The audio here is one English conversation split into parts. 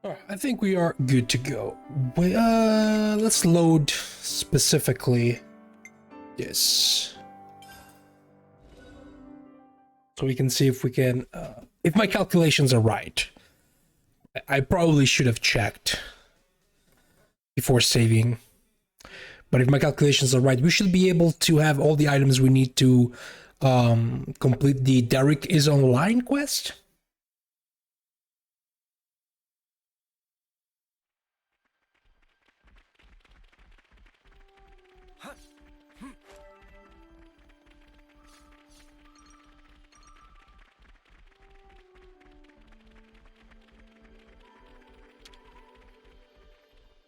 All right, I think we are good to go. Let's load specifically this, so we can see if we can, if my calculations are right. I probably should have checked before saving, but if my calculations are right, we should be able to have all the items we need to complete the Dorrick is online quest.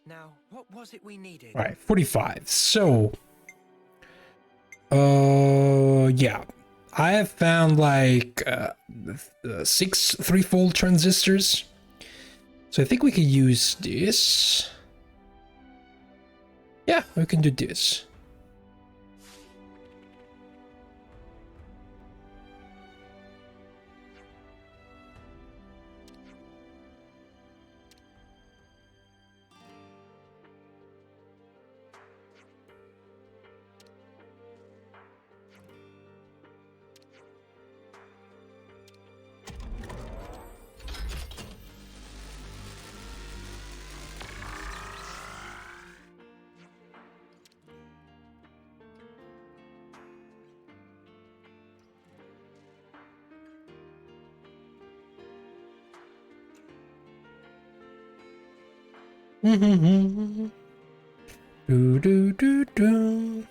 Now, what was it we needed? All right, 45. So, yeah, I have found like 6 3-fold transistors. So I think we can use this. Yeah, we can do this. Do do do do.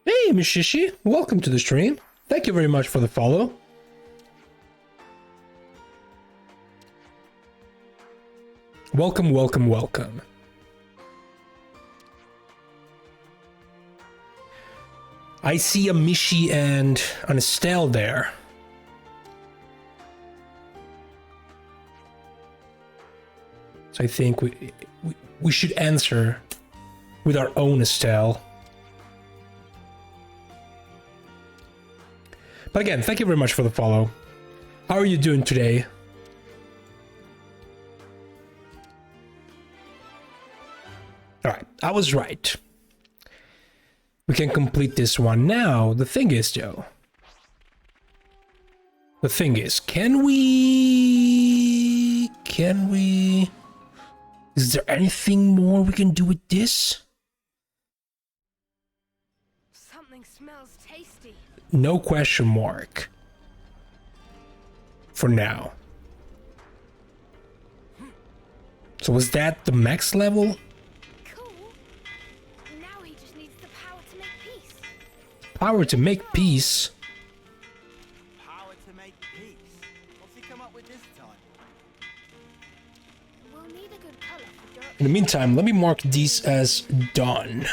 Hey, Mishishi, welcome to the stream. Thank you very much for the follow. Welcome, welcome, welcome. I see a Mishi and an Estelle there. So I think we should answer with our own Estelle. But again, thank you very much for the follow. How are you doing today? All right, I was right. We can complete this one now. The thing is, Joe. The thing is, can we? Is there anything more we can do with this? Something smells tasty. No question mark. For now. So was that the max level? Cool. Now he just needs the power to make peace. Power to make peace. Power to make peace. What's he come up with this time? We'll need a good color for Dorrick. In the meantime, let me mark these as done.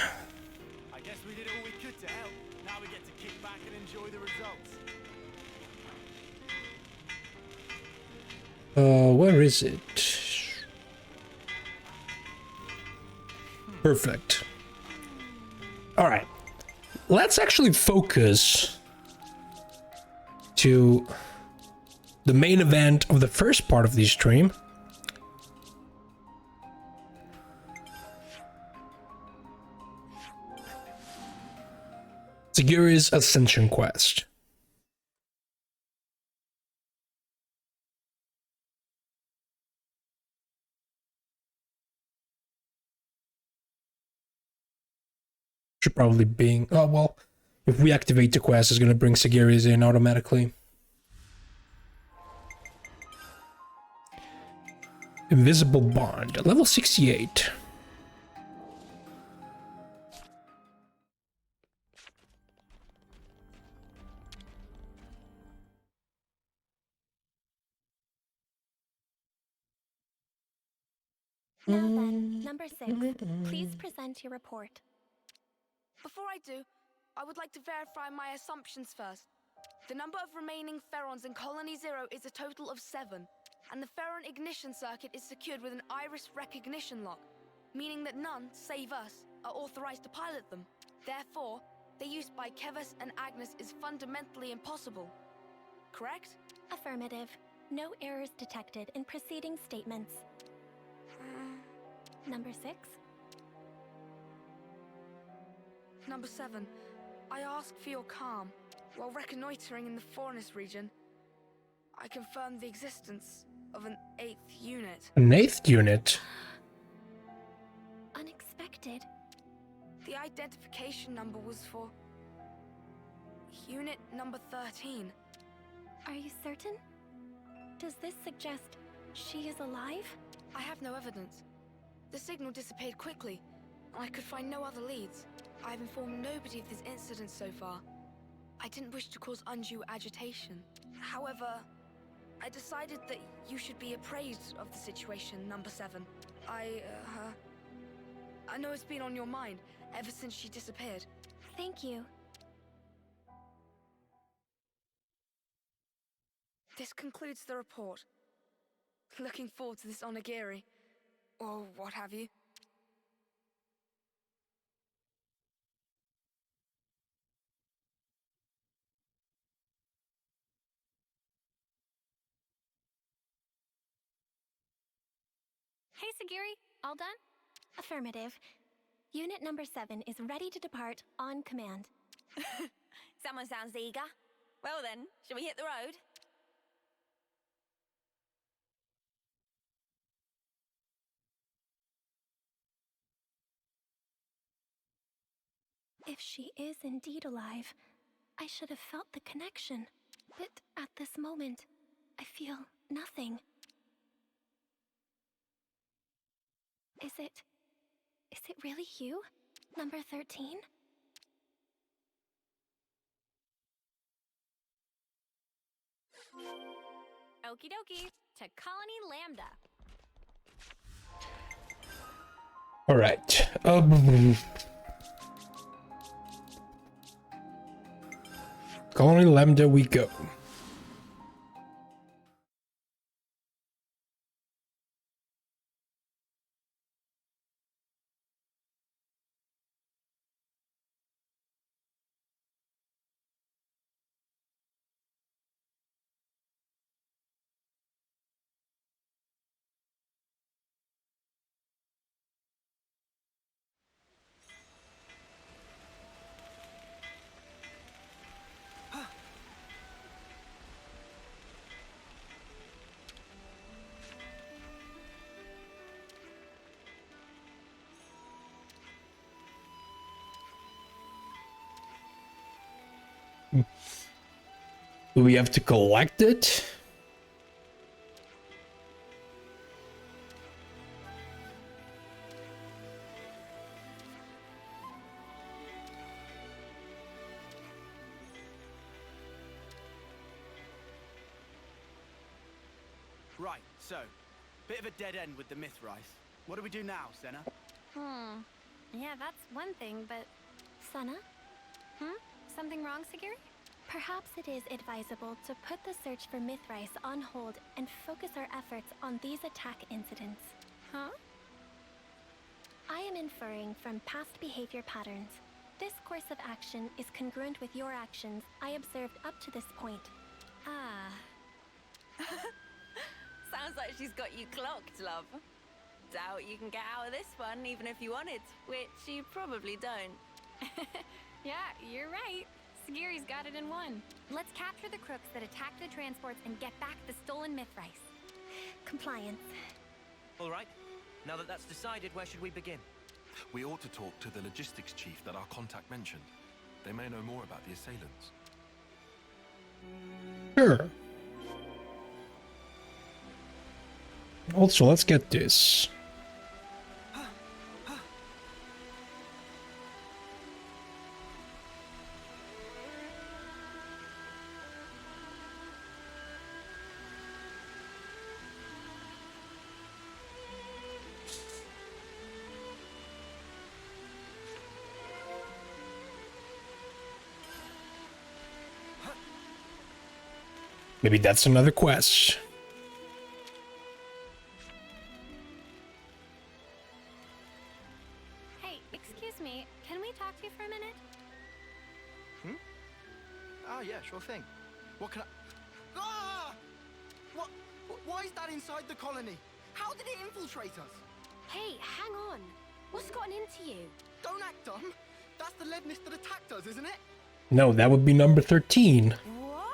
I guess we did all we could to help. Now we get to kick back and enjoy the results. Where is it? Perfect. All right. Let's actually focus to the main event of the first part of this stream. Sagiri's Ascension Quest. Should probably be... Oh, well, if we activate the quest, it's going to bring Sagiri's in automatically. Invisible Bond, level 68. Now then, number 6, please present your report. Before I do, I would like to verify my assumptions first. The number of remaining Ferrons in Colony Zero is a total of 7, and the Ferron ignition circuit is secured with an iris recognition lock, meaning that none, save us, are authorized to pilot them. Therefore, their use by Kevus and Agnes is fundamentally impossible. Correct? Affirmative. No errors detected in preceding statements. Number 6. Number 7. I ask for your calm. While reconnoitering in the Forest region, I confirmed the existence of an 8th unit. An 8th unit? Unexpected. The identification number was for unit number 13. Are you certain? Does this suggest she is alive? I have no evidence. The signal disappeared quickly, and I could find no other leads. I've informed nobody of this incident so far. I didn't wish to cause undue agitation. However, I decided that you should be appraised of the situation, number 7. I know it's been on your mind ever since she disappeared. Thank you. This concludes the report. Looking forward to this onigiri, or what have you. Hey, Sagiri. All done? Affirmative. Unit number 7 is ready to depart on command. Someone sounds eager. Well then, shall we hit the road? If she is indeed alive, I should have felt the connection. But at this moment, I feel nothing. Is it really you? Number 13? Okie dokie, to Colony Lambda. All right. Colony Lambda we go. Do we have to collect it? Right, so, bit of a dead end with the myth rice. What do we do now, Senna? Yeah, that's one thing, but... Sana? Something wrong, Sagiri? Perhaps it is advisable to put the search for Mythrice on hold and focus our efforts on these attack incidents. Huh? I am inferring from past behavior patterns. This course of action is congruent with your actions I observed up to this point. Ah. Sounds like she's got you clocked, love. Doubt you can get out of this one even if you wanted, which you probably don't. Yeah, you're right. Sagiri's got it in one. Let's capture the crooks that attacked the transports and get back the stolen Mythrice. Compliance. All right. Now that that's decided, where should we begin? We ought to talk to the logistics chief that our contact mentioned. They may know more about the assailants. Sure. Also, let's get this. Maybe that's another quest. Hey, excuse me. Can we talk to you for a minute? Oh, yeah, sure thing. What can I... Ah! What? Why is that inside the colony? How did it infiltrate us? Hey, hang on. What's gotten into you? Don't act dumb. That's the Levnis that attacked us, isn't it? No, that would be number 13. What?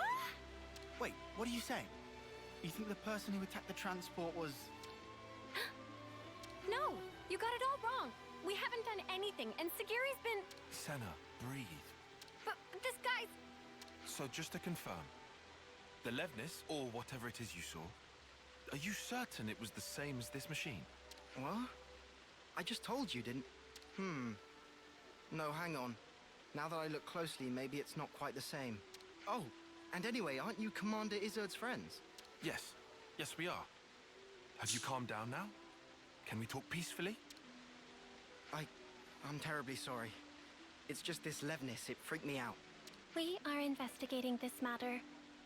Wait, what are you saying? You think the person who attacked the transport was... No, you got it all wrong. We haven't done anything, and Sagiri's been... Senna, breathe. But this guy's... So just to confirm, the Levnis, or whatever it is you saw, are you certain it was the same as this machine? What? I just told you, didn't... No, hang on. Now that I look closely, maybe it's not quite the same. Oh, and anyway, aren't you Commander Izzard's friends? Yes. Yes, we are. Have you calmed down now? Can we talk peacefully? I'm terribly sorry. It's just this Levnis, it freaked me out. We are investigating this matter.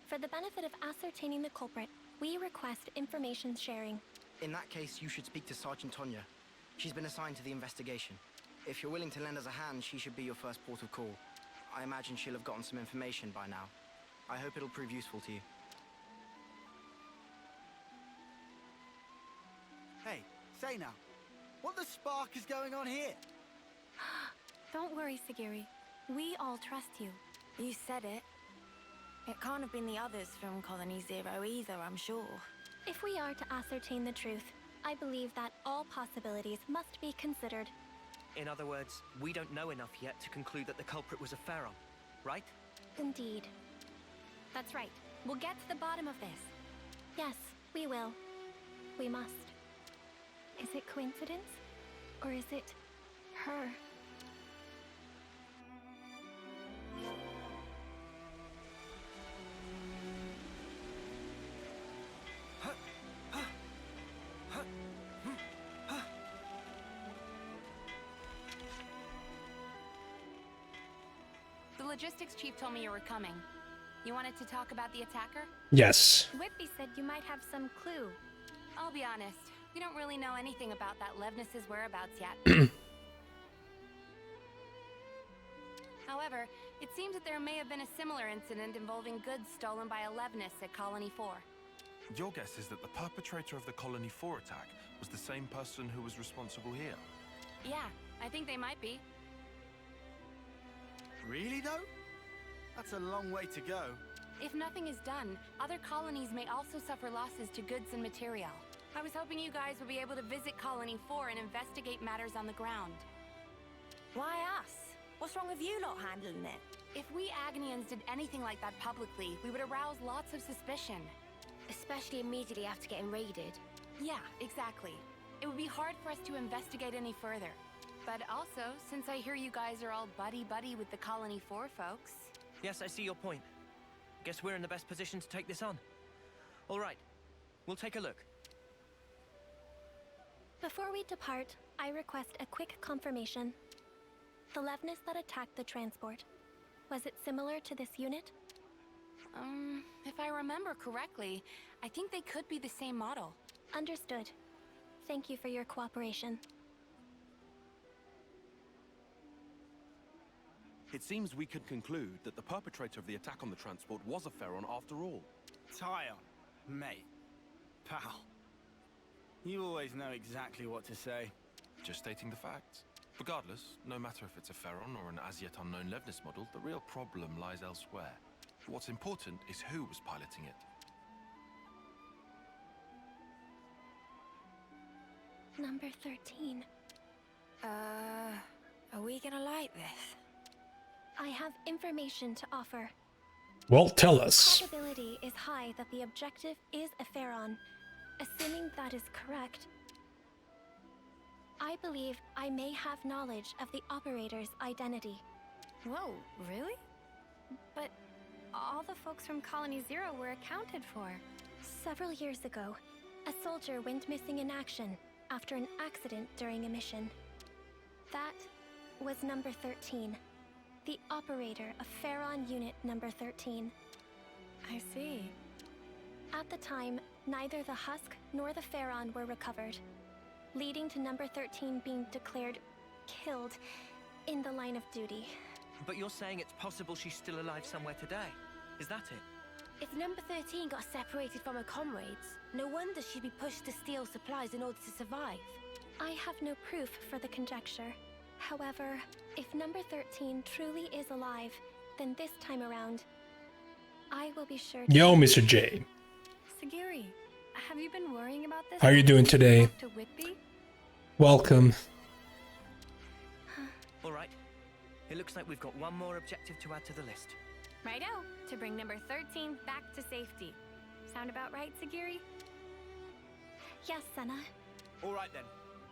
For the benefit of ascertaining the culprit, we request information sharing. In that case, you should speak to Sergeant Tonya. She's been assigned to the investigation. If you're willing to lend us a hand, she should be your first port of call. I imagine she'll have gotten some information by now. I hope it'll prove useful to you. Hey, say now, what the spark is going on here? Don't worry, Sagiri. We all trust you. You said it. It can't have been the others from Colony Zero either, I'm sure. If we are to ascertain the truth, I believe that all possibilities must be considered. In other words, we don't know enough yet to conclude that the culprit was a Pharaoh, right? Indeed. That's right. We'll get to the bottom of this. Yes, we will. We must. Is it coincidence? Or is it her? The logistics chief told me you were coming. You wanted to talk about the attacker? Yes. Whitby said you might have some clue. I'll be honest, we don't really know anything about that Levnis's whereabouts yet. However, it seems that there may have been a similar incident involving goods stolen by a Levnis at Colony 4. Your guess is that the perpetrator of the Colony 4 attack was the same person who was responsible here? Yeah, I think they might be. Really, though? That's a long way to go. If nothing is done, other colonies may also suffer losses to goods and material. I was hoping you guys would be able to visit Colony 4 and investigate matters on the ground. Why us? What's wrong with you lot handling it? If we Agnians did anything like that publicly, we would arouse lots of suspicion. Especially immediately after getting raided. Yeah, exactly. It would be hard for us to investigate any further. But also, since I hear you guys are all buddy-buddy with the Colony 4 folks... Yes, I see your point. Guess we're in the best position to take this on. All right, we'll take a look. Before we depart, I request a quick confirmation. The Levnis that attacked the transport, was it similar to this unit? If I remember correctly, I think they could be the same model. Understood. Thank you for your cooperation. It seems we could conclude that the perpetrator of the attack on the transport was a Pharaon after all. Tyon, mate, pal. You always know exactly what to say. Just stating the facts. Regardless, no matter if it's a Pharaon or an as-yet unknown Levnis model, the real problem lies elsewhere. What's important is who was piloting it. Number 13. Are we gonna like this? I have information to offer. Well, tell us. Probability is high that the objective is a Pharaon. Assuming that is correct, I believe I may have knowledge of the operator's identity. Whoa, really? But all the folks from Colony Zero were accounted for. Several years ago, a soldier went missing in action after an accident during a mission. That was number 13. The operator of Pharaon Unit number 13. I see. At the time, neither the husk nor the Pharaon were recovered, leading to number 13 being declared killed in the line of duty. But you're saying it's possible she's still alive somewhere today? Is that it? If number 13 got separated from her comrades, no wonder she'd be pushed to steal supplies in order to survive. I have no proof for the conjecture. However, if number 13 truly is alive, then this time around, I will be sure to... Yo, Mr. J. Sagiri, have you been worrying about this? How are you doing today? To Whitby? Welcome. All right. It looks like we've got one more objective to add to the list. Righto, to bring number 13 back to safety. Sound about right, Sagiri? Yes, Senna. All right then.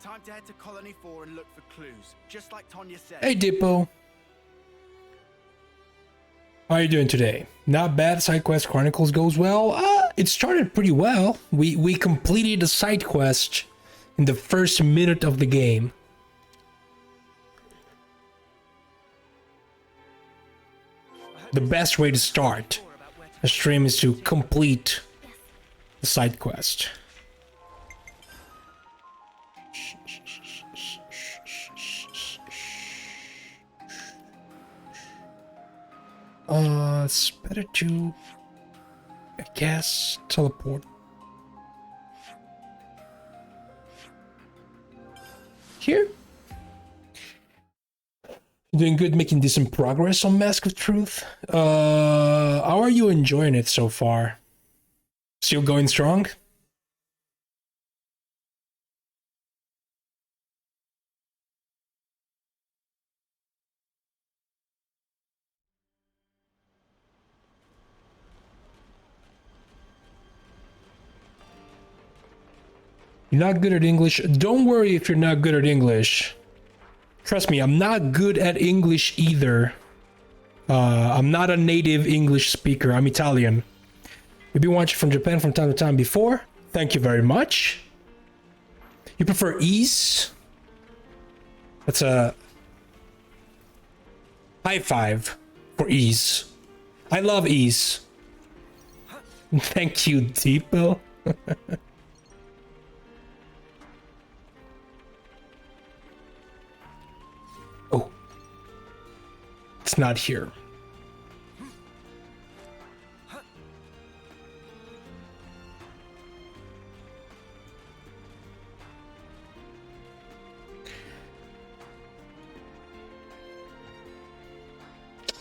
Time to head to Colony 4 and look for clues, just like Tonya said. Hey, Dippo. How are you doing today? Not bad. Side quest Chronicles goes well. It started pretty well. We completed the side quest in the first minute of the game. The best way to start a stream is to complete the side quest. It's better to, I guess, teleport. Here? Doing good, making decent progress on Mask of Truth. How are you enjoying it so far? Still going strong? You're not good at English? Don't worry if you're not good at English. Trust me, I'm not good at English either. I'm not a native English speaker. I'm Italian. You've been watching from Japan from time to time before. Thank you very much. You prefer ease? That's a high five for ease. I love ease. Thank you, Deepo. Oh. It's not here.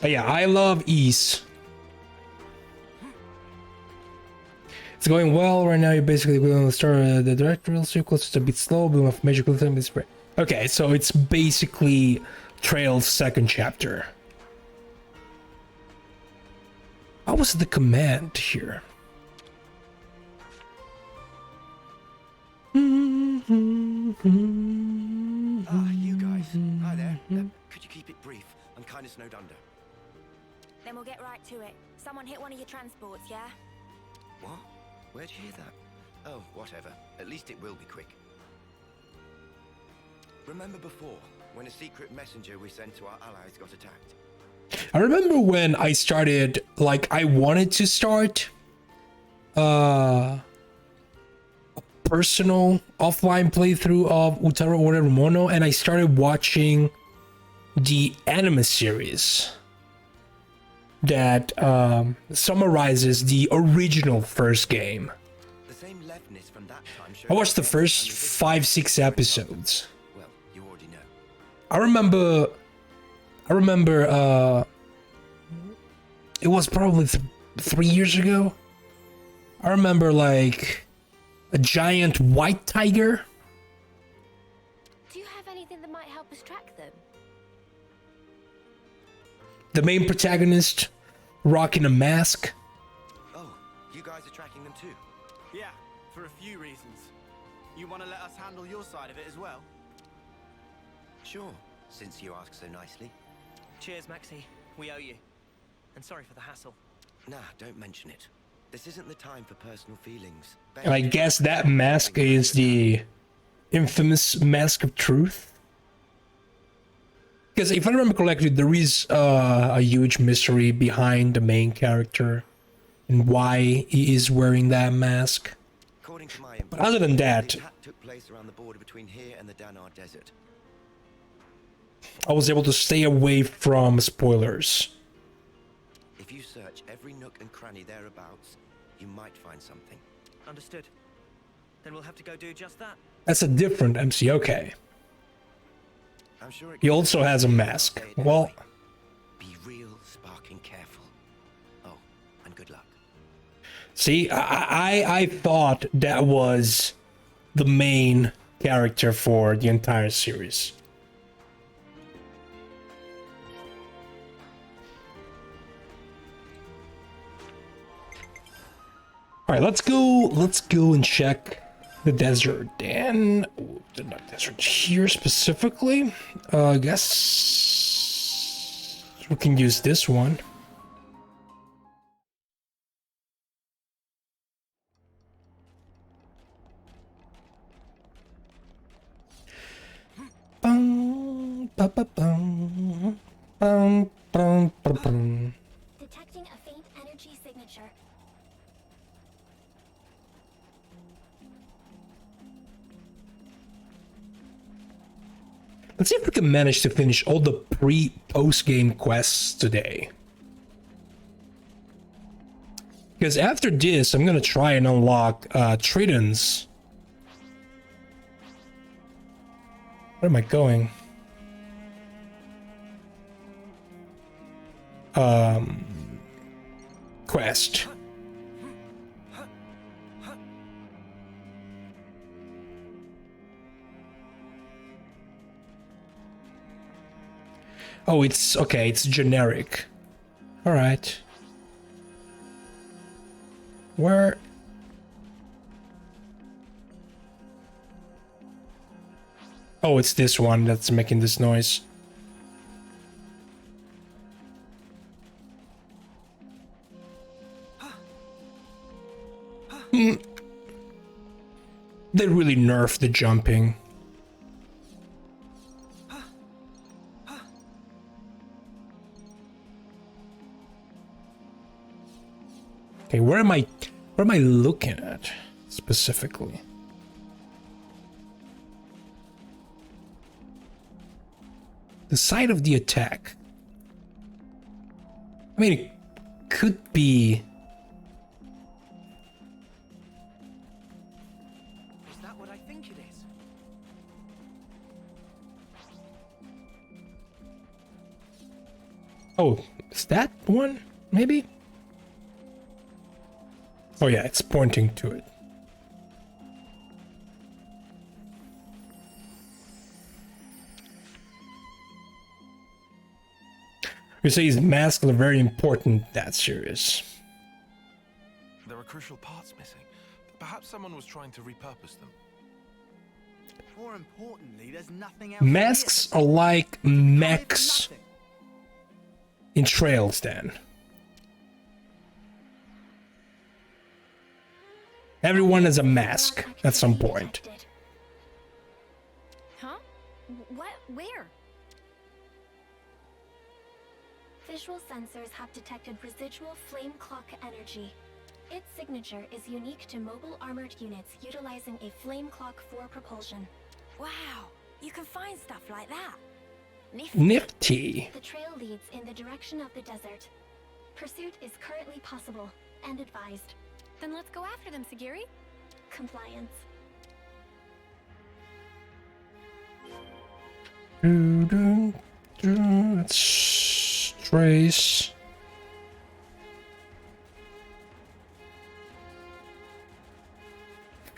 But yeah, I love ease. It's going well right now. You're basically going to start the directorial sequence. It's a bit slow, but with magical time is spread. Okay, so it's basically Trail's second chapter. What was the command here? You guys. Hi there. Could you keep it brief? I'm kind of snowed under. Then we'll get right to it. Someone hit one of your transports, yeah? What? Where'd you hear that? Oh, whatever. At least it will be quick. Remember before, when a secret messenger we sent to our allies got attacked? I remember when I started, like, I wanted to start a personal offline playthrough of Utaro Ouroboros, and I started watching the anime series that summarizes the original first game. The same leftness from that time I watched the first 5-6 episodes. Well, you already know. I remember it was probably 3 years ago. I remember like a giant white tiger. Do you have anything that might help us track them? The main protagonist rocking a mask. Oh, you guys are tracking them too? Yeah, for a few reasons. You want to let us handle your side of it as well? Sure, since you ask so nicely. Cheers, Maxie. We owe you. And sorry for the hassle. Nah, don't mention it. This isn't the time for personal feelings. And I guess that mask is the infamous Mask of Truth. Because if I remember correctly, there is a huge mystery behind the main character. and why he is wearing that mask. According to my But other than that, the attack took place around the border between here and the Danar Desert. I was able to stay away from spoilers. If you search every nook and cranny thereabouts, you might find something. Understood. Then we'll have to go do just that. That's a different MC. Okay. I'm sure He also has a mask. Well, be real sparking careful. Oh, and good luck. see, I thought that was the main character for the entire series. All right, let's go and check the desert. And the desert here specifically. I guess we can use this one. Bum, ba, ba, bum, bum, bum, ba, bum. Detecting a faint energy signature. Let's see if we can manage to finish all the post-game quests today. Because after this, I'm gonna try and unlock Tritons. Where am I going? Quest. Oh, it's okay, it's generic. All right. Where? Oh, it's this one that's making this noise. They really nerfed the jumping. Okay, where am I looking at specifically? The site of the attack. I mean, it could be. Is that what I think it is? Oh, is that one? Maybe? Oh yeah, it's pointing to it. You say his masks are very important, that's serious. There are crucial parts missing. Perhaps someone was trying to repurpose them. More importantly, there's nothing else. Masks are like mechs in Trails then. Everyone has a mask at some point. Huh? What? Where? Visual sensors have detected residual flame clock energy. Its signature is unique to mobile armored units utilizing a flame clock for propulsion. Wow, you can find stuff like that. Nifty. The trail leads in the direction of the desert. Pursuit is currently possible and advised. Then let's go after them, Sagiri. Compliance. Let's trace.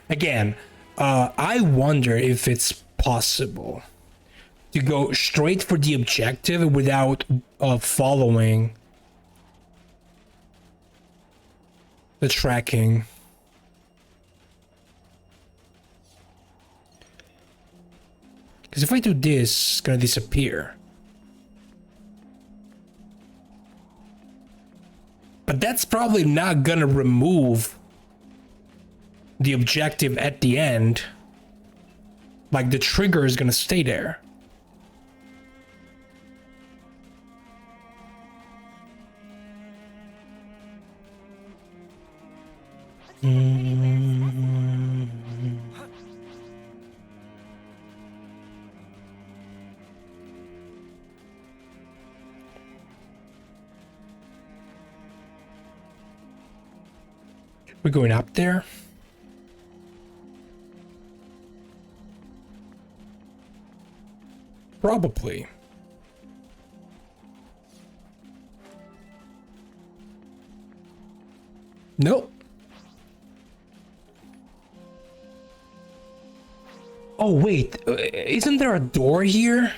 Again, I wonder if it's possible to go straight for the objective without following the tracking. Because if I do this, it's gonna disappear. But that's probably not gonna remove the objective at the end. Like the trigger is gonna stay there. We're going up there. Probably. Nope. Oh wait, isn't there a door here?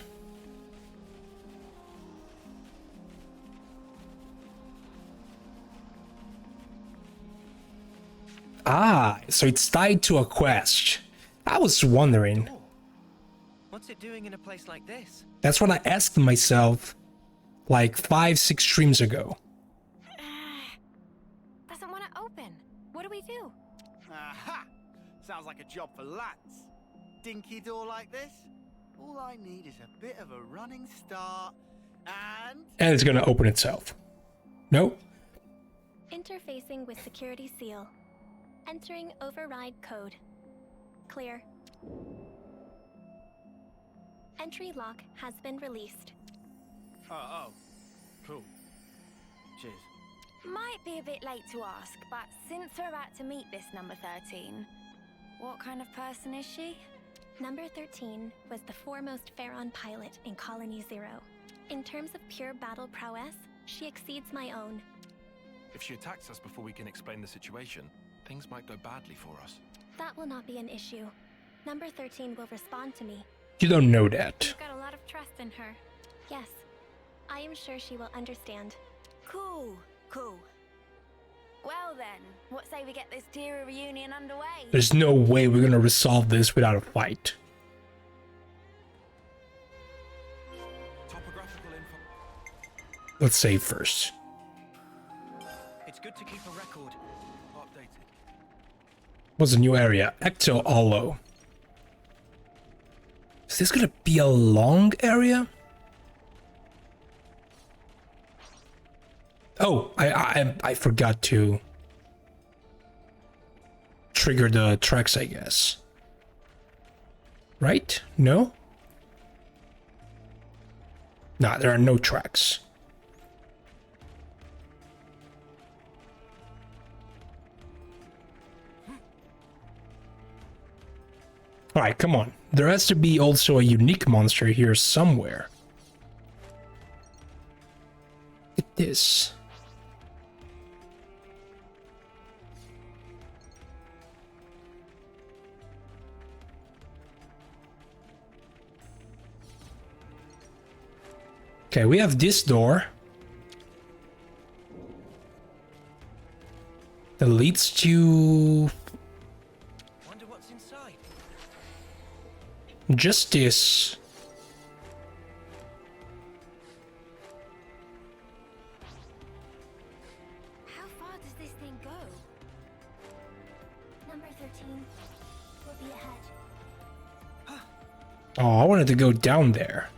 Ah, so it's tied to a quest. I was wondering. What's it doing in a place like this? That's what I asked myself like 5-6 streams ago. Doesn't want to open. What do we do? Aha! Sounds like a job for lads. Dinky door like this? All I need is a bit of a running start, and it's gonna open itself. Nope. Interfacing with security seal. Entering override code. Clear. Entry lock has been released. Oh, cool. Cheers. Might be a bit late to ask, but since we're about to meet this number 13, what kind of person is she? Number 13 was the foremost Pharaon pilot in Colony Zero. In terms of pure battle prowess, she exceeds my own. If she attacks us before we can explain the situation, things might go badly for us. That will not be an issue. Number 13 will respond to me. You don't know that. You've got a lot of trust in her. Yes, I am sure she will understand. Cool. Well then, what say we get this tier reunion underway? There's no way we're gonna resolve this without a fight. Topographical info. Let's save first. It's good to keep a record. Updated. What's a new area? Ecto Hollow. Is this gonna be a long area? Oh, I forgot to trigger the tracks, I guess. Right? No? Nah, there are no tracks. Alright, come on. There has to be also a unique monster here somewhere. Look at this. Okay, we have this door that leads to Wonder what's inside. just this. How far does this thing go? Number 13 will be ahead. Oh, I wanted to go down there.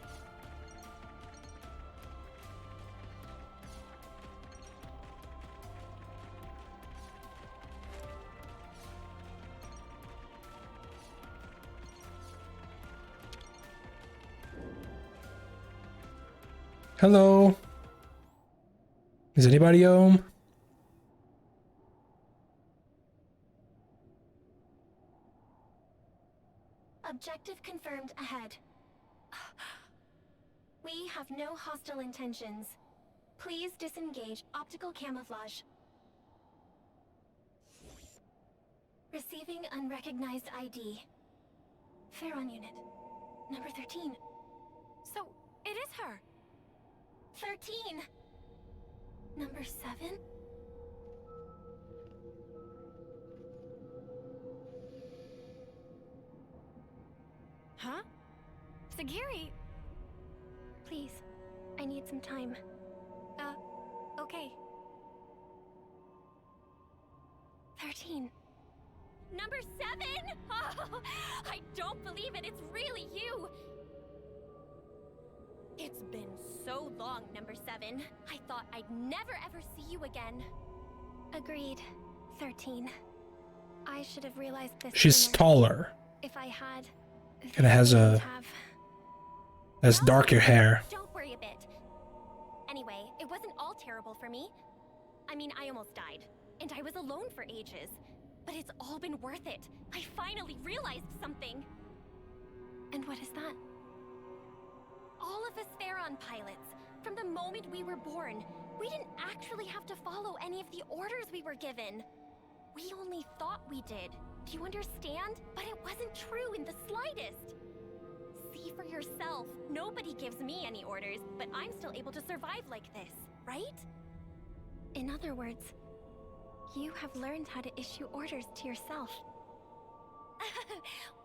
Hello. Is anybody home? Objective confirmed ahead. We have no hostile intentions. Please disengage optical camouflage. Receiving unrecognized ID. Pharaon unit. Number 13. So, it is her. 13! Number 7? Huh? Sagiri! Please, I need some time. Okay. 13. Number 7! Oh, I don't believe it. It's really you. It's been so long, Number 7. I thought I'd never ever see you again. Agreed. 13. I should have realized this. She's sooner. taller. If I had. And has darker hair. Don't worry a bit. Anyway, it wasn't all terrible for me. I mean, I almost died, and I was alone for ages. But it's all been worth it. I finally realized something. And what is that? All of us Pharaon pilots, from the moment we were born, we didn't actually have to follow any of the orders we were given. We only thought we did. Do you understand? But it wasn't true in the slightest. See for yourself. Nobody gives me any orders, but I'm still able to survive like this, right? In other words, you have learned how to issue orders to yourself.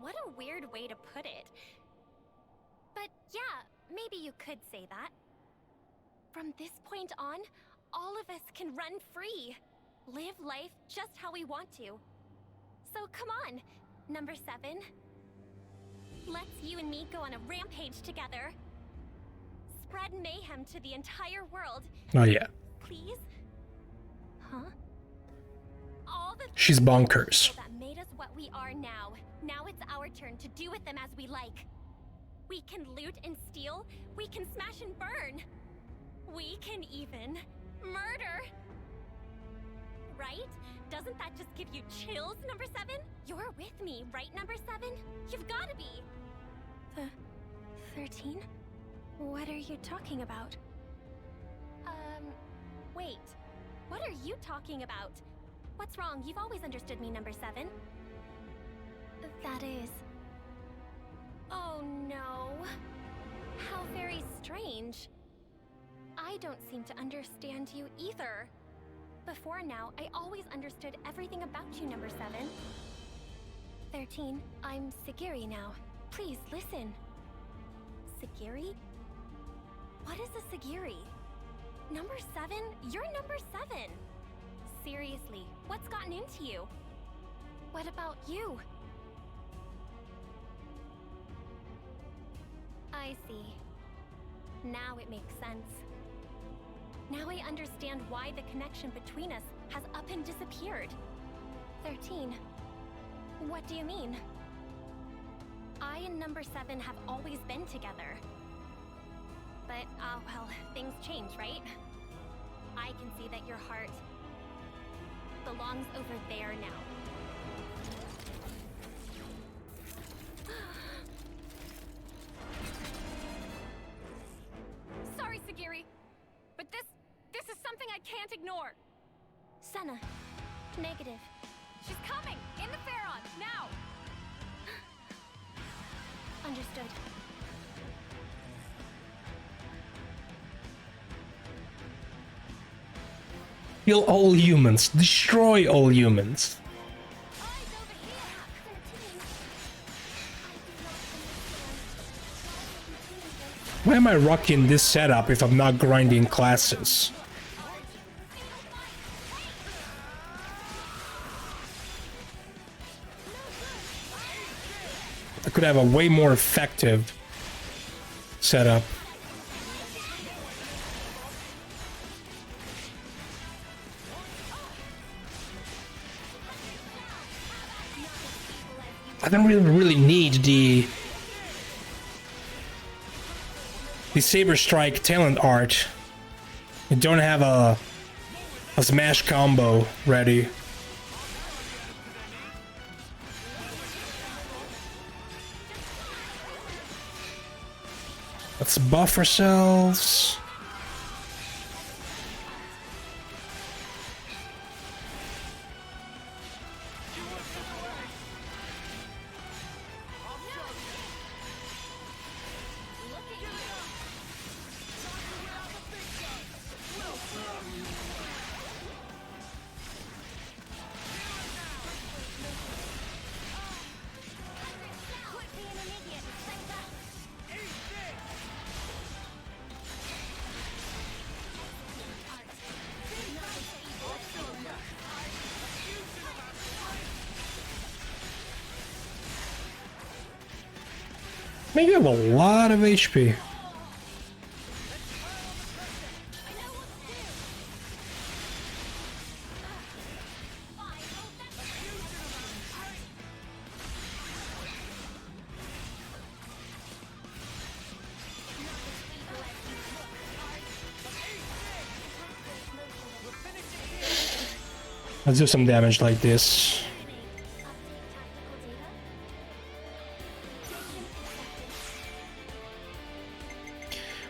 What a weird way to put it. But yeah, maybe you could say that. From this point on, all of us can run free. Live life just how we want to. So come on, number 7. Let's you and me go on a rampage together. Spread mayhem to the entire world. Oh yeah. Please? Huh? All the She's bonkers. that made us what we are now. Now it's our turn to do with them as we like. We can loot and steal. We can smash and burn. We can even murder. Right? Doesn't that just give you chills, number 7? You're with me, right, number 7? You've got to be. 13? What are you talking about? Wait. What are you talking about? What's wrong? You've always understood me, number 7. That is... Oh no. How very strange. I don't seem to understand you either. Before now, I always understood everything about you, number 7. 13, I'm Sagiri now. Please, listen. Sagiri? What is a Sagiri? Number 7? You're number 7! Seriously, what's gotten into you? What about you? I see. Now it makes sense. Now I understand why the connection between us has up and disappeared. 13. What do you mean? I and number 7 have always been together. But, well, things change, right? I can see that your heart belongs over there now. Sorry, Sagiri, but this is something I can't ignore. Senna, negative. She's coming! In the Pharaon, now! Understood. Kill all humans. Destroy all humans. Why am I rocking this setup if I'm not grinding classes? I could have a way more effective setup. I don't really need the Saber Strike talent art. I don't have a smash combo ready. Let's buff ourselves. Man, you have a lot of HP. Let's do some damage like this.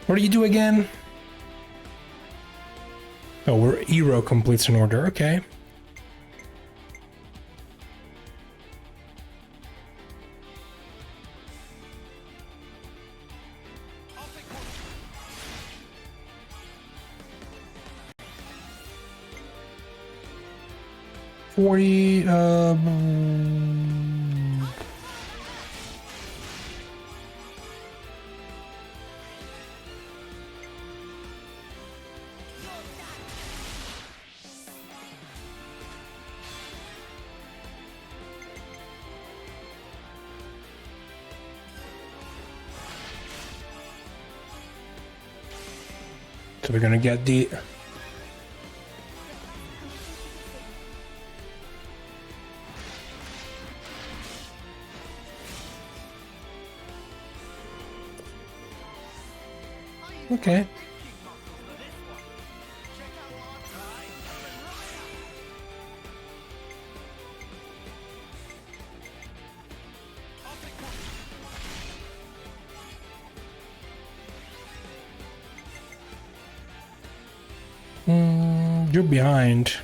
What do you do again? Oh, we're hero completes an order. Okay. So we're gonna get the okay. You're behind.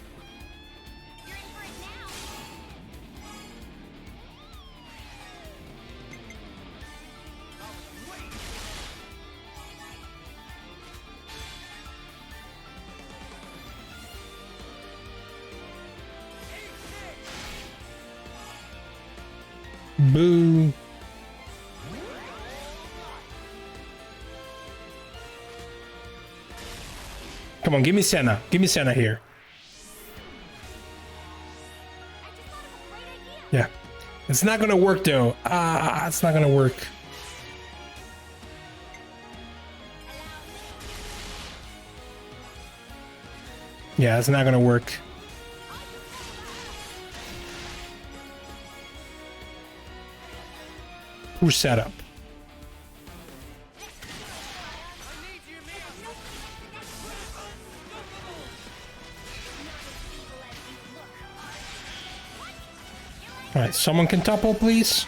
Boo. Come on, give me Senna. Give me Senna here. Yeah. It's not gonna work though. It's not gonna work. Yeah, it's not gonna work. Poor setup. Alright, someone can topple, please?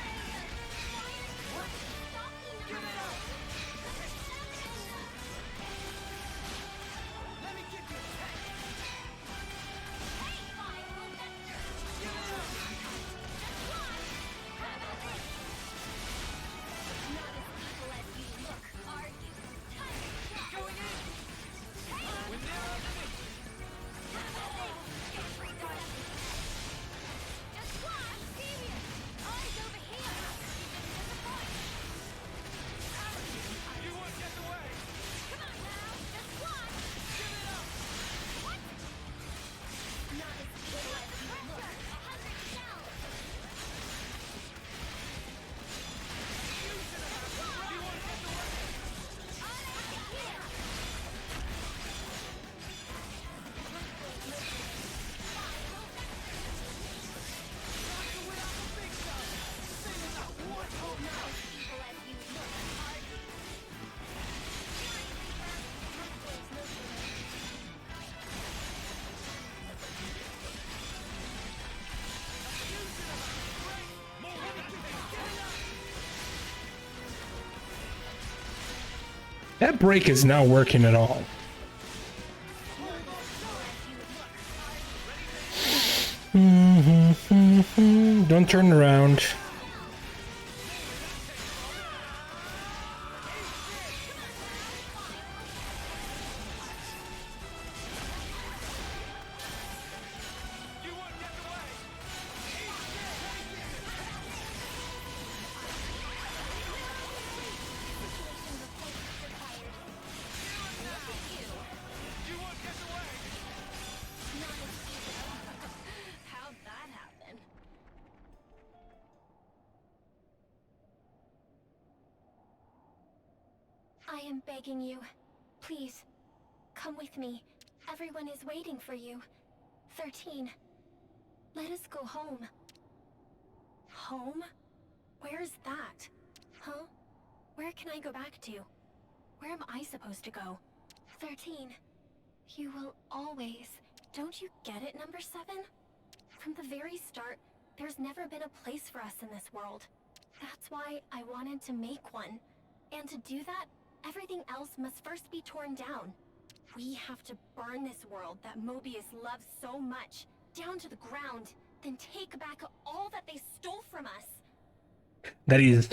That break is not working at all. Don't turn around. I am begging you. Please, come with me. Everyone is waiting for you. 13. Let us go home. Home? Where is that? Huh? Where can I go back to? Where am I supposed to go? 13. You will always... Don't you get it, number 7? From the very start, there's never been a place for us in this world. That's why I wanted to make one. And to do that, everything else must first be torn down. We have to burn this world that Mobius loves so much, down to the ground, then take back all that they stole from us. That is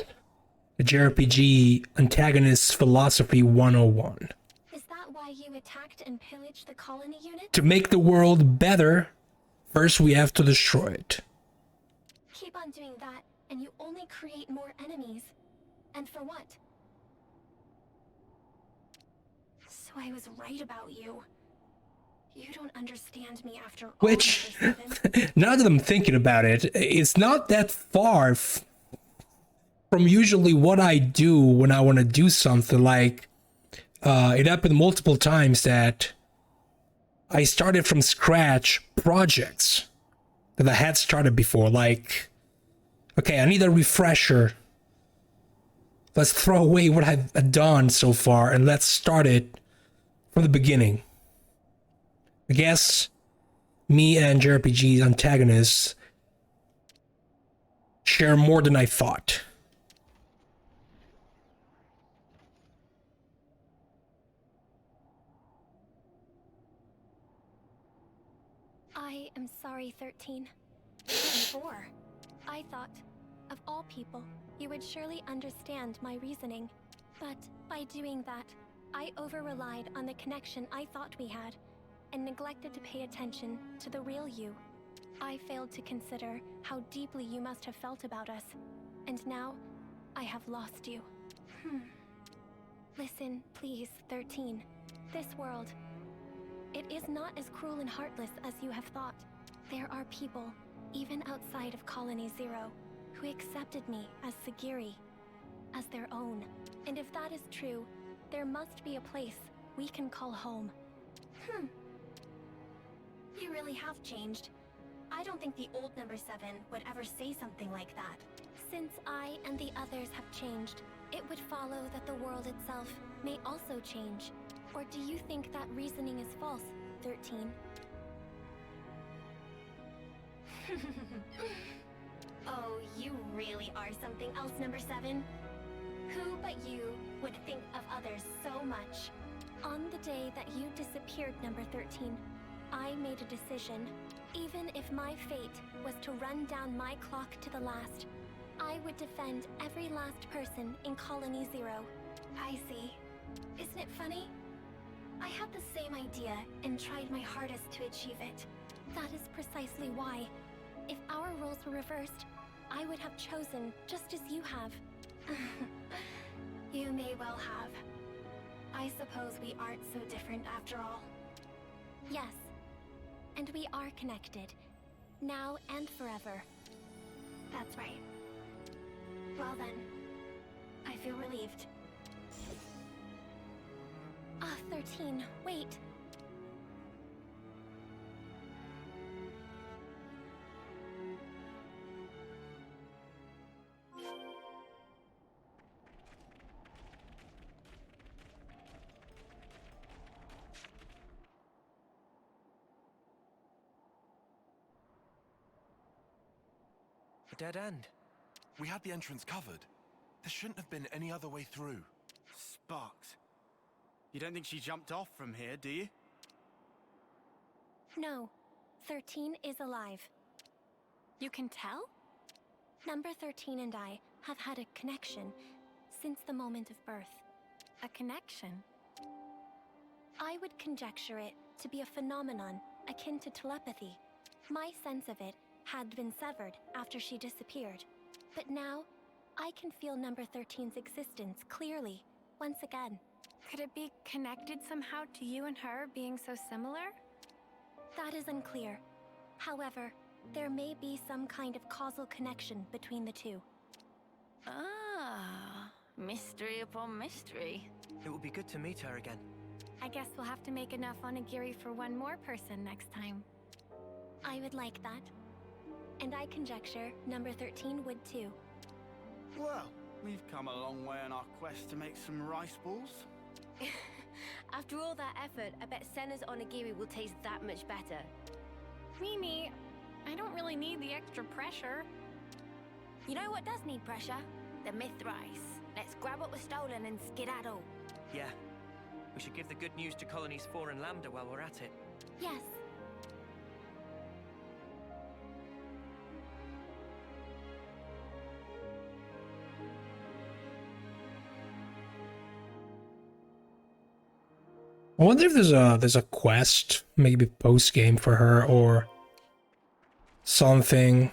the JRPG Antagonist Philosophy 101. Is that why you attacked and pillaged the colony unit? To make the world better, first we have to destroy it. Keep on doing that, and you only create more enemies. And for what? So I was right about you. You don't understand me after all. Which, now that I'm thinking about it, it's not that far from usually what I do when I want to do something. Like, it happened multiple times that I started from scratch projects that I had started before. Like, okay, I need a refresher. Let's throw away what I've done so far and let's start it from the beginning. I guess me and JRPG's antagonists share more than I thought. I am sorry, 13. 4. I thought, of all people, you would surely understand my reasoning. But by doing that, I over-relied on the connection I thought we had, and neglected to pay attention to the real you. I failed to consider how deeply you must have felt about us, and now I have lost you. Listen, please, 13. This world, it is not as cruel and heartless as you have thought. There are people, even outside of Colony Zero, who accepted me as Sagiri, as their own. And if that is true, there must be a place we can call home. You really have changed. I don't think the old number 7 would ever say something like that. Since I and the others have changed, it would follow that the world itself may also change. Or do you think that reasoning is false, 13? Oh, you really are something else, number 7. Who but you would think of others so much? On the day that you disappeared, number 13, I made a decision. Even if my fate was to run down my clock to the last, I would defend every last person in Colony Zero. I see. Isn't it funny? I had the same idea and tried my hardest to achieve it. That is precisely why. If our roles were reversed, I would have chosen just as you have. You may well have. I suppose we aren't so different after all. Yes. And we are connected. Now and forever. That's right. Well then, I feel relieved. 13, wait. A dead end. We had the entrance covered. There shouldn't have been any other way through. Sparks. You don't think she jumped off from here, do you? No. 13 is alive. You can tell? Number 13 and I have had a connection since the moment of birth. A connection? I would conjecture it to be a phenomenon akin to telepathy. My sense of it had been severed after she disappeared. But now, I can feel number 13's existence clearly, once again. Could it be connected somehow to you and her being so similar? That is unclear. However, there may be some kind of causal connection between the two. Ah, mystery upon mystery. It would be good to meet her again. I guess we'll have to make enough onigiri for one more person next time. I would like that. And I conjecture number 13 would too. Well, we've come a long way on our quest to make some rice balls. After all that effort, I bet Senna's onigiri will taste that much better. Mimi, I don't really need the extra pressure. You know what does need pressure? The Mithrais. Let's grab what was stolen and skedaddle. Yeah. We should give the good news to Colonies 4 and Lambda while we're at it. Yes. I wonder if there's a quest, maybe post game for her or something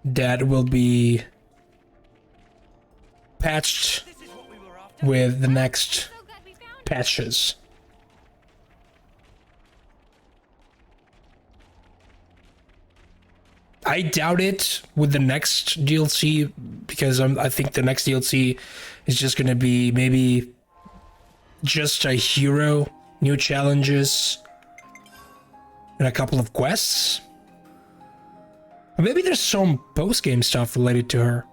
that will be patched with the next patches. I doubt it with the next DLC because I think the next DLC is just gonna be maybe just a hero, new challenges, and a couple of quests. Or maybe there's some post-game stuff related to her.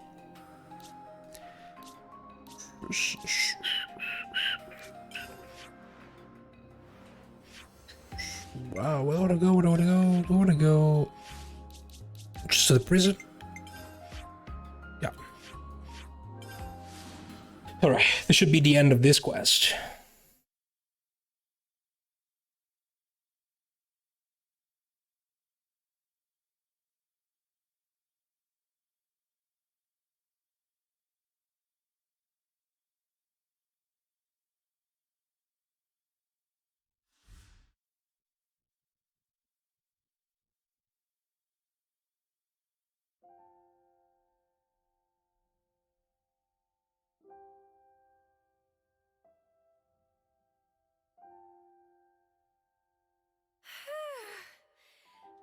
Wow, where do I wanna go? Where do I wanna go? Do I wanna go just to the prison? Yeah. Alright, this should be the end of this quest.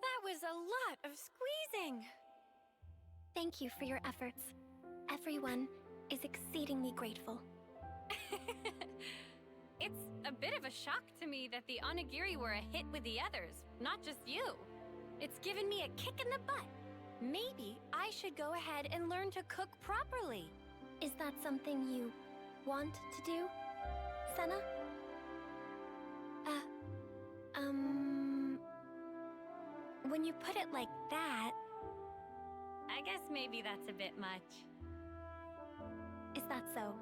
That was a lot of squeezing. Thank you for your efforts. Everyone is exceedingly grateful. It's a bit of a shock to me that the Onigiri were a hit with the others, not just you. It's given me a kick in the butt. Maybe I should go ahead and learn to cook properly. Is that something you want to do, Senna? When you put it like that, I guess maybe that's a bit much. Is that so?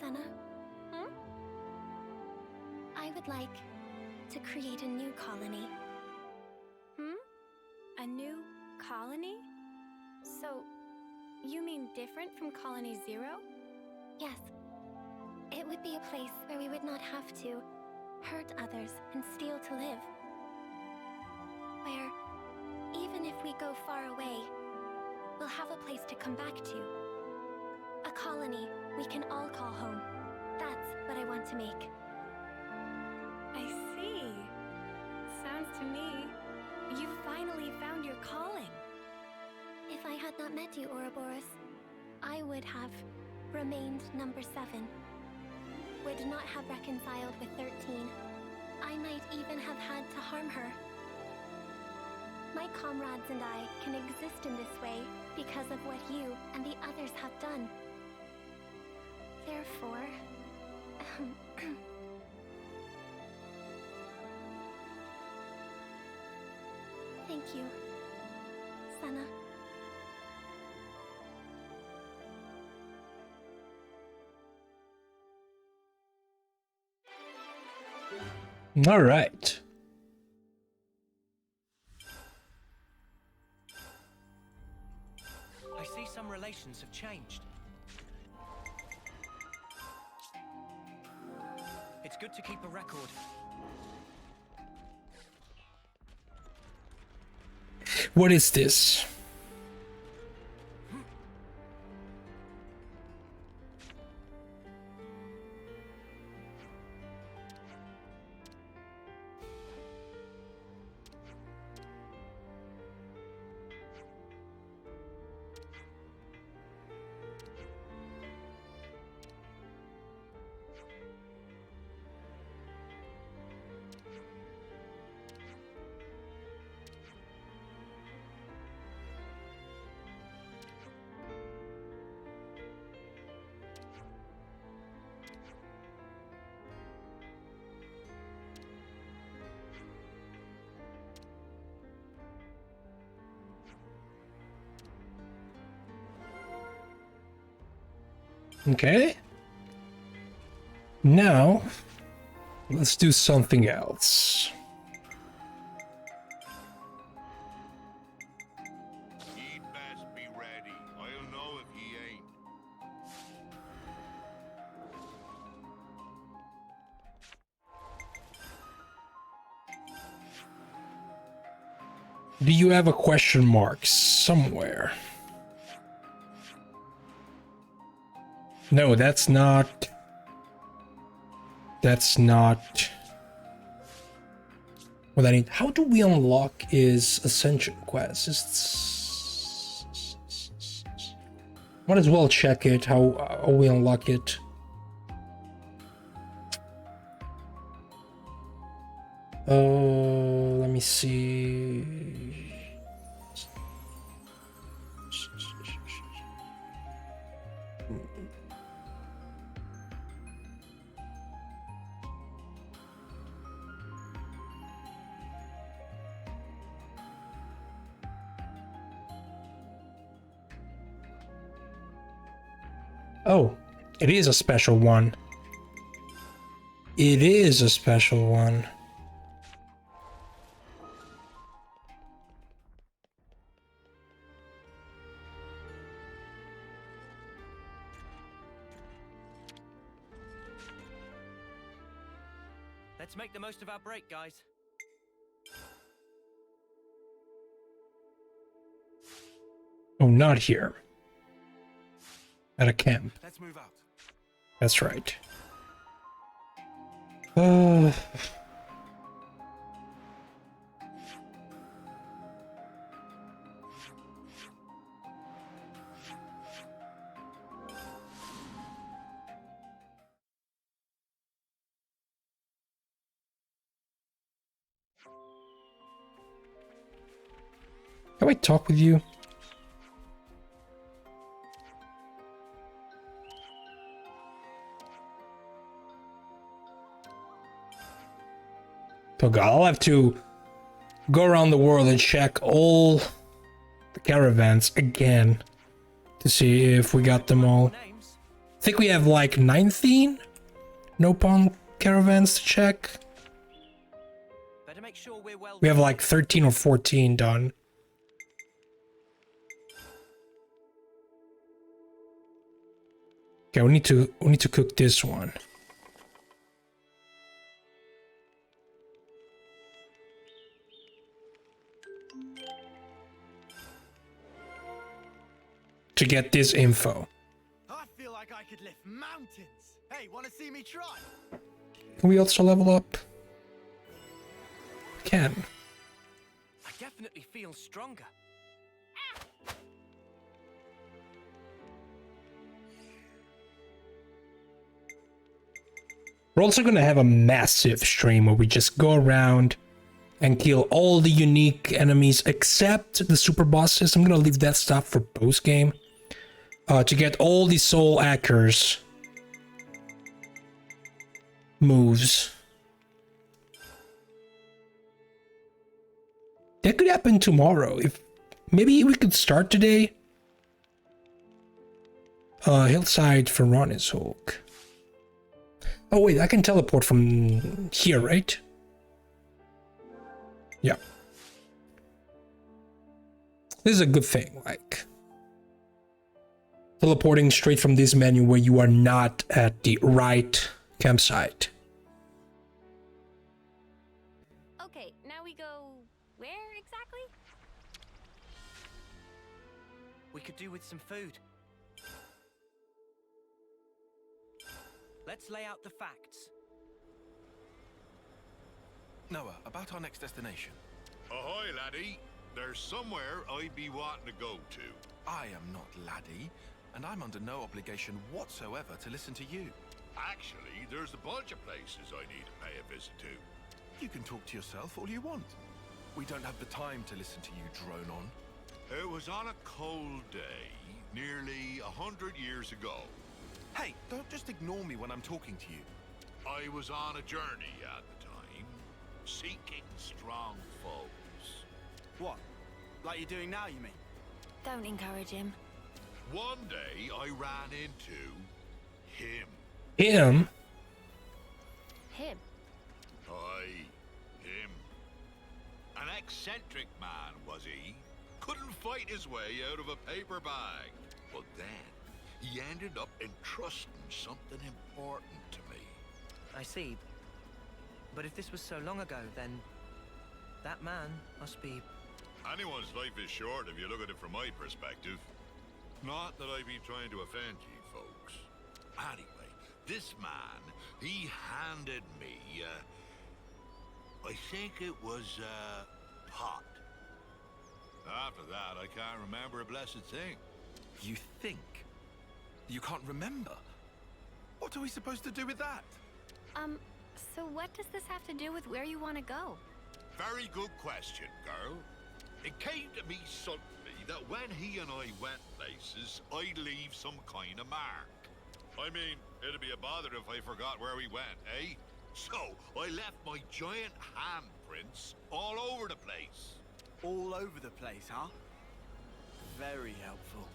Senna? Hmm? I would like to create a new colony. A new colony? So, you mean different from Colony 0? Yes. It would be a place where we would not have to hurt others and steal to live. Where, even if we go far away, we'll have a place to come back to. A colony we can all call home. That's what I want to make. I see. Sounds to me, you finally found your calling. If I had not met you, Ouroboros, I would have remained number 7. Would not have reconciled with 13. I might even have had to harm her. My comrades and I can exist in this way because of what you and the others have done. Therefore... Thank you, Senna. All right. I see some relations have changed. It's good to keep a record. What is this? Okay. Now, let's do something else. He'd best be ready. I'll know if he ain't. Do you have a question mark somewhere? No, that's not. That's not what I need. How do we unlock his Ascension quest? Might as well check it, how we unlock it. Let me see. Oh, it is a special one. It is a special one. Let's make the most of our break, guys. Oh, not here. At a camp. Let's move out. That's right. Can I talk with you? Oh god, I'll have to go around the world and check all the caravans again to see if we got them all. I think we have like 19 Nopon caravans to check. Better make sure we're well. We have like 13 or 14 done. Okay, we need to cook this one. To get this info. I feel like I could lift mountains. Hey, want to see me try? Can we also level up? We can. I definitely feel stronger. We're also gonna have a massive stream where we just go around and kill all the unique enemies except the super bosses. I'm gonna leave that stuff for post game. To get all the Soulhackers moves. That could happen tomorrow. If maybe we could start today. Hillside for Ronnie's Hulk. Oh wait, I can teleport from here, right? Yeah. This is a good thing, like teleporting straight from this menu where you are not at the right campsite. Okay, now we go where exactly? We could do with some food. Let's lay out the facts. Noah, about our next destination. Ahoy, laddie. There's somewhere I'd be wanting to go to. I am not laddie, and I'm under no obligation whatsoever to listen to you. Actually, there's a bunch of places I need to pay a visit to. You can talk to yourself all you want. We don't have the time to listen to you drone on. It was on a cold day, nearly 100 years ago. Hey, don't just ignore me when I'm talking to you. I was on a journey at the time, seeking strong foes. What? Like you're doing now, you mean? Don't encourage him. One day I ran into Him. Him? Him. Aye, him. An eccentric man, was he? Couldn't fight his way out of a paper bag. But then, he ended up entrusting something important to me. I see. But if this was so long ago, then that man must be... Anyone's life is short if you look at it from my perspective. Not that I be trying to offend you folks. Anyway, this man, he handed me, I think it was a pot. After that, I can't remember a blessed thing. You think? You can't remember? What are we supposed to do with that? So what does this have to do with where you want to go? Very good question, girl. It came to me suddenly that when he and I went places, I'd leave some kind of mark. I mean, it'd be a bother if I forgot where we went, eh? So, I left my giant handprints all over the place. All over the place, huh? Very helpful.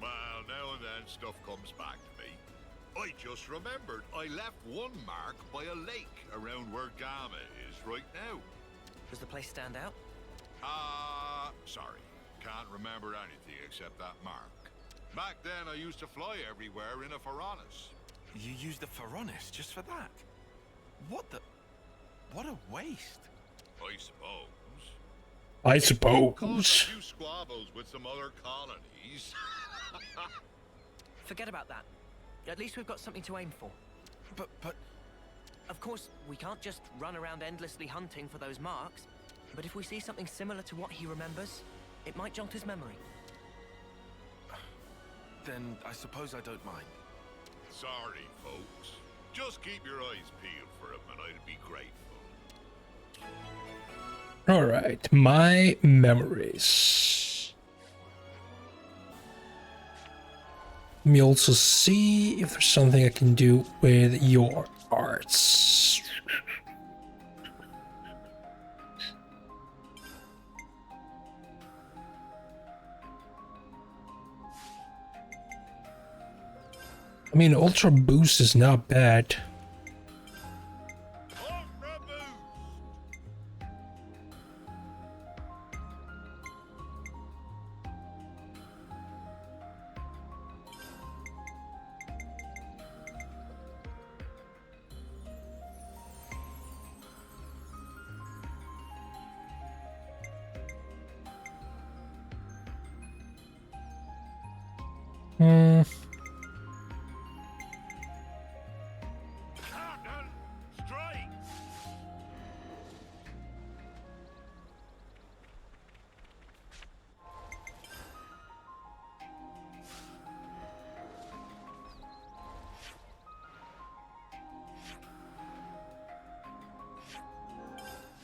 Well, now and then stuff comes back to me. I just remembered I left one mark by a lake around where Gamma is right now. Does the place stand out? Sorry. Can't remember anything except that mark. Back then, I used to fly everywhere in a Pharaonis. You used the Pharaonis just for that? What a waste. I suppose. I Caused a suppose. few squabbles with some other colonies. Forget about that. At least we've got something to aim for. But... Of course, we can't just run around endlessly hunting for those marks. But if we see something similar to what he remembers, it might jog his memory. Then I suppose I don't mind. Sorry, folks. Just keep your eyes peeled for him and I'd be grateful. Alright, my memories. Let me also see if there's something I can do with your arts. I mean, Ultra Boost is not bad.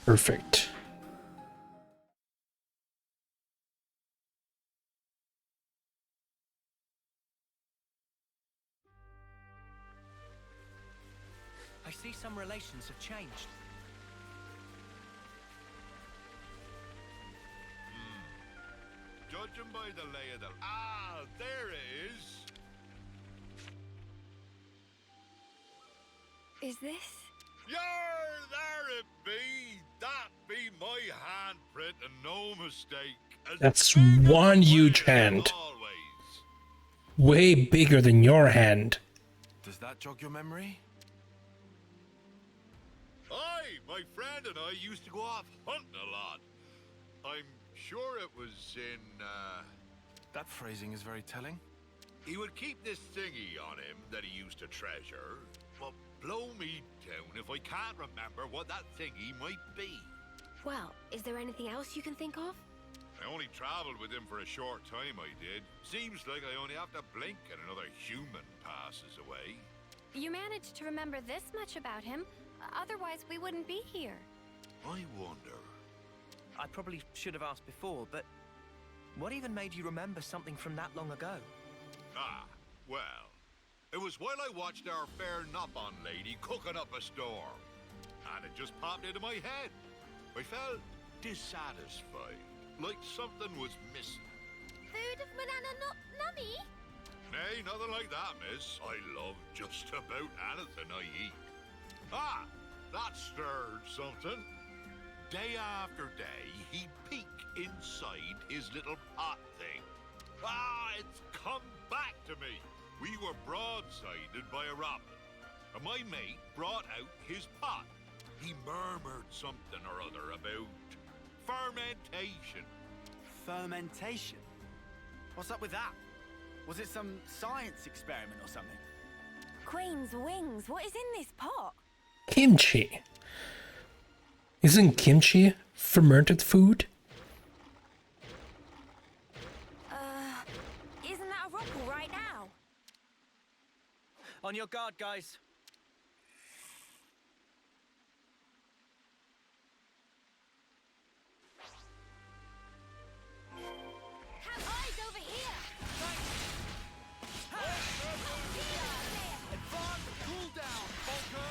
Perfect. I see some relations have changed. Judging by the lay of the... Ah, there it is. Is this? Yar, there it be. That be my handprint and no mistake. As That's big as one my huge head hand. Always. Way bigger than your hand. Does that jog your memory? Aye, my friend and I used to go off hunting a lot. I'm sure it was in, That phrasing is very telling. He would keep this thingy on him that he used to treasure, but blow me down if I can't remember what that thingy might be. Well, is there anything else you can think of? I only traveled with him for a short time, I did. Seems like I only have to blink and another human passes away. You managed to remember this much about him. Otherwise, we wouldn't be here. I wonder. I probably should have asked before, but what even made you remember something from that long ago? Ah, well, it was while I watched our fair Nopon lady cooking up a storm. And it just popped into my head. I felt dissatisfied, like something was missing. Food of banana not nummy? Hey, nothing like that, miss. I love just about anything I eat. Ah, that stirred something. Day after day, he'd peek inside his little pot thing. Ah, it's come back to me. We were broadsided by a robin, and my mate brought out his pot. He murmured something or other about fermentation. Fermentation? What's up with that? Was it some science experiment or something? Queen's wings, what is in this pot? Kimchi. Isn't kimchi fermented food? Isn't that a rockel right now? On your guard, guys. Have eyes over here! Advance, cool down, Bunker!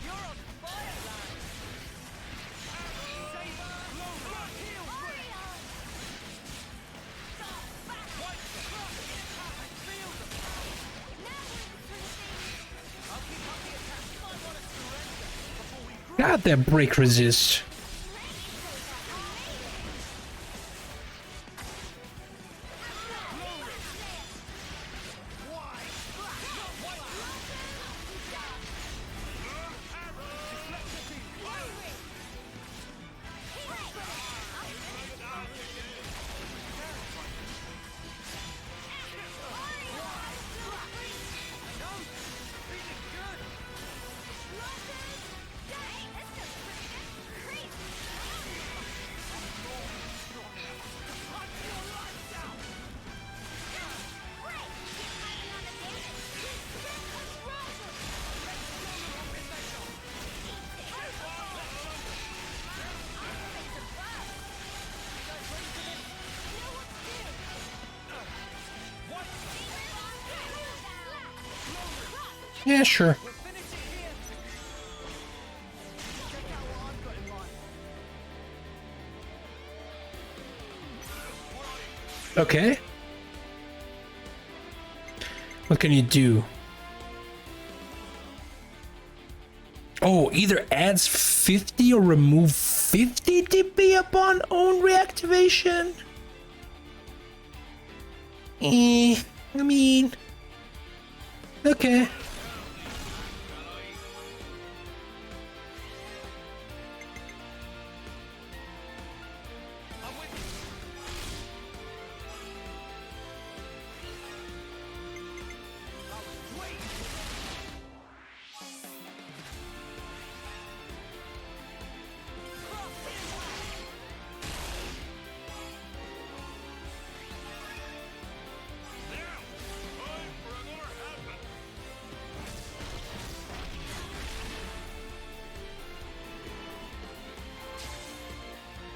You're on fire, lad! God, that break resist. Yeah, sure. Okay. What can you do? Oh, either adds 50 or remove 50 DP upon own reactivation? I mean... Okay.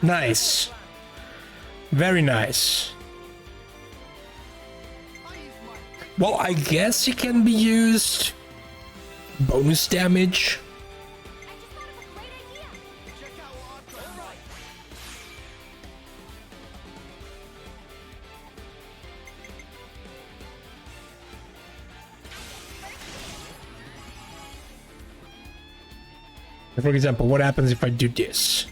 Nice. Very nice. Well, I guess it can be used. Bonus damage. For example, what happens if I do this?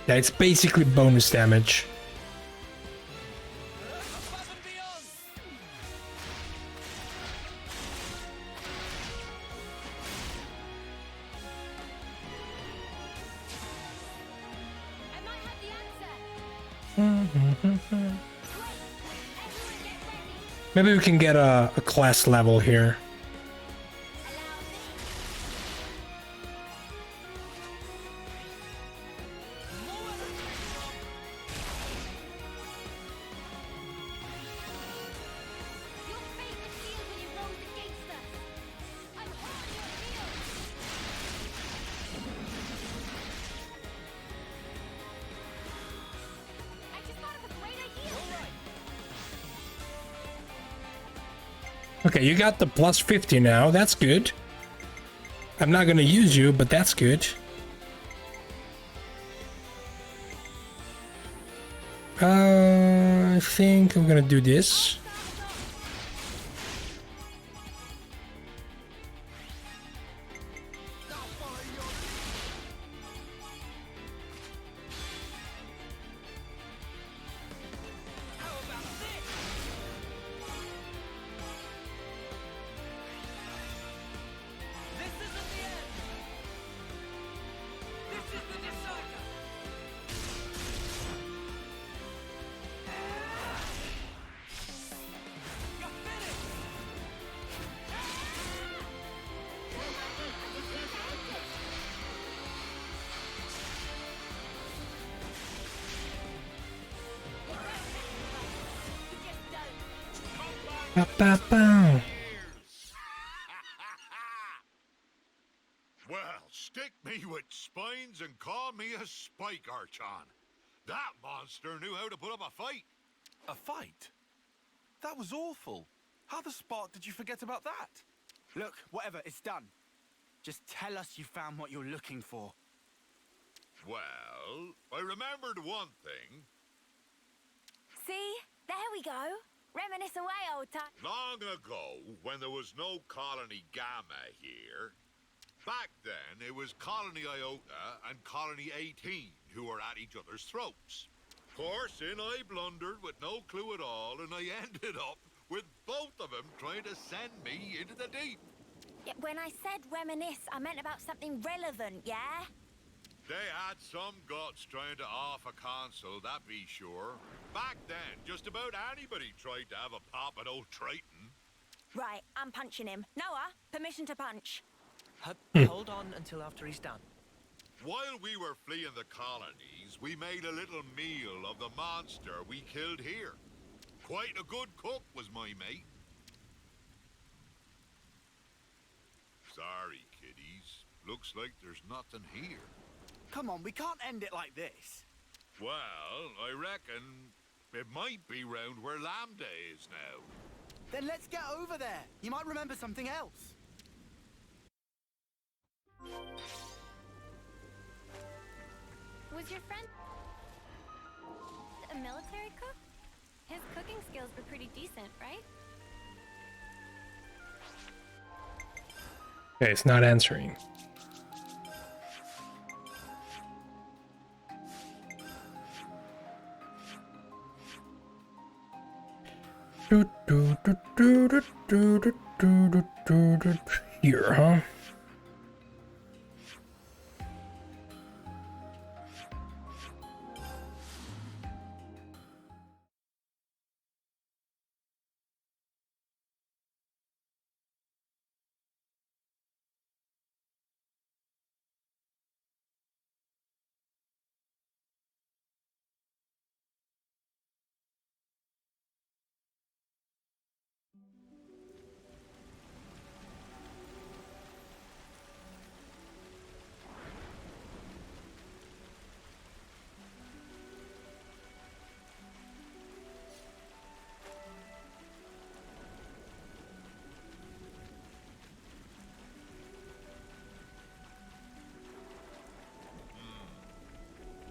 Yeah, it's basically bonus damage. Maybe we can get a class level here. Okay, you got the plus 50 now. That's good. I'm not gonna use you, but that's good. I think I'm gonna do this. Ba, ba, ba. Well, stick me with spines and call me a spike archon. That monster knew how to put up a fight. A fight? That was awful. How the spark did you forget about that? Look, whatever, it's done. Just tell us you found what you're looking for. Well, I remembered one thing. See? There we go. Reminisce away, old time. Long ago, when there was no Colony Gamma here, back then it was Colony Iota and Colony 18 who were at each other's throats. Course in I blundered with no clue at all, and I ended up with both of them trying to send me into the deep. Yeah, when I said reminisce, I meant about something relevant, yeah? They had some guts trying to off a console, that be sure. Back then, just about anybody tried to have a pop at old Triton. Right, I'm punching him. Noah, permission to punch. Hold on until after he's done. While we were fleeing the colonies, we made a little meal of the monster we killed here. Quite a good cook was my mate. Sorry, kiddies. Looks like there's nothing here. Come on, we can't end it like this. Well, I reckon it might be round where Lambda is now. Then let's get over there. You might remember something else. Was your friend a military cook? His cooking skills were pretty decent, right? Okay, it's not answering. Here, huh?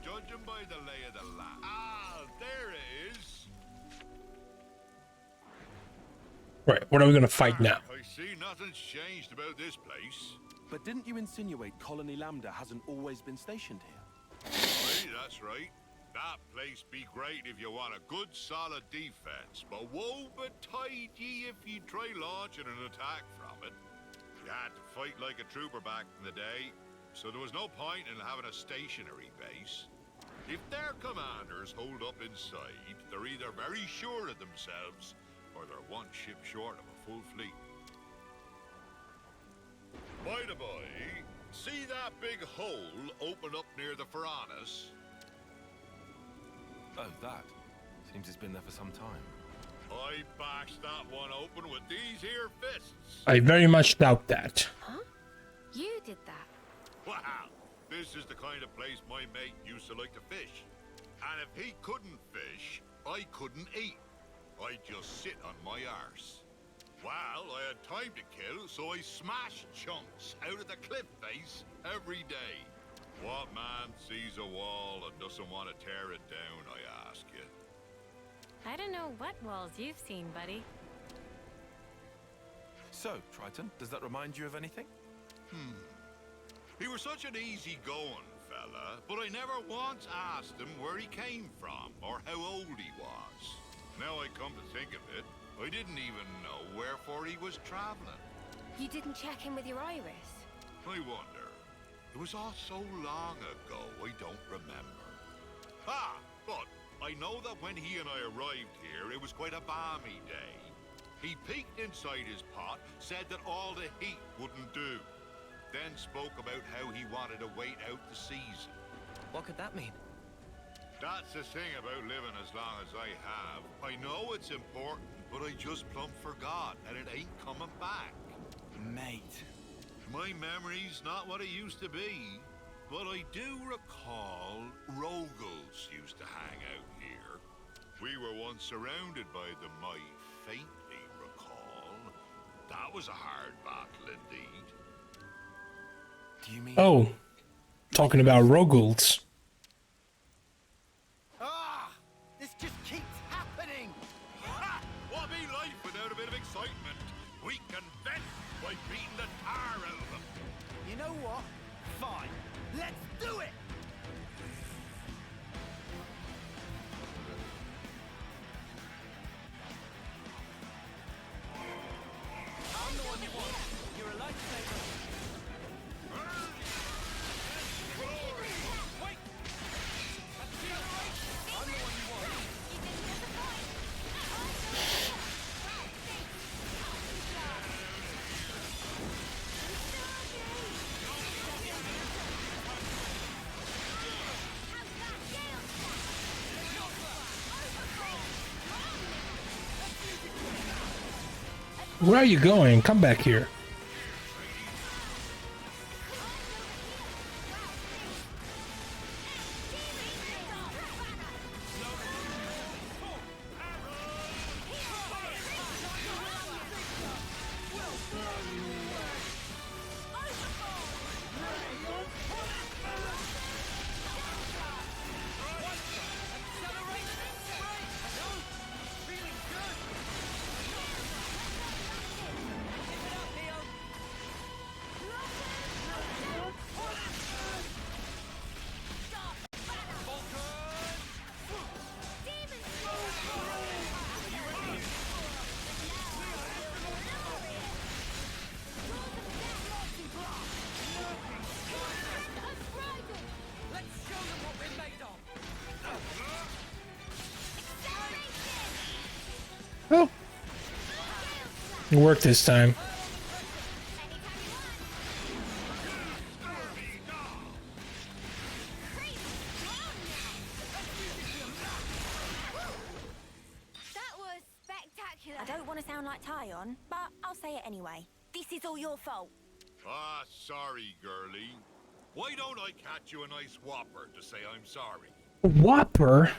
Judging by the lay of the land. Ah, there it is. Right, what are we gonna fight now? I see nothing's changed about this place. But didn't you insinuate Colony Lambda hasn't always been stationed here? Right, that's right. That place be great if you want a good solid defense, but woe betide ye if you try launching an attack from it. You had to fight like a trooper back in the day, so there was no point in having a stationary base. If their commanders hold up inside, they're either very sure of themselves, or they're one ship short of a full fleet. By the by, see that big hole open up near the Piranhas? Oh, that. Seems it's been there for some time. I bashed that one open with these here fists. I very much doubt that. Huh? You did that? Wow, this is the kind of place my mate used to like to fish. And if he couldn't fish, I couldn't eat. I'd just sit on my arse. Well, I had time to kill, so I smashed chunks out of the cliff face every day. What man sees a wall and doesn't want to tear it down, I ask you? I don't know what walls you've seen, buddy. So, Triton, does that remind you of anything? He was such an easy-going fella, but I never once asked him where he came from or how old he was. Now I come to think of it, I didn't even know wherefore he was traveling. You didn't check in with your iris? I wonder. It was all so long ago, I don't remember. Ah, but I know that when he and I arrived here, it was quite a balmy day. He peeked inside his pot, said that all the heat wouldn't do. Then spoke about how he wanted to wait out the season. What could that mean? That's the thing about living as long as I have. I know it's important, but I just plumb forgot, and it ain't coming back. Mate. My memory's not what it used to be, but I do recall Rogals used to hang out here. We were once surrounded by them, I faintly recall. That was a hard battle indeed. Do you mean... Oh, talking about Rogals. Ah! This just keeps happening! Ha! What be life without a bit of excitement? We can vent by beating the tar out of them. You know what? Fine. Let's do it! I'm the one you want. You're a lifesaver. Wait! I'm the one you want. Where are you going? Come back here. Oh, it worked this time. That was spectacular. I don't want to sound like Tyon, but I'll say it anyway. This is all your fault. Ah, sorry, girlie. Why don't I catch you a nice whopper to say I'm sorry? Whopper?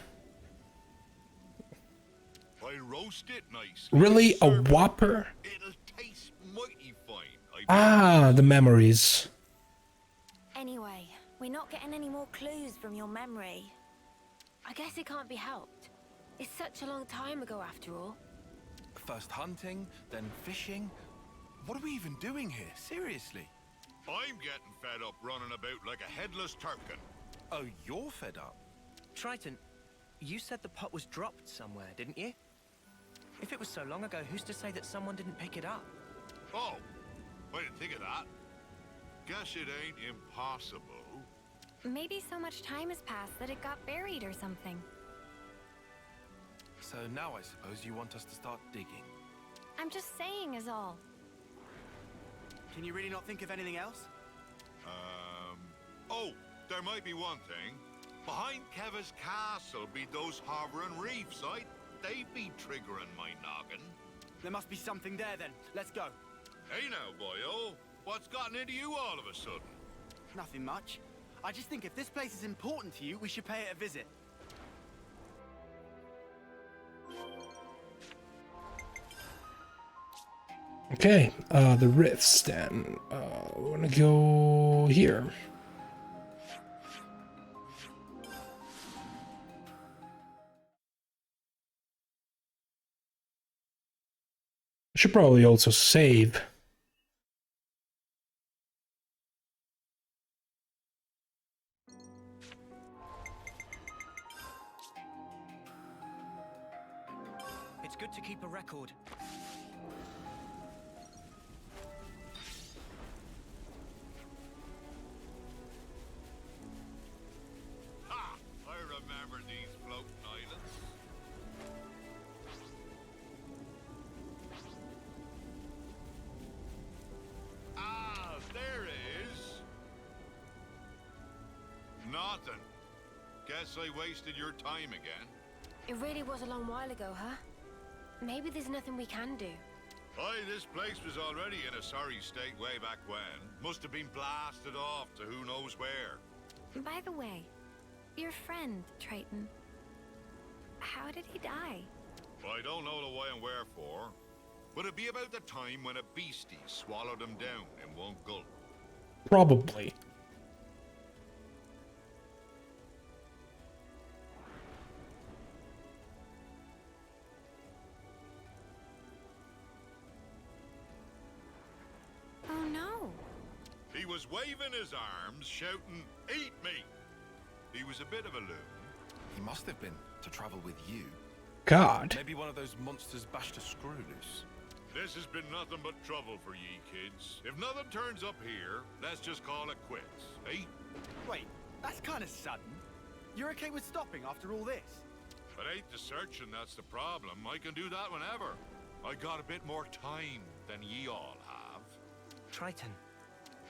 I roast it nicely. Really? A Whopper? It'll taste mighty fine. Ah, the memories. Anyway, we're not getting any more clues from your memory. I guess it can't be helped. It's such a long time ago after all. First hunting, then fishing. What are we even doing here? Seriously? I'm getting fed up running about like a headless turkin. Oh, you're fed up? Triton, you said the pot was dropped somewhere, didn't you? If it was so long ago, who's to say that someone didn't pick it up? Oh, I didn't think of that. Guess it ain't impossible. Maybe so much time has passed that it got buried or something. So now I suppose you want us to start digging. I'm just saying is all. Can you really not think of anything else? Oh, there might be one thing. Behind Keva's castle be those hovering reefs, they'd be triggering my noggin. There must be something there then. Let's go. Hey now, boyo. What's gotten into you all of a sudden? Nothing much. I just think if this place is important to you, we should pay it a visit. Okay, the rifts then. We want to go here. I should probably also save. It's good to keep a record. Ha! I remember these floating islands. Ah, there it is. Nothing. Guess I wasted your time again. It really was a long while ago, huh? Maybe there's nothing we can do. Aye, this place was already in a sorry state way back when. Must have been blasted off to who knows where. By the way, your friend, Triton, how did he die? I don't know the why and wherefore, but it'd be about the time when a beastie swallowed him down in one gulp. Probably. Oh no. He was waving his arms, shouting, "Eat me!" He was a bit of a loon. He must have been, to travel with you. God. Maybe one of those monsters bashed a screw loose. This has been nothing but trouble for ye kids. If nothing turns up here, let's just call it quits, eh? Wait, that's kind of sudden. You're okay with stopping after all this? It ain't the searching that's the problem. I can do that whenever. I got a bit more time than ye all have. Triton.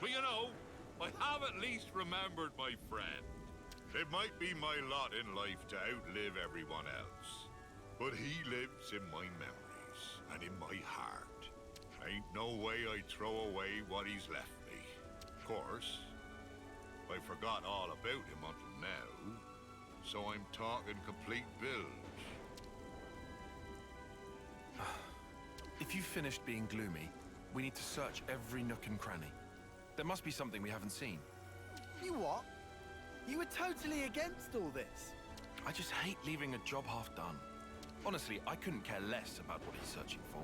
But you know, I have at least remembered my friend. It might be my lot in life to outlive everyone else, but he lives in my memories and in my heart. Ain't no way I'd throw away what he's left me. Of course, I forgot all about him until now, so I'm talking complete bilge. If you've finished being gloomy, we need to search every nook and cranny. There must be something we haven't seen. You what? You were totally against all this. I just hate leaving a job half done. Honestly, I couldn't care less about what he's searching for.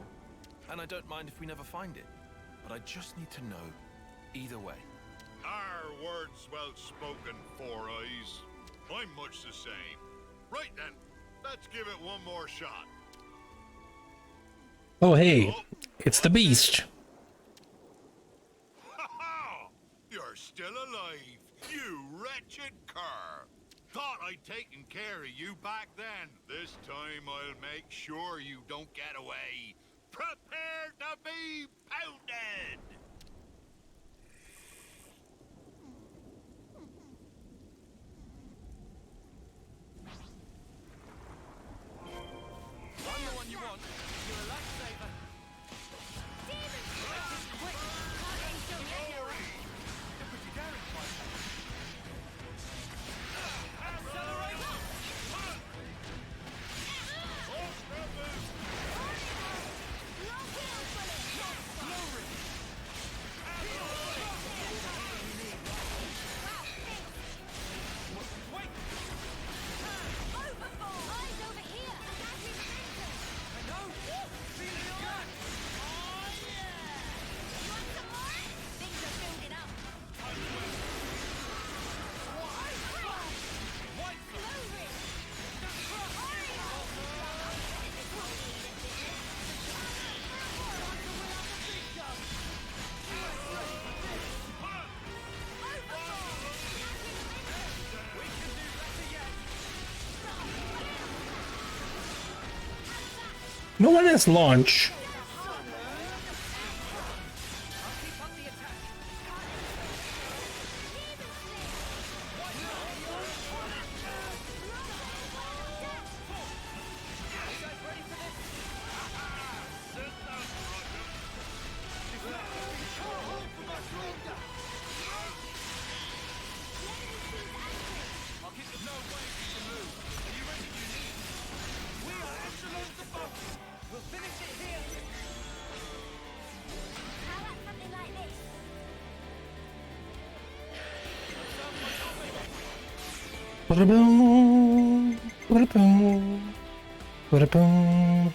And I don't mind if we never find it. But I just need to know either way. Our words well spoken, Four Eyes. I'm much the same. Right then, let's give it one more shot. Oh, hey, it's the beast. You're still alive, you wretched cur. Thought I'd taken care of you back then. This time I'll make sure you don't get away. Prepare to be pounded! I'm the one you want. You're a lifesaver. No one has launch. We'll finish it here. Ba-da-boom, ba-da-boom, ba-da-boom.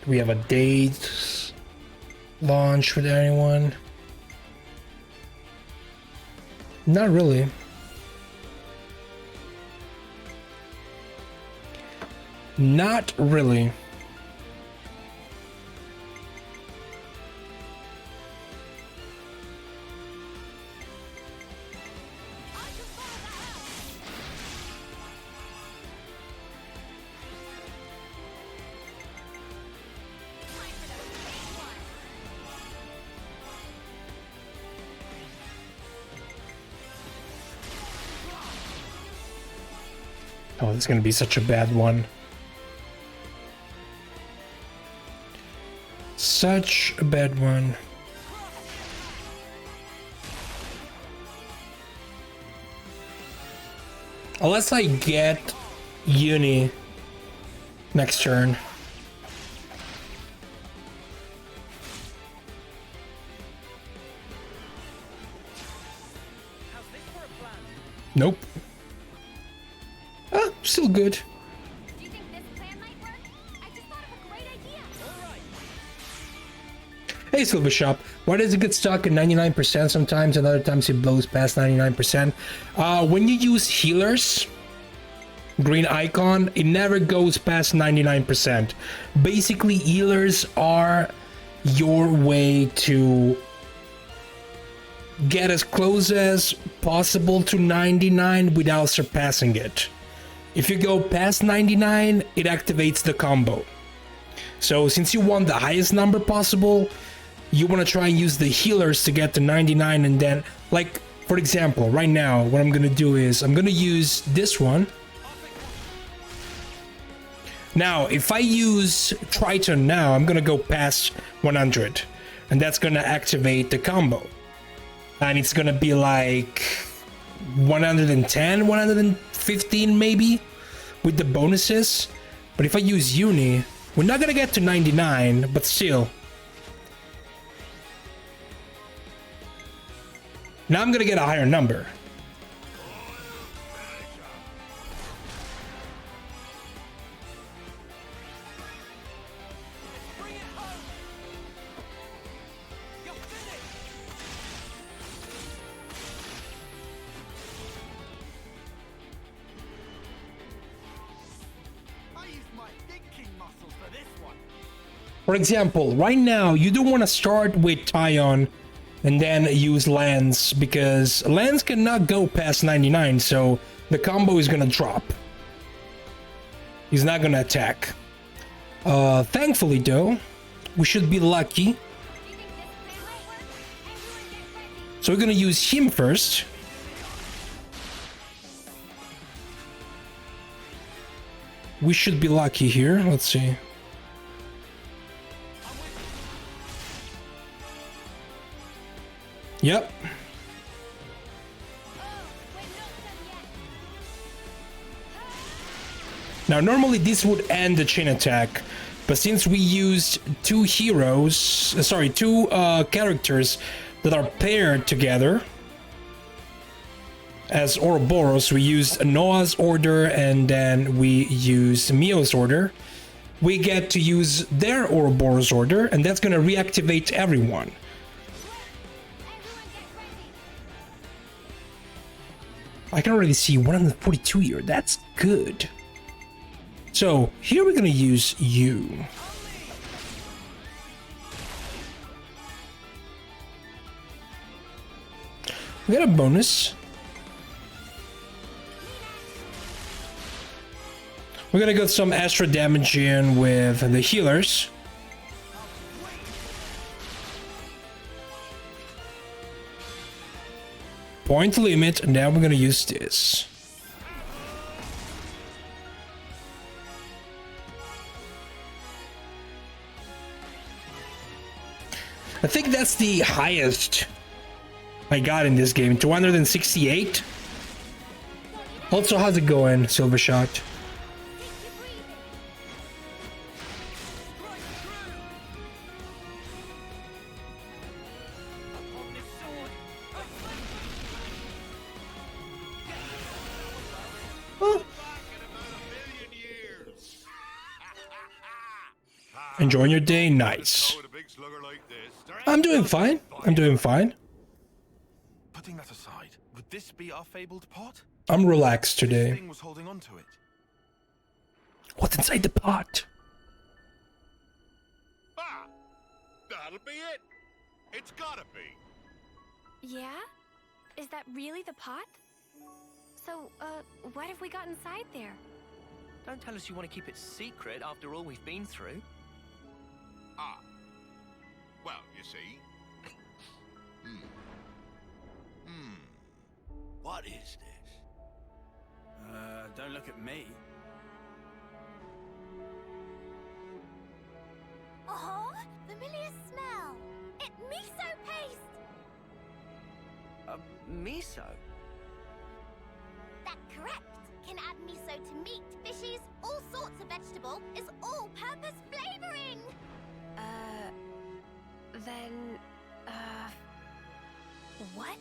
Do we have a date launch with anyone? Not really. Not really. Oh, this is gonna be such a bad one. Such a bad one. Unless I get Uni next turn. Nope. Ah, still good. Hey, Silver Shop. Why does it get stuck at 99% sometimes and other times it blows past 99%? When you use healers, green icon, it never goes past 99%. Basically, healers are your way to get as close as possible to 99 without surpassing it. If you go past 99, it activates the combo. So since you want the highest number possible, you want to try and use the healers to get to 99, and then, like, for example, right now, what I'm going to do is I'm going to use this one. Now, if I use Triton now, I'm going to go past 100, and that's going to activate the combo. And it's going to be like 110, 115 maybe, with the bonuses. But if I use Uni, we're not going to get to 99, but still. Now I'm gonna get a higher number. For example, right now you don't want to start with Tyon and then use Lance, because Lance cannot go past 99, so the combo is gonna drop. He's not gonna attack. Thankfully though, we should be lucky. So we're gonna use him first. We should be lucky here, let's see. Yep. Now normally this would end the chain attack, but since we used two characters that are paired together as Ouroboros, we used Noah's order and then we used Mio's order. We get to use their Ouroboros order, and that's gonna reactivate everyone. I can already see 142 here. That's good. So here we're gonna use you. We got a bonus. We're gonna get some extra damage in with the healers. Point limit, and now we're gonna use this. I think that's the highest I got in this game, 268. Also, how's it going, Silver Shot? Enjoying your day? Nice. I'm doing fine. I'm doing fine. Putting that aside, would this be our fabled pot? I'm relaxed This today. thing was holding on to it. What's inside the pot? Ah, that'll be it. It's gotta be. Yeah? Is that really the pot? So, what have we got inside there? Don't tell us you want to keep it secret after all we've been through. Ah. Well, you see. What is this? Don't look at me. Oh, familiar smell. It's miso paste. Miso? That's correct. Can add miso to meat, fishes, all sorts of vegetable. It's all-purpose flavoring. Then, what?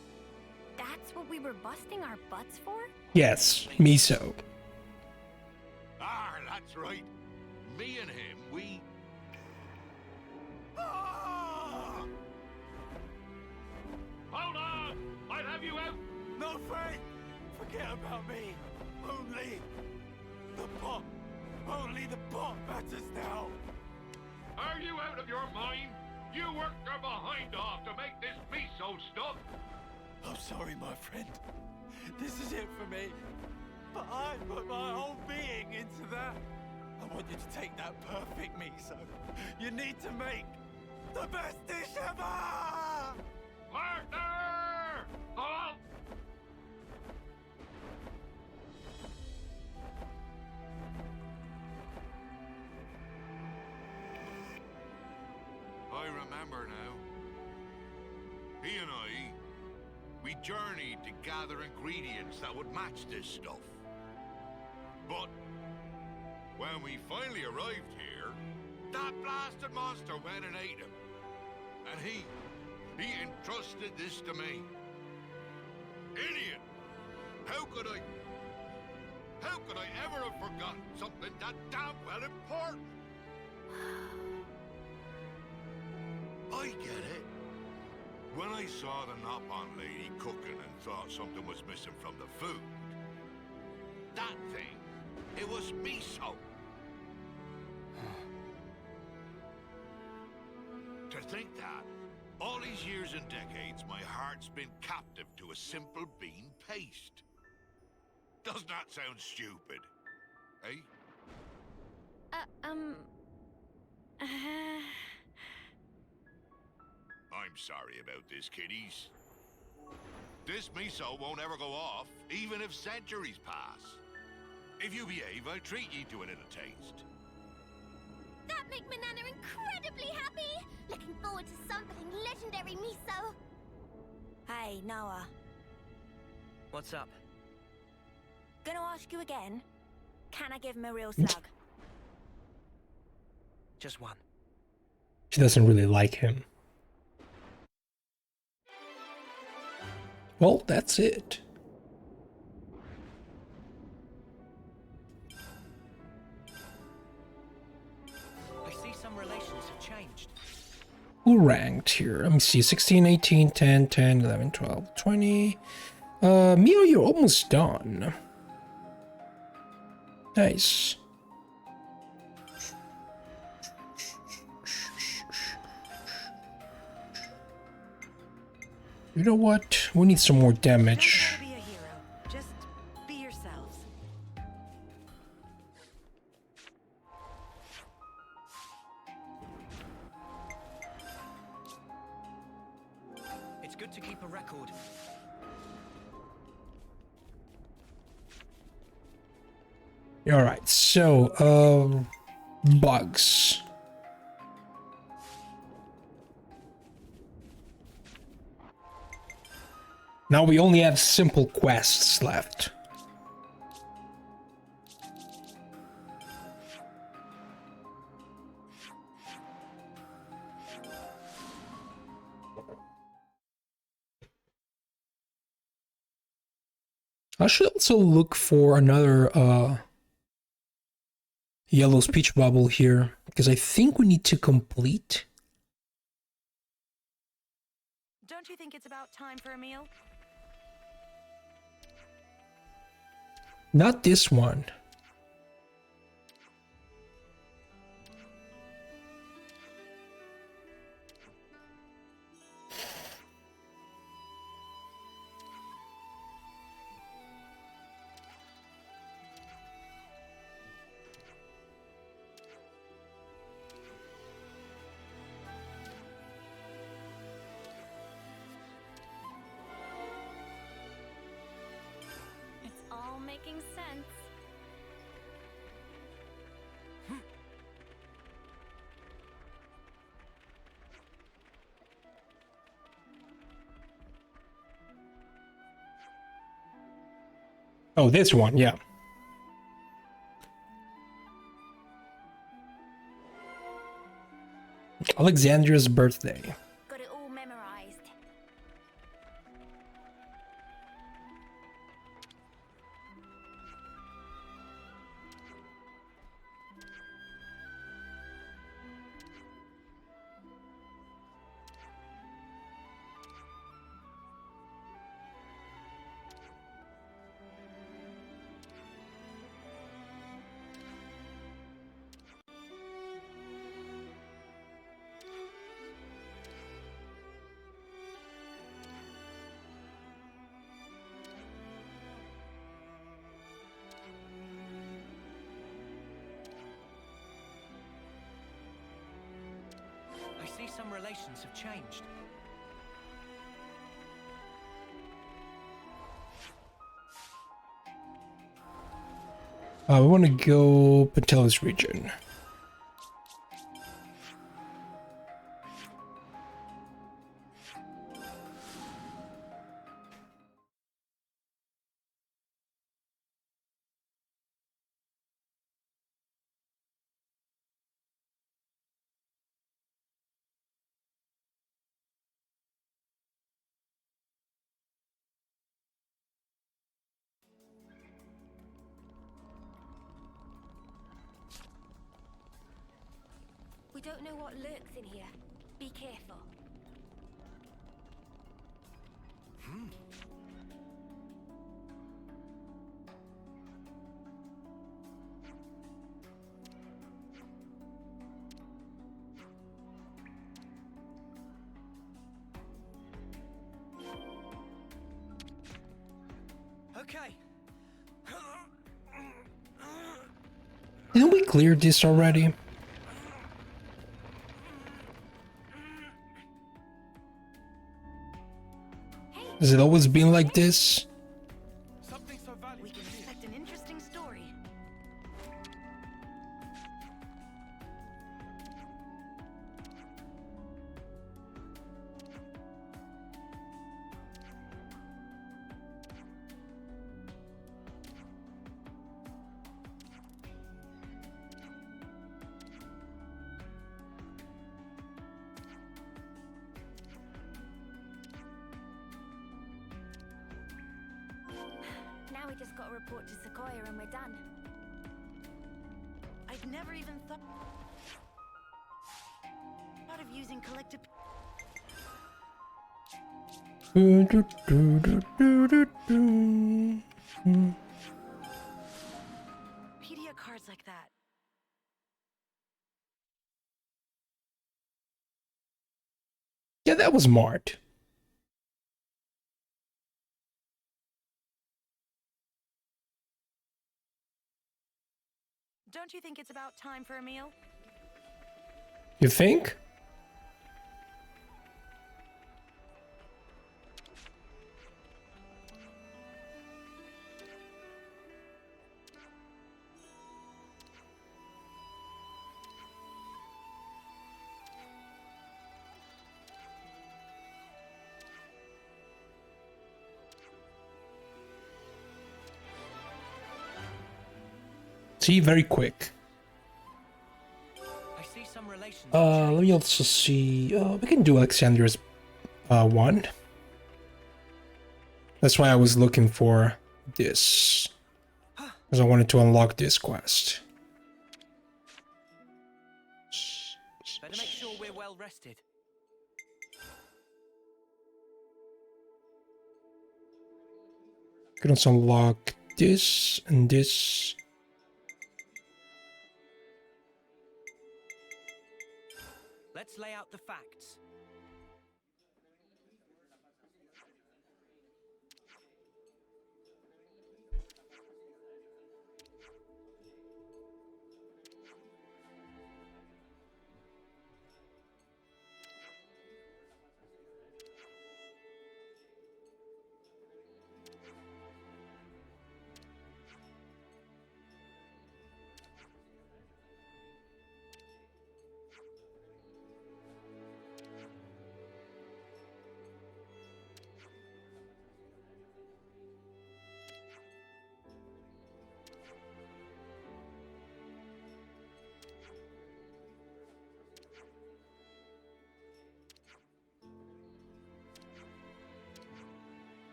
That's what we were busting our butts for? Yes, miso. Ah, that's right. Me and him, we... Hold on! I'll have you out! No, Frank! Forget about me. Only the pot. Only the pot matters now. Are you out of your mind? You worked your behind off to make this miso stuff. I'm sorry, my friend. This is it for me. But I put my whole being into that. I want you to take that perfect miso. You need to make the best dish ever! Partner! Halt! I remember now. He and I, we journeyed to gather ingredients that would match this stuff. But when we finally arrived here, that blasted monster went and ate him. And he entrusted this to me. Idiot! How could I ever have forgotten something that damn well important? I get it. When I saw the Nopon lady cooking and thought something was missing from the food, that thing, it was miso. To think that, all these years and decades, my heart's been captive to a simple bean paste. Doesn't that sound stupid? Eh? I'm sorry about this, kiddies. This miso won't ever go off, even if centuries pass. If you behave, I'll treat ye to a little taste. That make me Nana incredibly happy. Looking forward to something legendary miso. Hey, Noah. What's up? Gonna ask you again. Can I give him a real slug? Just one. She doesn't really like him. Well, that's it. I see some relations have changed. Who ranked here? Let me see. 16, 18, 10, 10, 11, 12, 20. Mio, you're almost done. Nice. You know what? We need some more damage. Be a hero. Just be yourselves. It's good to keep a record. Alright, so, bugs. Now we only have simple quests left. I should also look for another yellow speech bubble here, because I think we need to complete. Don't you think it's about time for a meal? Not this one. It's all making sense. Oh, this one, yeah. Alexandria's birthday. Got it all memorized. I see some relations have changed. We want to go Patelis region. We don't know what lurks in here. Be careful. Okay. Didn't we clear this already? Has it always been like this? We can expect an interesting story. Now we just got to report to Sequoia and we're done. I'd never even thought of using collective. Pedia cards like that. Yeah, that was smart. Don't you think it's about time for a meal? You think? See, very quick. I see some relations. Let me also see. We can do Alexandria's one. That's why I was looking for this, because I wanted to unlock this quest. Better make sure we're well rested. Can also unlock this and this. Let's lay out the facts.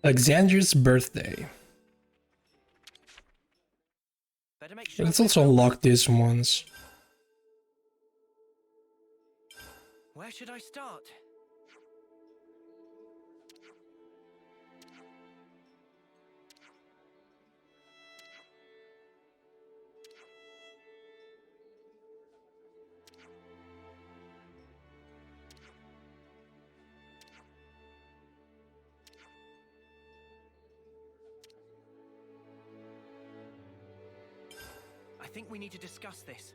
Alexandria's birthday. Better make sure Let's also unlock these ones. Where should I start? I think we need to discuss this.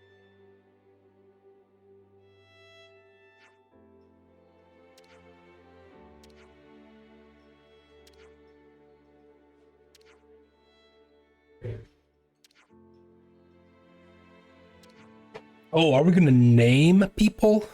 Oh, are we gonna name people?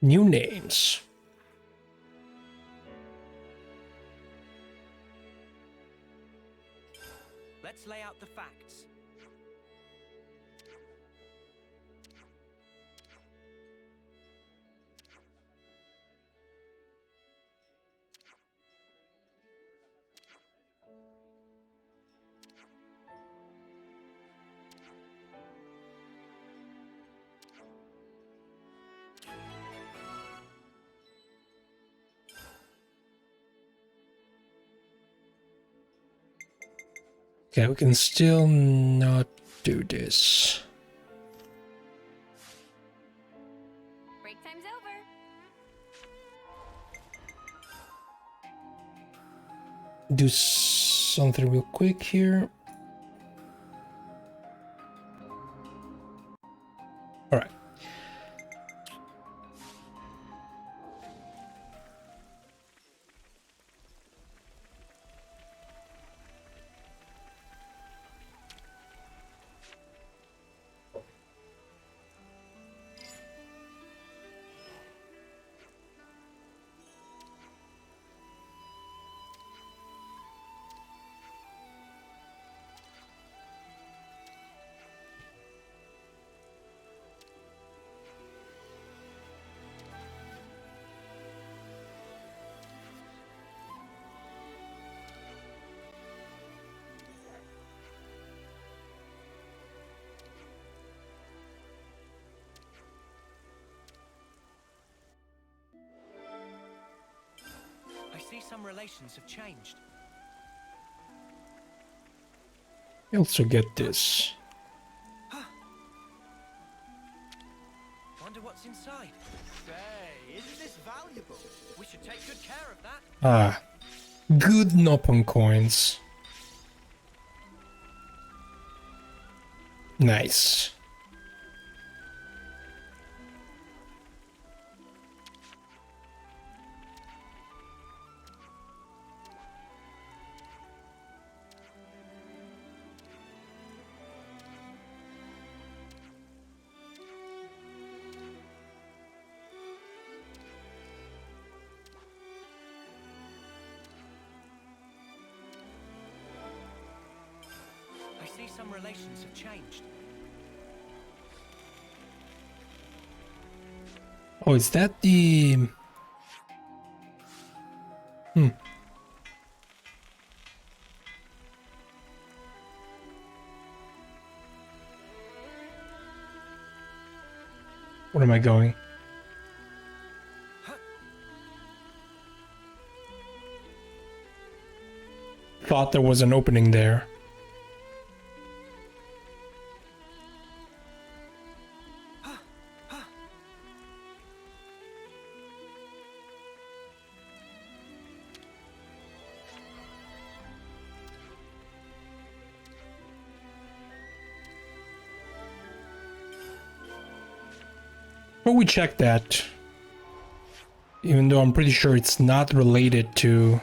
New names. Let's lay out the facts. Okay, we can still not do this. Break time's over. Do something real quick here. All right. some relations have changed. I also get this. Wonder what's inside. Say, isn't this valuable? We should take good care of that. Ah, good Nopon coins. Nice. I see some relations have changed. Oh, is that the... Where am I going? Thought there was an opening there. But we checked that. Even though I'm pretty sure it's not related to...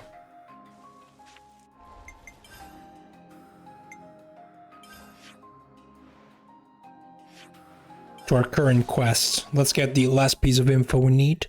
our current quest. Let's get the last piece of info we need.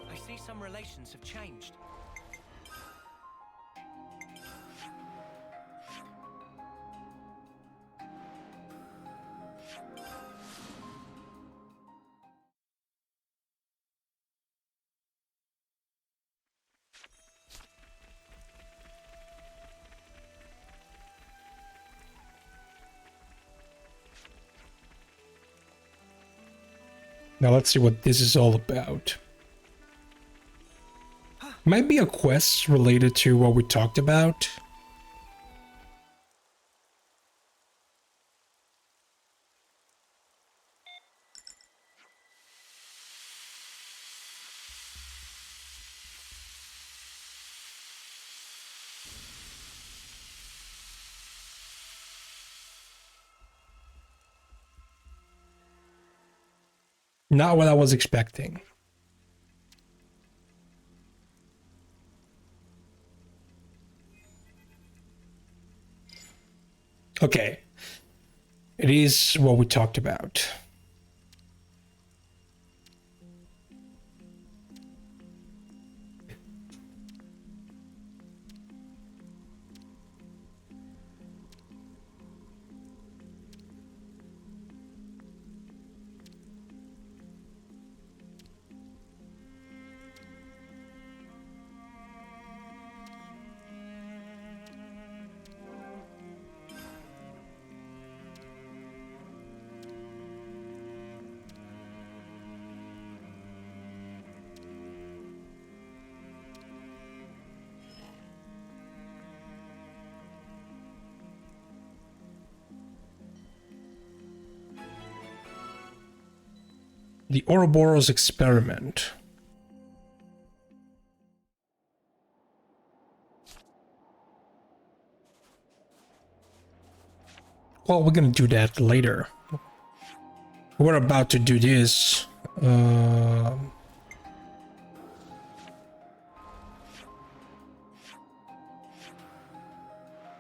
I see some relations have changed. Now let's see what this is all about. Might be a quest related to what we talked about. Not what I was expecting. Okay. It is what we talked about. The Ouroboros experiment. Well, we're gonna do that later. We're about to do this.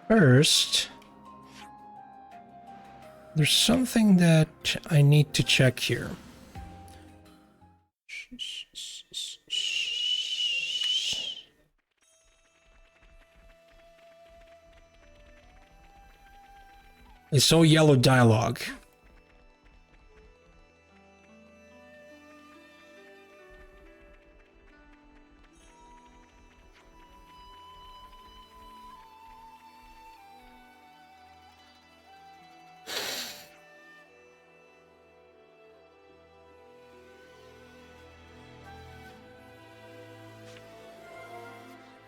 First, there's something that I need to check here. I saw yellow dialogue.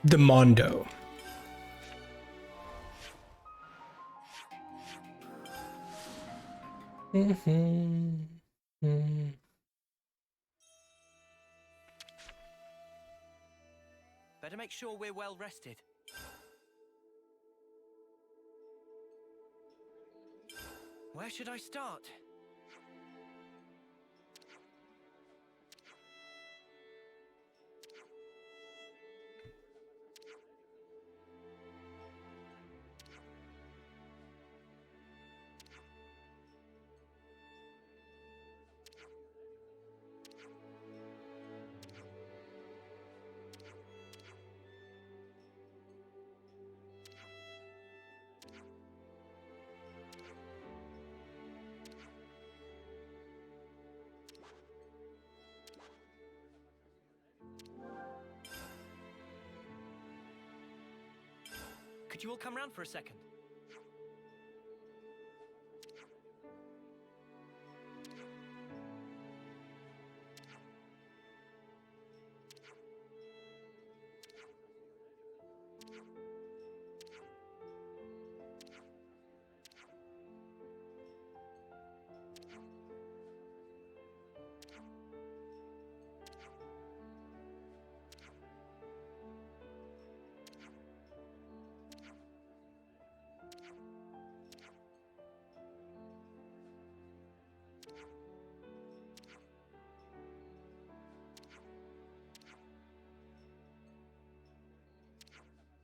The Mondo. Better make sure we're well rested. Where should I start? Could you all come round for a second?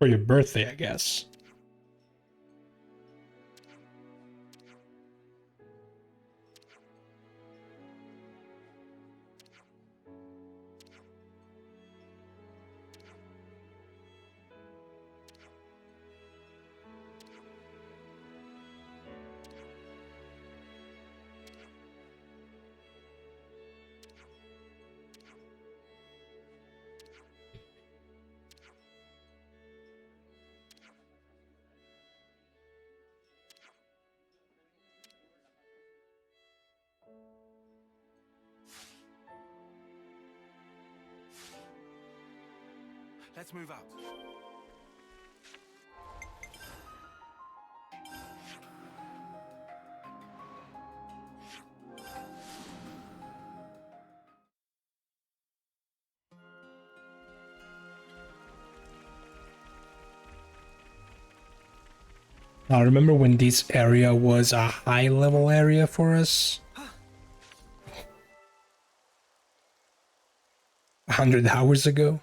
For your birthday, I guess. Let's move out. I remember when this area was a high level area for us. 100 hours ago.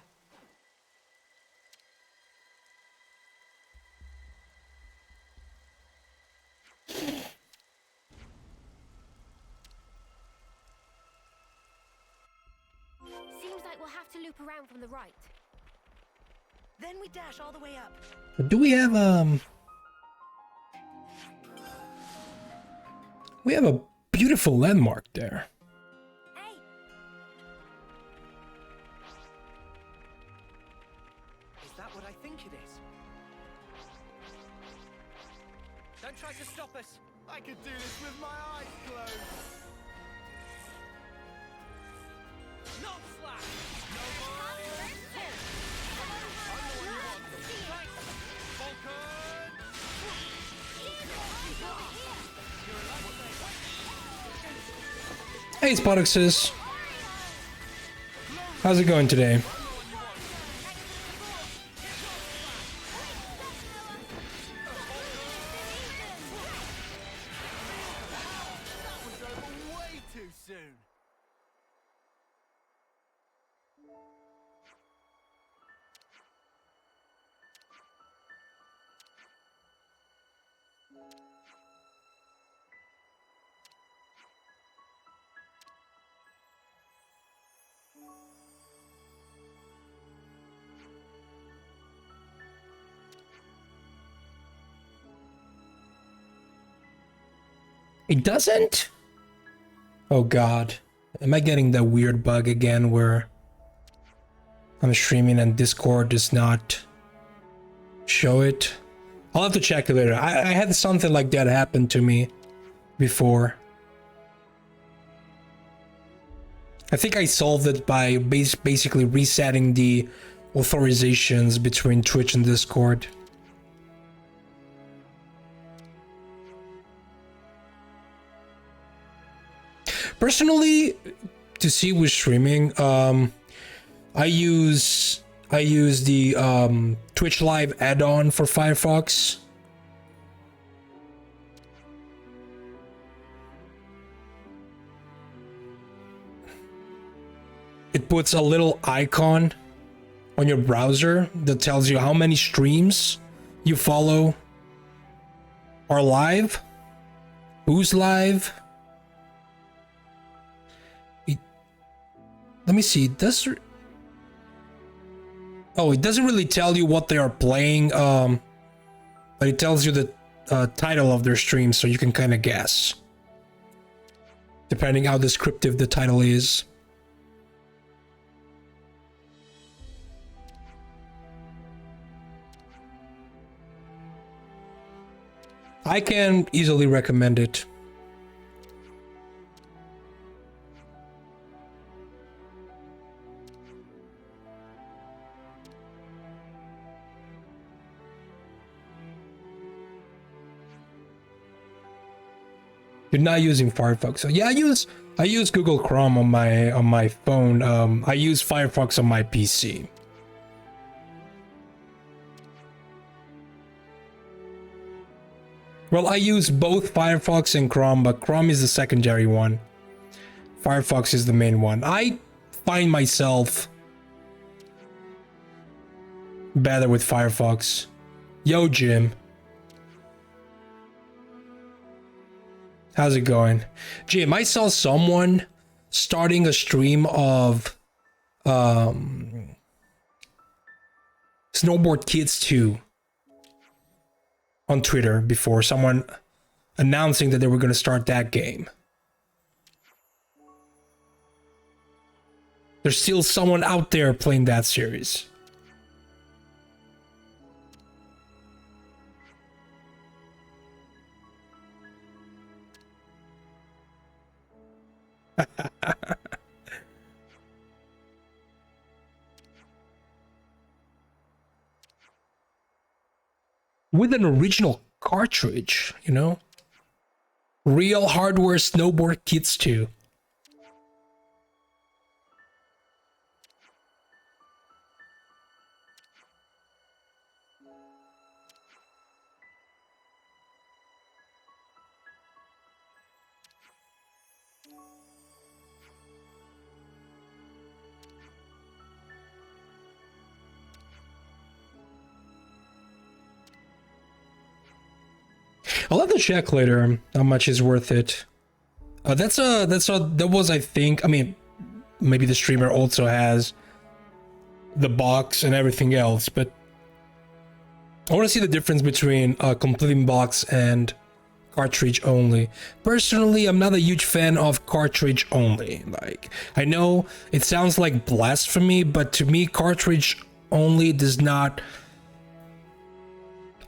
Seems like we'll have to loop around from the right. Then we dash all the way up. Do we have we have a beautiful landmark there. Hey. Is that what I think it is? Don't try to stop us. I could do this with my eyes closed. No slack! No Hey, Spotuxes. How's it going today? Way too soon. It doesn't? Oh god. Am I getting that weird bug again where I'm streaming and Discord does not show it? I'll have to check it later. I had something like that happen to me before. I think I solved it by basically resetting the authorizations between Twitch and Discord. Personally, to see with streaming, I use the Twitch Live add-on for Firefox. It puts a little icon on your browser that tells you how many streams you follow are live, who's live. Let me see. It doesn't really tell you what they are playing, but it tells you the title of their stream, so you can kind of guess, depending how descriptive the title is. I can easily recommend it. You're not using Firefox. So yeah, I use Google Chrome on my phone. I use Firefox on my PC. Well, I use both Firefox and Chrome, but Chrome is the secondary one. Firefox is the main one. I find myself better with Firefox. Yo, Jim. How's it going? Jim, I saw someone starting a stream of Snowboard Kids 2 on Twitter before, someone announcing that they were going to start that game. There's still someone out there playing that series. With an original cartridge, you know? Real hardware Snowboard Kids 2. I'll have to check later how much is worth it. That was, I think, I mean, maybe the streamer also has the box and everything else, but I want to see the difference between completing box and cartridge only. Personally, I'm not a huge fan of cartridge only. Like, I know it sounds like blasphemy, but to me, cartridge only does not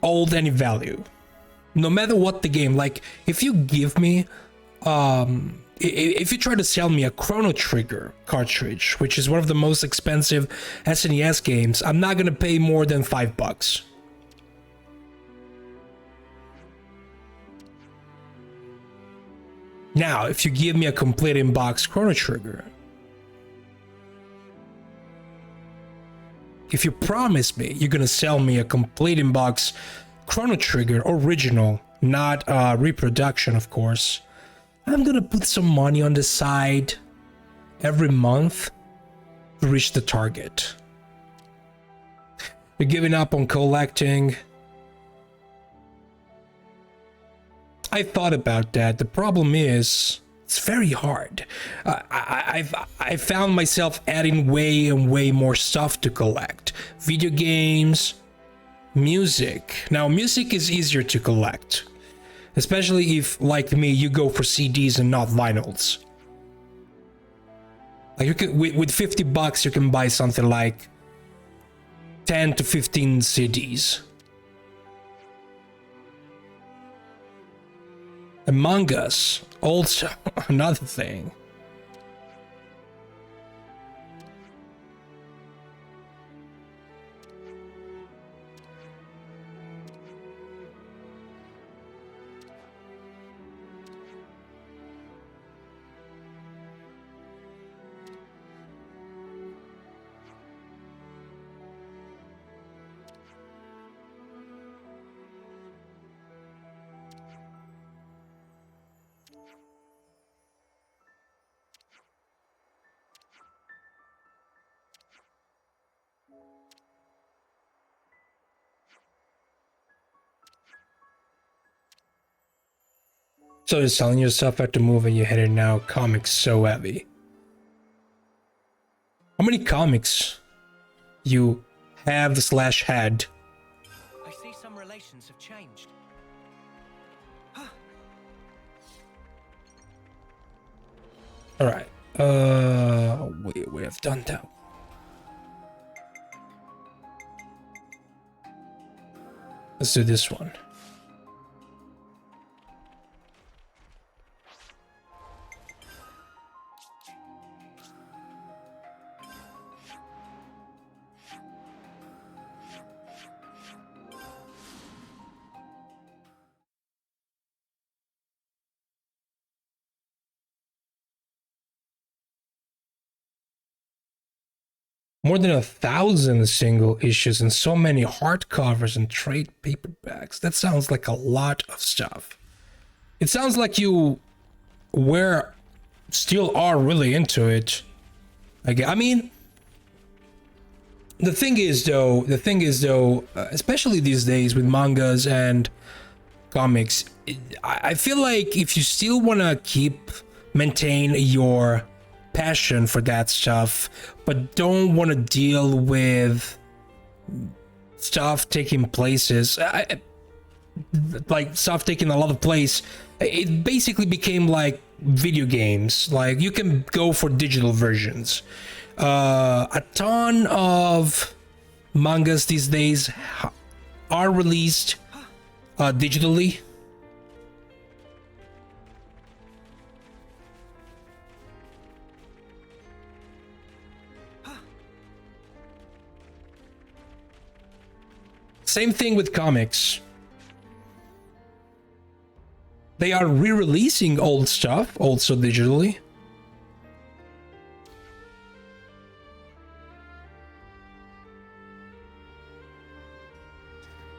hold any value. No matter what the game, like, if you give me, if you try to sell me a Chrono Trigger cartridge, which is one of the most expensive SNES games, I'm not gonna pay more than $5. Now, if you give me a complete in-box Chrono Trigger, if you promise me you're gonna sell me a complete in-box Chrono Trigger original, not reproduction, of course, I'm gonna put some money on the side every month to reach the target. You're giving up on collecting. I thought about that. The problem is, it's very hard. I found myself adding way and way more stuff to collect. Video games, music. Now, music is easier to collect. Especially if, like me, you go for CDs and not vinyls. Like you can, with $50, you can buy something like 10 to 15 CDs. Among Us, also another thing. So you're selling yourself at the move and you're headed now. Comics so heavy. How many comics you have / had? I see some relations have changed. All right. We have done that. Let's do this one. More than 1,000 single issues and so many hardcovers and trade paperbacks. That sounds like a lot of stuff. It sounds like you still are really into it. I mean, the thing is though, especially these days with mangas and comics, I feel like if you still want to maintain your passion for that stuff, but don't want to deal with stuff taking places, like stuff taking a lot of place, it basically became like video games. Like you can go for digital versions. A ton of mangas these days are released digitally. Same thing with comics. They are re-releasing old stuff also digitally.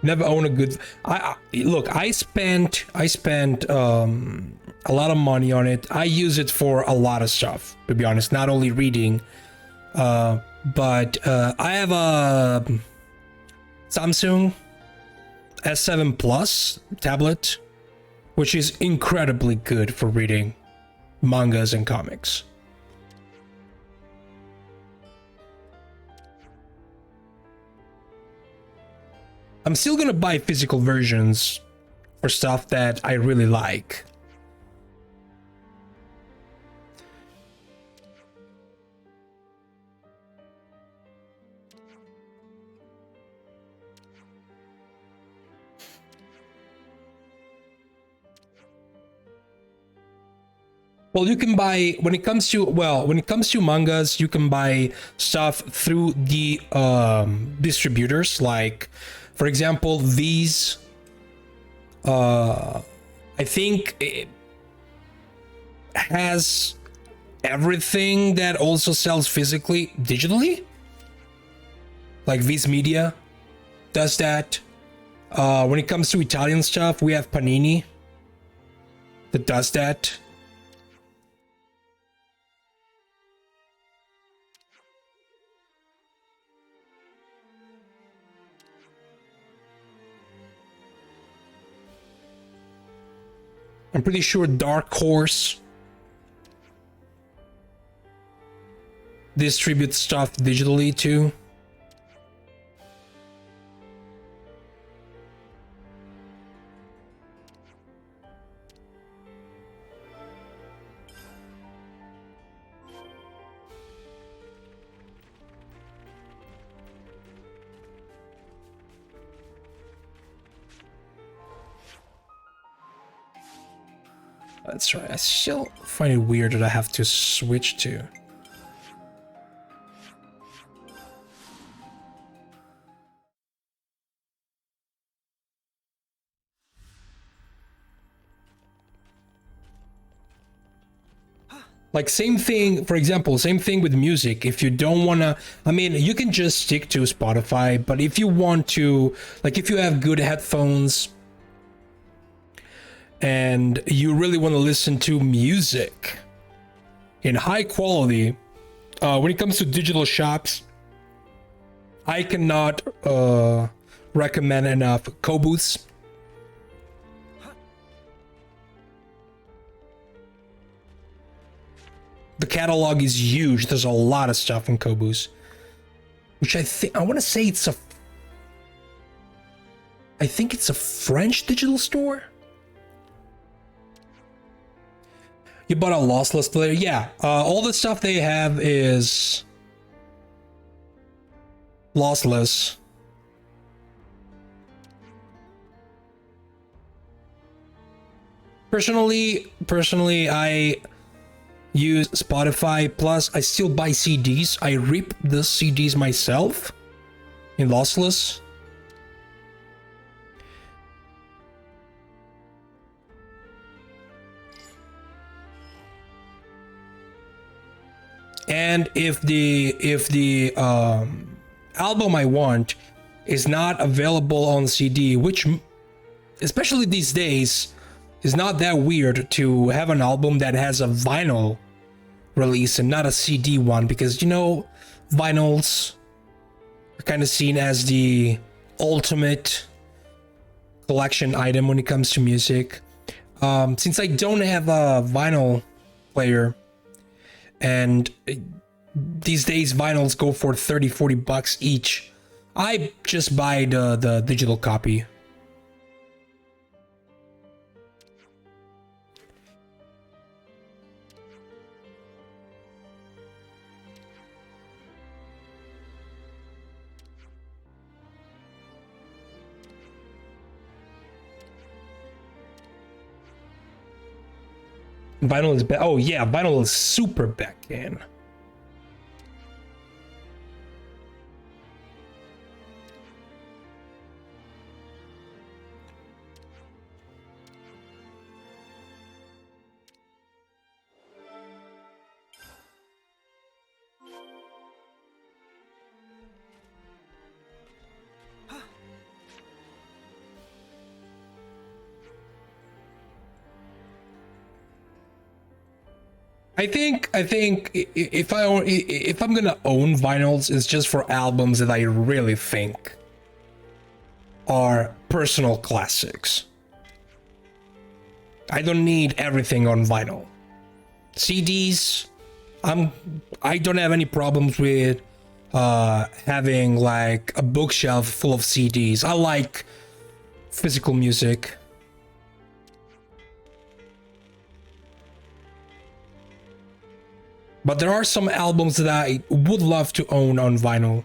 Never own a good. Look. I spent a lot of money on it. I use it for a lot of stuff, to be honest. Not only reading, but I have a Samsung S7 Plus tablet, which is incredibly good for reading mangas and comics. I'm still gonna buy physical versions for stuff that I really like. Well, you can buy when it comes to mangas, you can buy stuff through the distributors. Like, for example, these. I think it has everything that also sells physically digitally. Like Viz Media does that. When it comes to Italian stuff, we have Panini that does that. I'm pretty sure Dark Horse distributes stuff digitally too. That's right. I still find it weird that I have to switch to. Like same thing, for example, same thing with music. If you don't want to, I mean, you can just stick to Spotify, but if you want to, like if you have good headphones and you really want to listen to music in high quality, when it comes to digital shops, I cannot recommend enough Kobooths. The catalog is huge. There's a lot of stuff in Kobooths, which I want to say it's a, I think it's a French digital store. You bought a lossless player? Yeah. All the stuff they have is lossless. Personally, I use Spotify, plus I still buy CDs. I rip the CDs myself in lossless. And if the album I want is not available on CD, which especially these days is not that weird to have an album that has a vinyl release and not a CD one, because you know vinyls are kind of seen as the ultimate collection item when it comes to music. Since I don't have a vinyl player, and these days vinyls go for 30-40 bucks each, I just buy the digital copy. Vinyl is back. Oh yeah, vinyl is super back in. I think if I'm gonna own vinyls, it's just for albums that I really think are personal classics. I don't need everything on vinyl. CDs, I don't have any problems with having like a bookshelf full of CDs. I like physical music. But there are some albums that I would love to own on vinyl.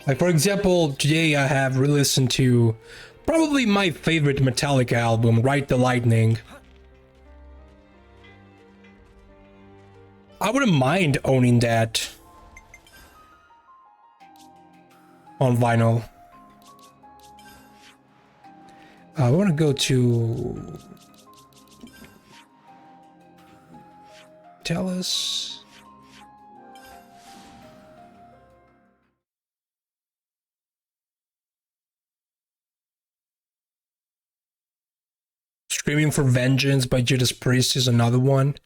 Like for example, today I have re-listened to probably my favorite Metallica album, Ride the Lightning. I wouldn't mind owning that on vinyl. I want to go to tell us. Screaming for Vengeance by Judas Priest is another one.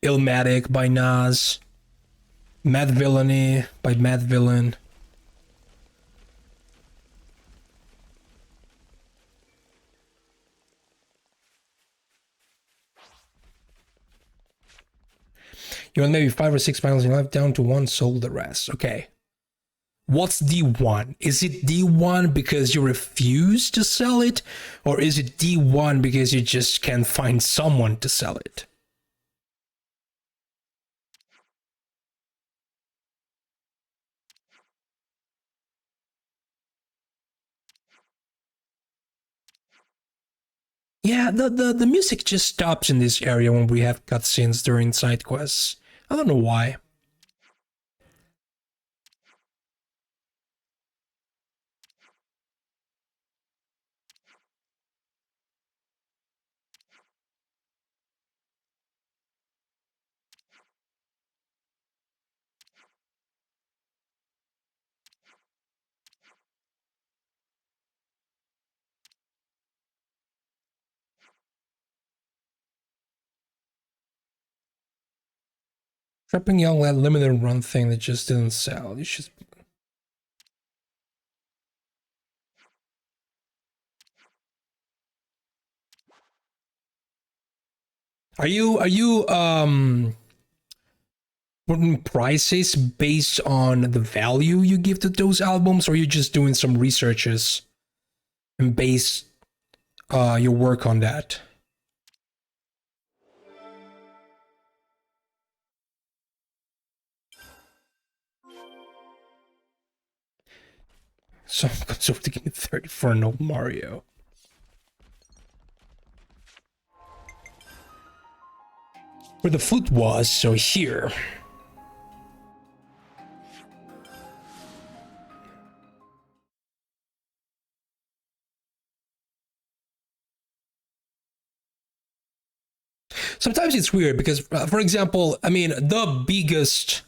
Illmatic by Nas. Mad Villainy by Mad Villain. You want maybe 5 or 6 finals in your life, down to 1, sold the rest. Okay. What's D1? Is it D1 because you refuse to sell it? Or is it D1 because you just can't find someone to sell it? Yeah, the music just stops in this area when we have cutscenes during side quests. I don't know why. Trapping Young Lad limited run thing that just didn't sell. You should. Are you putting prices based on the value you give to those albums, or are you just doing some researches and base your work on that? Some console to give me 30 for an old Mario. Where the flute was, so here. Sometimes it's weird because, for example, I mean, the biggest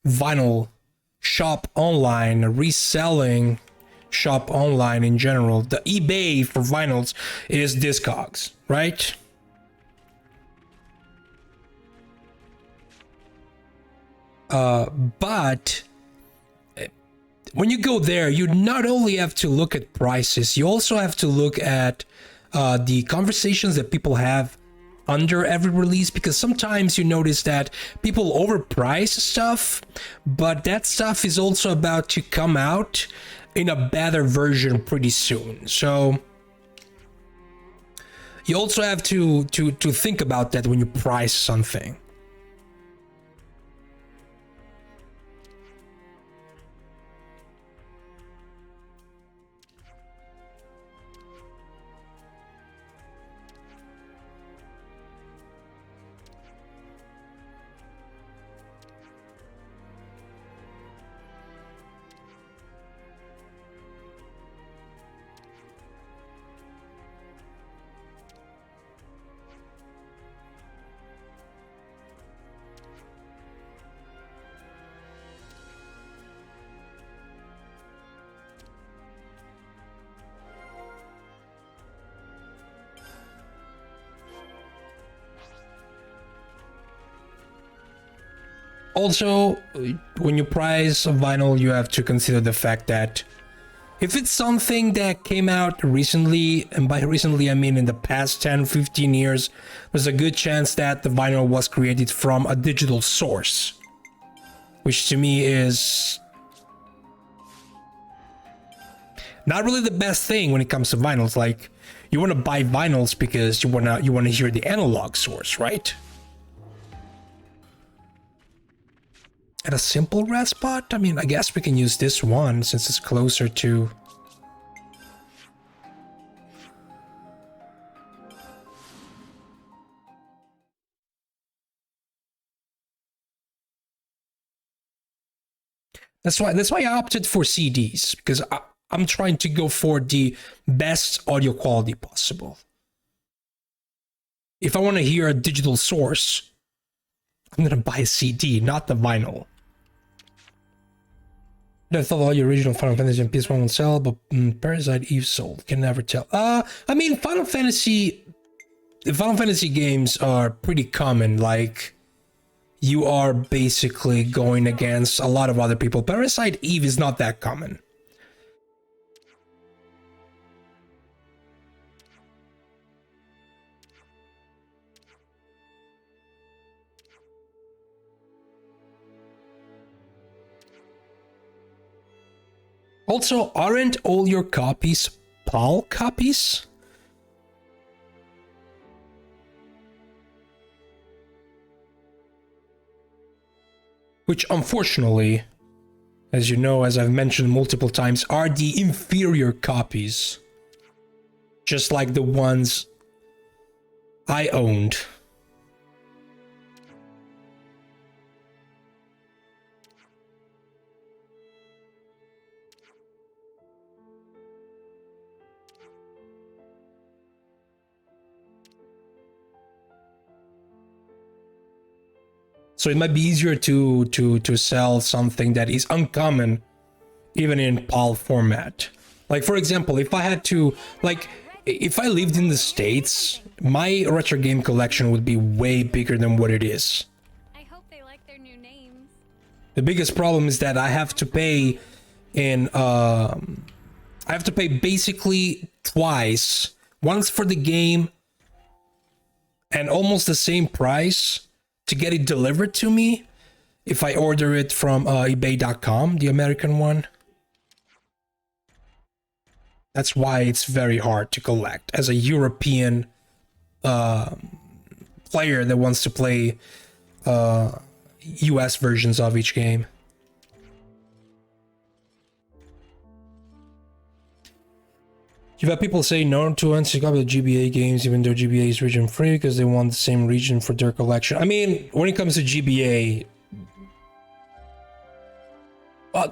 vinyl shop online, reselling shop online in general, the eBay for vinyls is Discogs, right? But when you go there, you not only have to look at prices, you also have to look at the conversations that people have under every release, because sometimes you notice that people overprice stuff, but that stuff is also about to come out in a better version pretty soon. So you also have to think about that when you price something. Also, when you price a vinyl, you have to consider the fact that if it's something that came out recently, and by recently I mean in the past 10-15 years, there's a good chance that the vinyl was created from a digital source, which to me is not really the best thing when it comes to vinyls. Like, you want to buy vinyls because you want to hear the analog source, right? At a simple red spot? I mean, I guess we can use this one since it's closer to... That's why I opted for CDs, because I'm trying to go for the best audio quality possible. If I want to hear a digital source, I'm gonna buy a CD, not the vinyl. I thought all your original Final Fantasy and PS1 will sell, but Parasite Eve sold. Can never tell. I mean, Final Fantasy games are pretty common. Like, you are basically going against a lot of other people. Parasite Eve is not that common. Also, aren't all your copies PAL copies? Which, unfortunately, as you know, as I've mentioned multiple times, are the inferior copies. Just like the ones I owned. So it might be easier to sell something that is uncommon, even in PAL format. Like, for example, if I had to, like, if I lived in the States, my retro game collection would be way bigger than what it is. I hope they like their new names. The biggest problem is that I have to pay basically twice, once for the game and almost the same price to get it delivered to me if I order it from ebay.com, the American one. That's why it's very hard to collect as a European player that wants to play US versions of each game. You've had people say no to unsubscribe to GBA games, even though GBA is region free, because they want the same region for their collection. I mean, when it comes to GBA,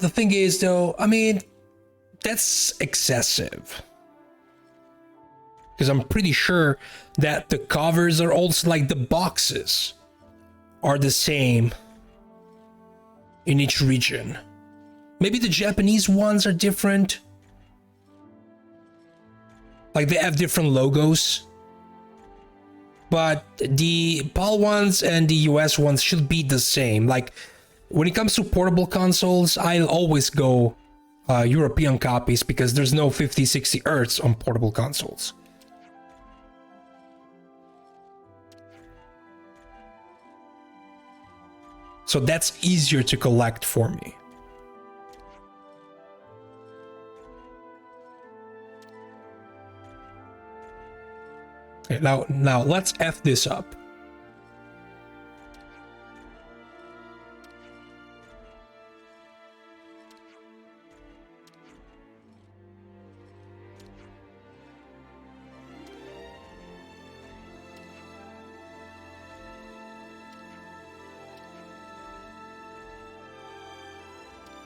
the thing is, though, I mean, that's excessive. Because I'm pretty sure that the covers are also, like, the boxes are the same in each region. Maybe the Japanese ones are different. Like, they have different logos. But the PAL ones and the US ones should be the same. Like, when it comes to portable consoles, I'll always go European copies because there's no 50-60 Hz on portable consoles. So that's easier to collect for me. Okay, now let's F this up.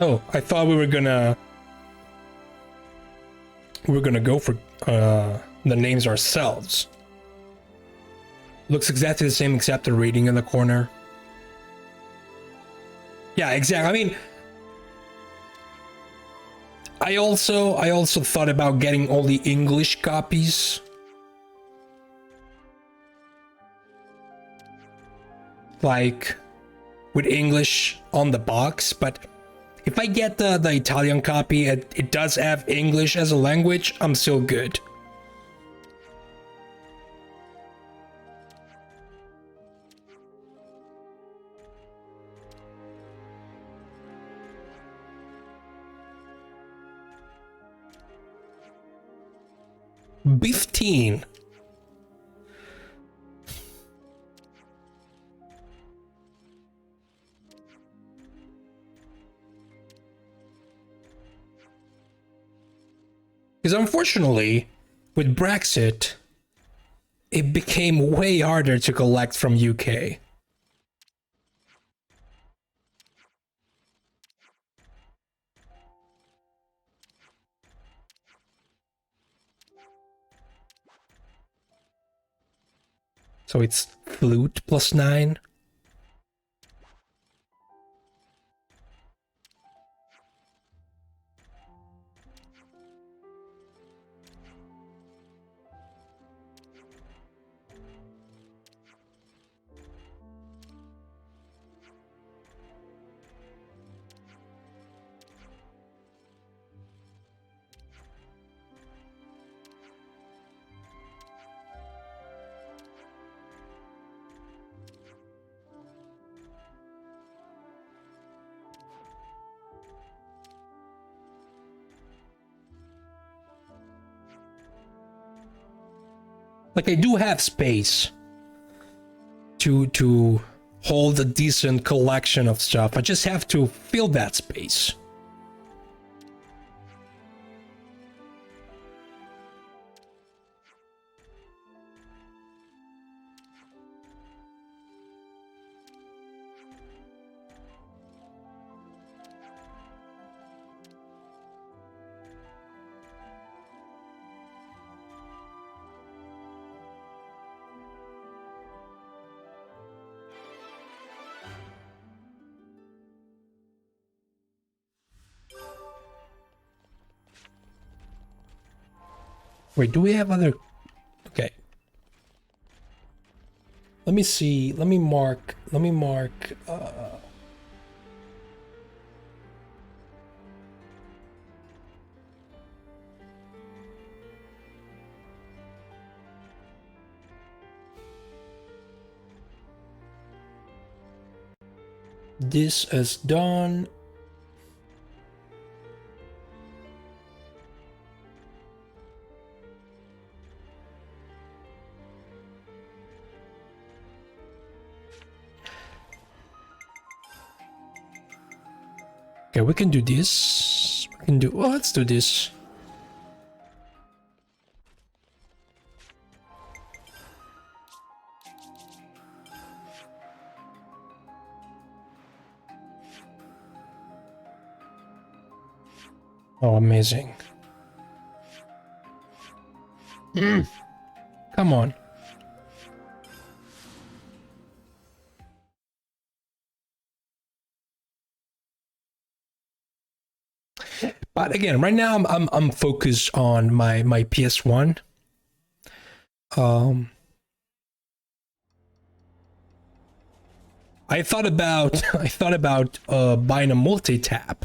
Oh, I thought we were gonna go for the names ourselves. Looks exactly the same except the reading in the corner. Yeah, exactly. I mean, I also thought about getting all the English copies. Like with English on the box, but if I get the Italian copy, it does have English as a language, I'm still good. $15. Because unfortunately, with Brexit, it became way harder to collect from UK. So it's flute plus 9. Like, I do have space to hold a decent collection of stuff. I just have to fill that space. Wait, do we have other... Okay. Let me see. Let me mark... This is done. Okay, we can do this. We can do... Oh, let's do this. Oh, amazing. Come on. But again, right now I'm focused on my PS1. I thought about buying a multi-tap.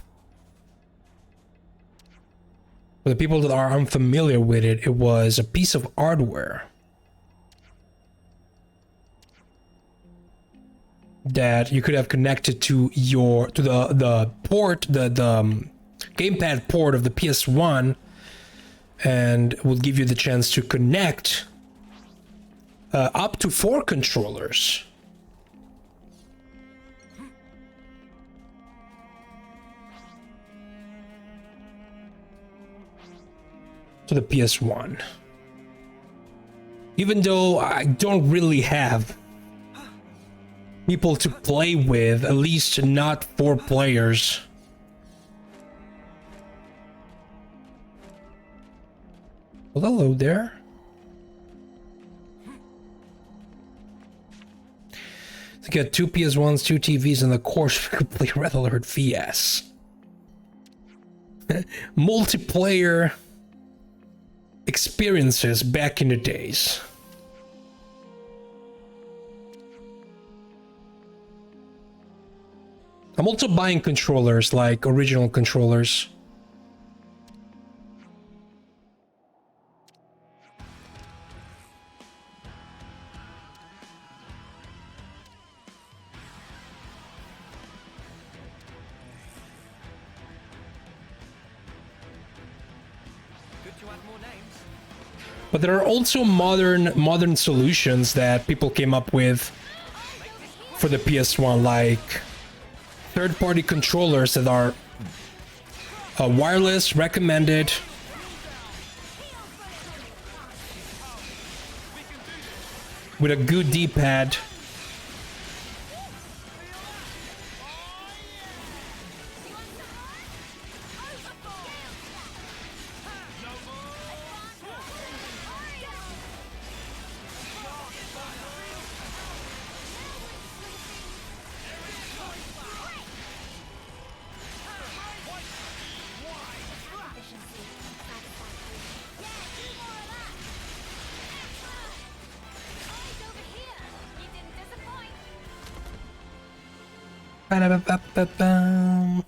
For the people that are unfamiliar with it, it was a piece of hardware that you could have connected to the port, the gamepad port of the PS1, and will give you the chance to connect up to 4 controllers. To the PS1. Even though I don't really have people to play with, at least not 4 players. Well, hello there. To get 2 PS1s, 2 TVs, and the course complete Red Alert VS. Multiplayer experiences back in the days. I'm also buying controllers, like original controllers. But there are also modern solutions that people came up with for the PS1, like third-party controllers that are wireless, recommended, with a good D-pad. Ba-da-ba-ba-ba-bum.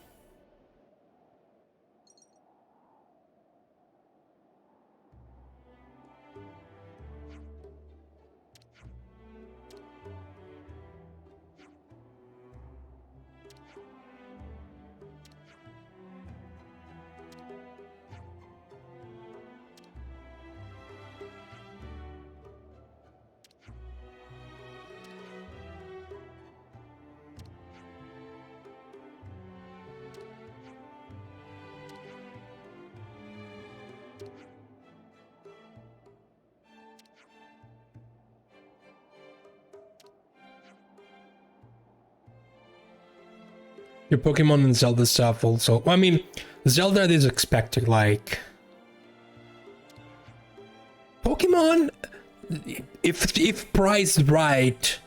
Your Pokemon and Zelda stuff also. I mean, Zelda is expected, like... Pokemon, if priced right,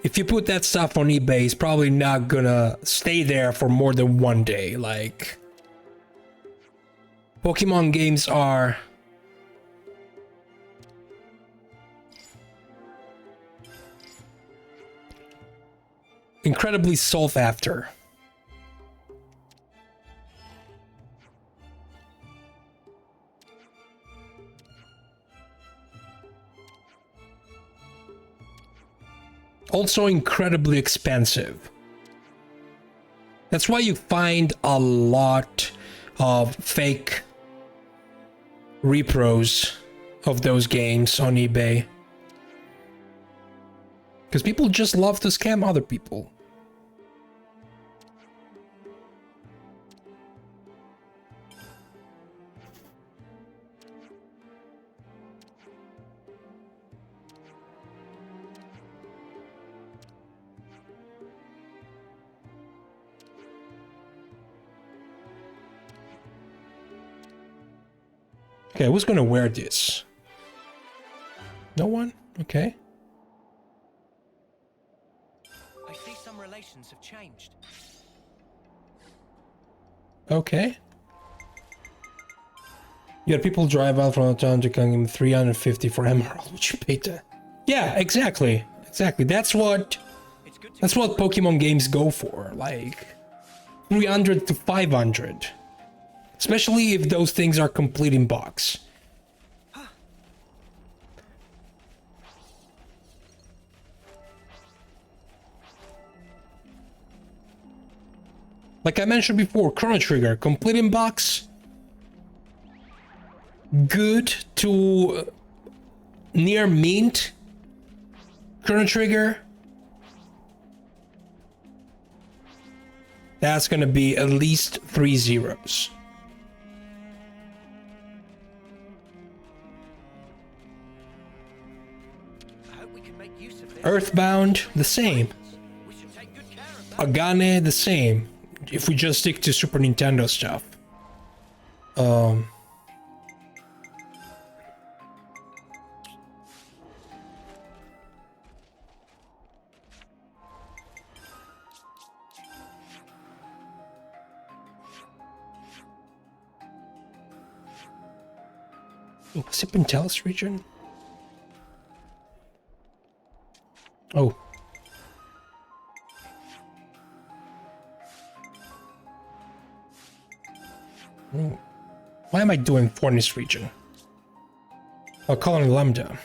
if you put that stuff on eBay, it's probably not gonna stay there for more than one day. Like, Pokemon games are incredibly sought after. Also incredibly expensive. That's why you find a lot of fake repros of those games on eBay. Because people just love to scam other people. Okay, who's gonna wear this? No one? Okay. I see some relations have changed. Okay. You had people drive out from the town to come in 350 for emerald, which you paid to. Yeah, exactly. Exactly. That's what Pokemon games go for. Like 300 to 500. Especially if those things are complete in box. Like I mentioned before, Chrono Trigger, complete in box. Good to near mint. Chrono Trigger. That's gonna be at least 3 zeros. Earthbound, the same. Agane, the same. If we just stick to Super Nintendo stuff. Was it Pentelis region? Oh. Why am I doing Fornis region? Oh, Colony Lambda.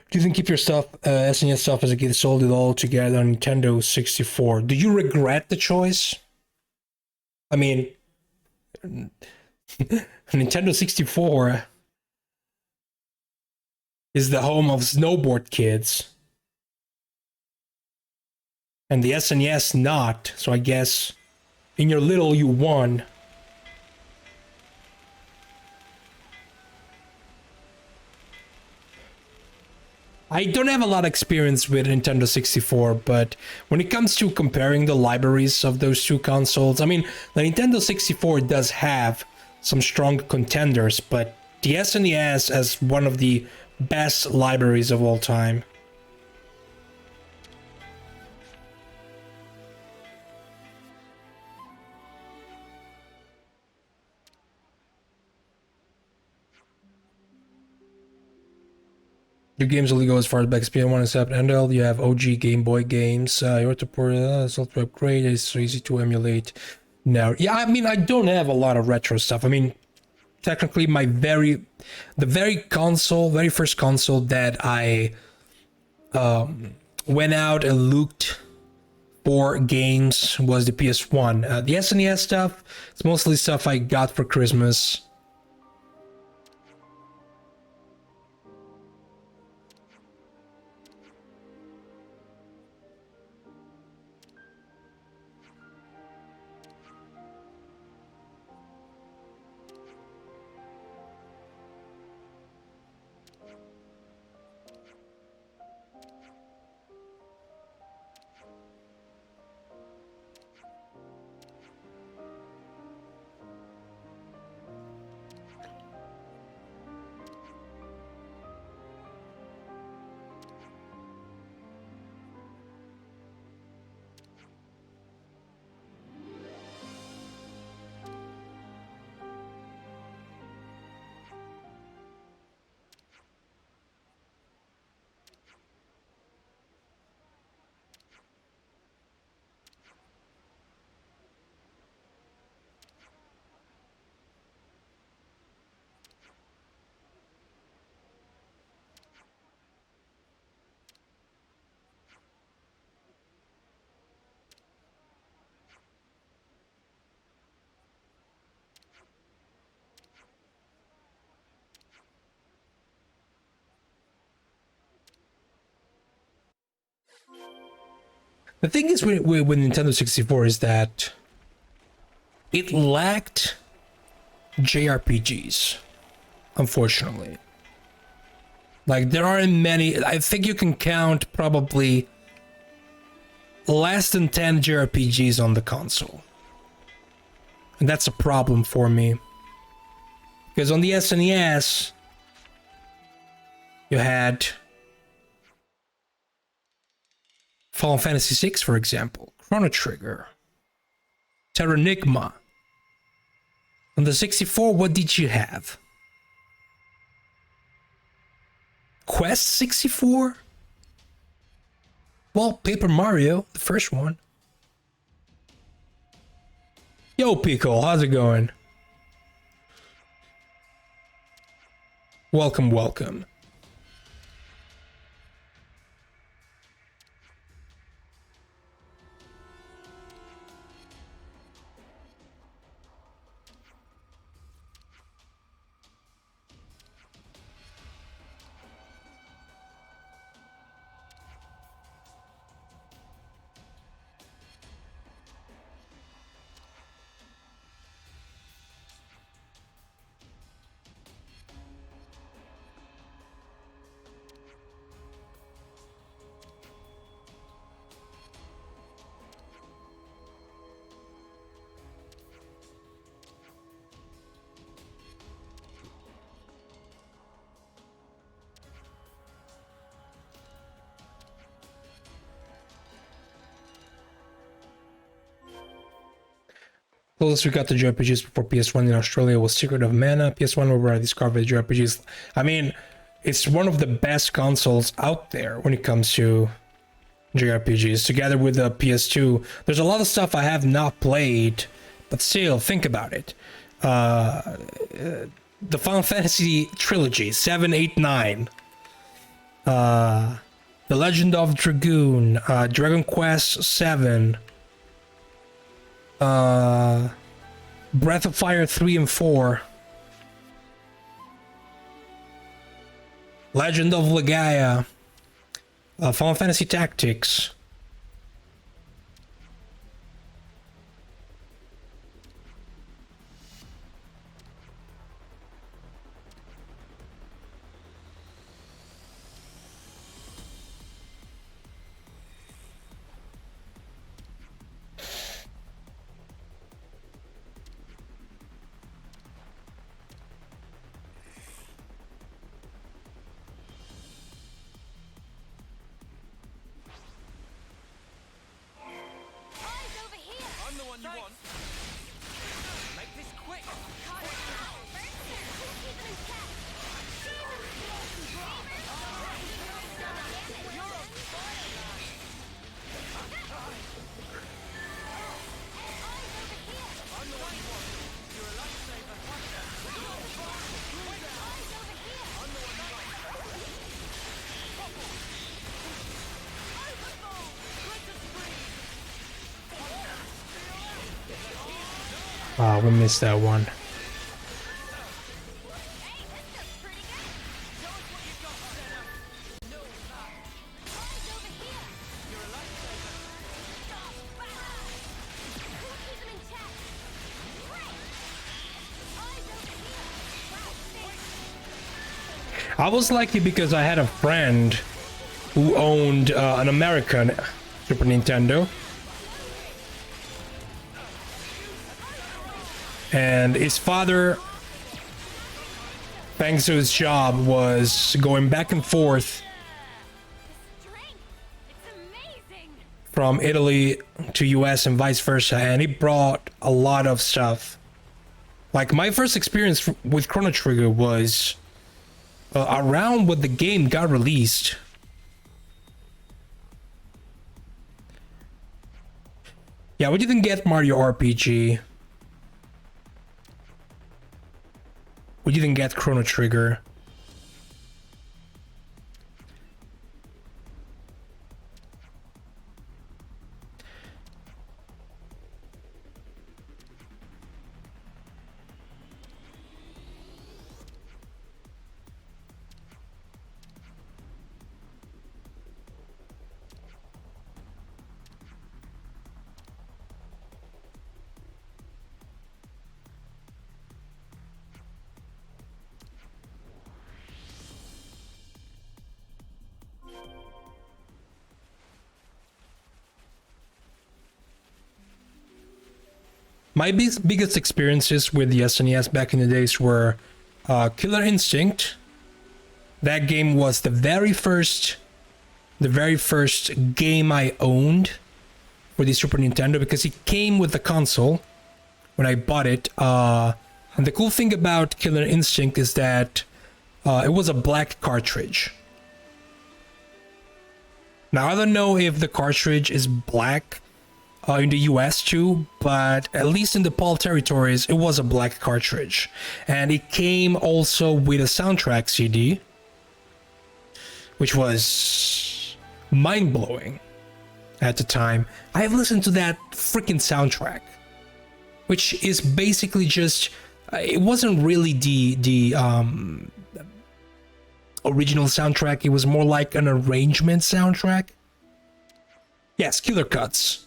Do you think keep your stuff, SNES stuff as a kid, sold it all together on Nintendo 64? Do you regret the choice? I mean, Nintendo 64 is the home of snowboard kids. And the SNES not, so I guess in your little you won. I don't have a lot of experience with Nintendo 64, but when it comes to comparing the libraries of those two consoles, I mean, the Nintendo 64 does have some strong contenders, but the SNES has one of the best libraries of all time. Your games only go as far as back as PS1 except handheld. You have OG Game Boy games. You have to port it's also upgrade. It's so easy to emulate. Now, yeah, I mean, I don't have a lot of retro stuff. I mean, technically, the very first console that I went out and looked for games was the PS1. The SNES stuff, it's mostly stuff I got for Christmas. The thing is with Nintendo 64 is that it lacked JRPGs, unfortunately. Like, there aren't many. I think you can count probably less than 10 JRPGs on the console. And that's a problem for me. Because on the SNES, you had Final Fantasy VI, for example, Chrono Trigger, Terranigma. On the 64, what did you have? Quest 64? Well, Paper Mario, the first one. Yo, Pico, how's it going? Welcome, welcome. Closest we got to JRPGs before PS1 in Australia was Secret of Mana. PS1 where I discovered JRPGs. I mean, it's one of the best consoles out there when it comes to JRPGs, together with the PS2. There's a lot of stuff I have not played, but still, think about it. The Final Fantasy trilogy, 7, 8, 9. The Legend of Dragoon, Dragon Quest 7. Breath of Fire 3 and 4. Legend of Legaia. Final Fantasy Tactics. Wow, we missed that one. I was lucky because I had a friend who owned an American Super Nintendo. And his father, thanks to his job, was going back and forth from Italy to US and vice versa, and he brought a lot of stuff. Like, my first experience with Chrono Trigger was around when the game got released. Yeah, we didn't get Mario RPG. We didn't get Chrono Trigger. My biggest experiences with the SNES back in the days were Killer Instinct. That game was the very first game I owned for the Super Nintendo, because it came with the console when I bought it. And the cool thing about Killer Instinct is that it was a black cartridge. Now, I don't know if the cartridge is black in the US too, but at least in the PAL territories, it was a black cartridge. And it came also with a soundtrack CD, which was mind-blowing at the time. I have listened to that freaking soundtrack, which is basically just... it wasn't really the original soundtrack. It was more like an arrangement soundtrack. Yes, Killer Cuts.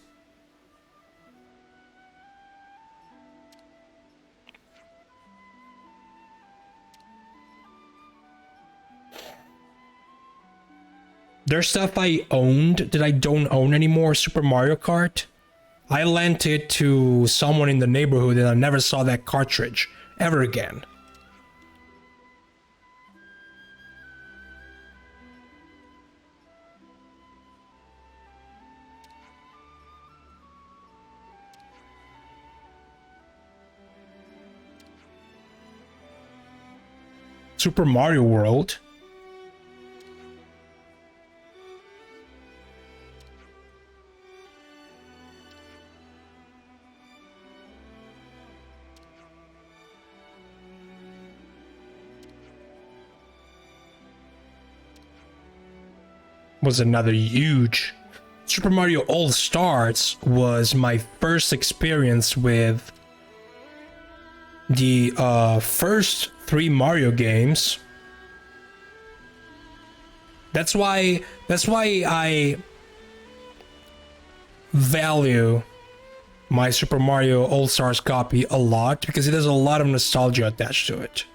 There's stuff I owned that I don't own anymore. Super Mario Kart. I lent it to someone in the neighborhood and I never saw that cartridge ever again. Super Mario World. Was another huge. Super Mario All-Stars was my first experience with the first 3 Mario games. That's why I value my Super Mario All-Stars copy a lot, because it has a lot of nostalgia attached to it.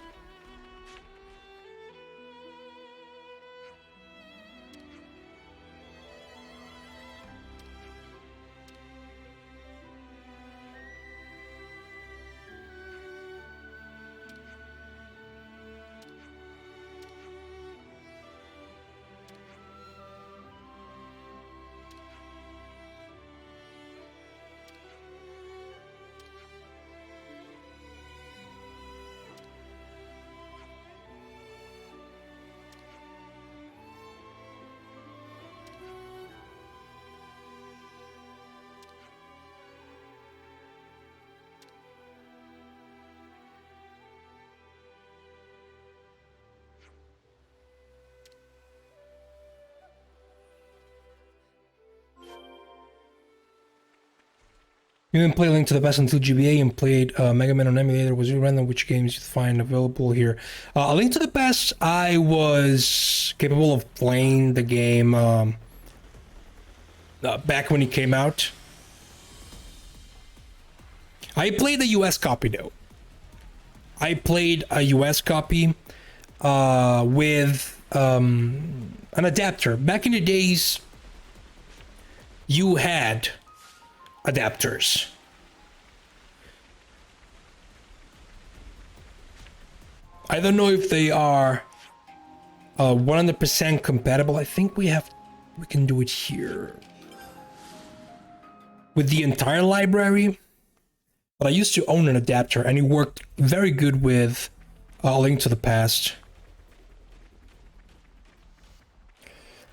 You didn't play Link to the Past until GBA and played Mega Man on emulator. Was it random which games you find available here? A Link to the Past, I was capable of playing the game back when it came out. I played the US copy though. I played a US copy with an adapter. Back in the days, you had adapters. I don't know if they are 100% compatible. I think we can do it here with the entire library. But I used to own an adapter and it worked very good with A Link to the Past.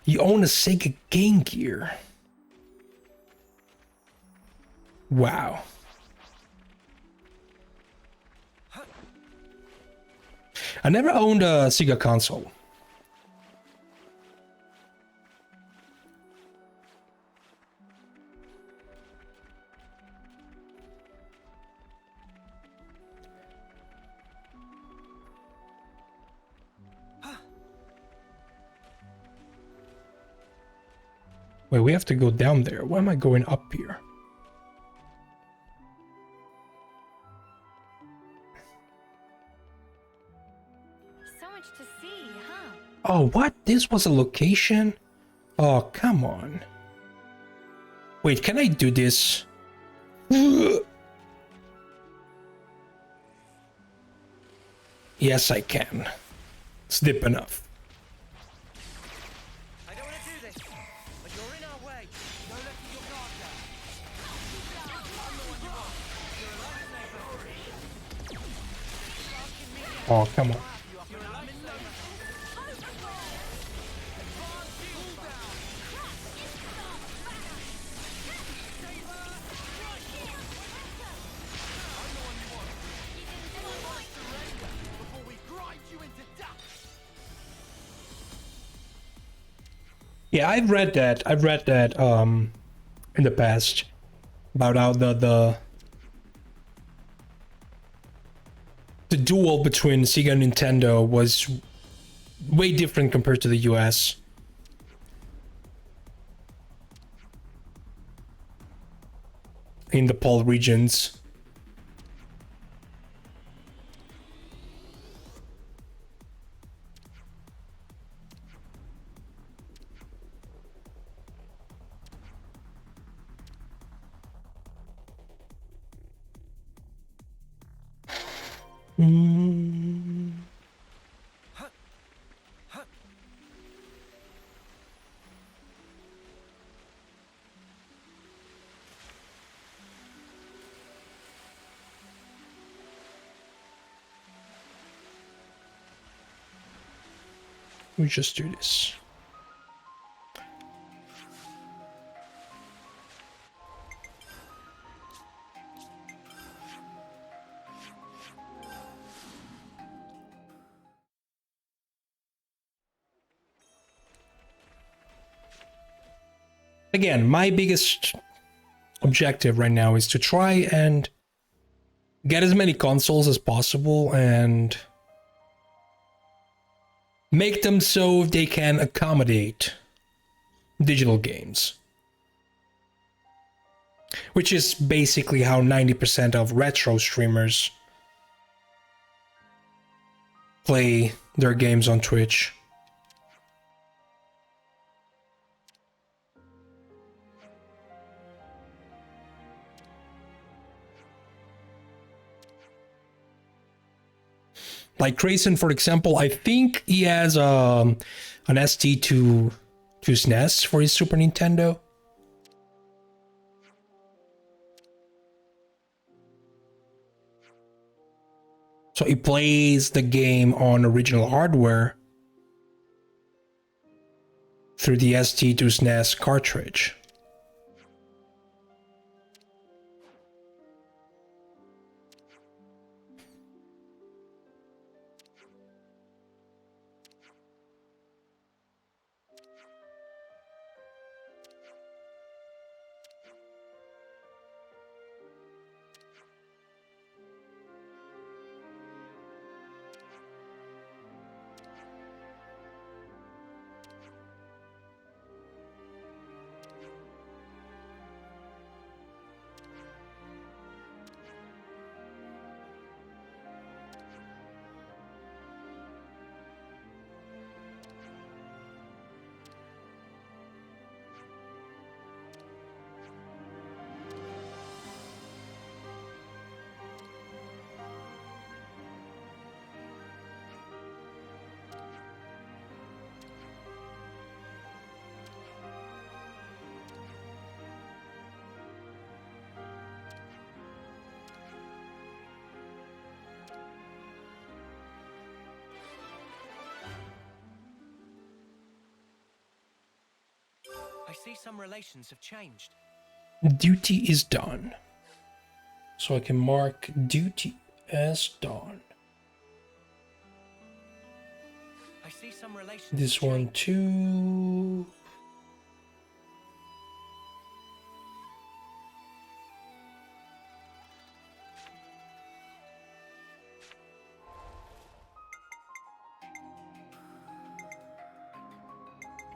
You own a Sega Game Gear. Wow. I never owned a Sega console. Wait, we have to go down there. Why am I going up here? Oh, what? This was a location? Oh, come on. Wait, can I do this? Yes, I can. It's deep enough. I don't want to do this, but you're in our way. No letting your guard down. I'm the one you want. You're a lifesaver. Oh, come on. You're a lifesaver. Yeah, I've read that. I've read that in the past about how the duel between Sega and Nintendo was way different compared to the US. In the PAL regions. We just do this. Again, my biggest objective right now is to try and get as many consoles as possible and make them so they can accommodate digital games. Which is basically how 90% of retro streamers play their games on Twitch. Like Grayson, for example, I think he has an ST to SNES for his Super Nintendo. So he plays the game on original hardware through the ST to SNES cartridge. I see some relations have changed. Duty is done. So I can mark duty as done. I see some relations. This one too.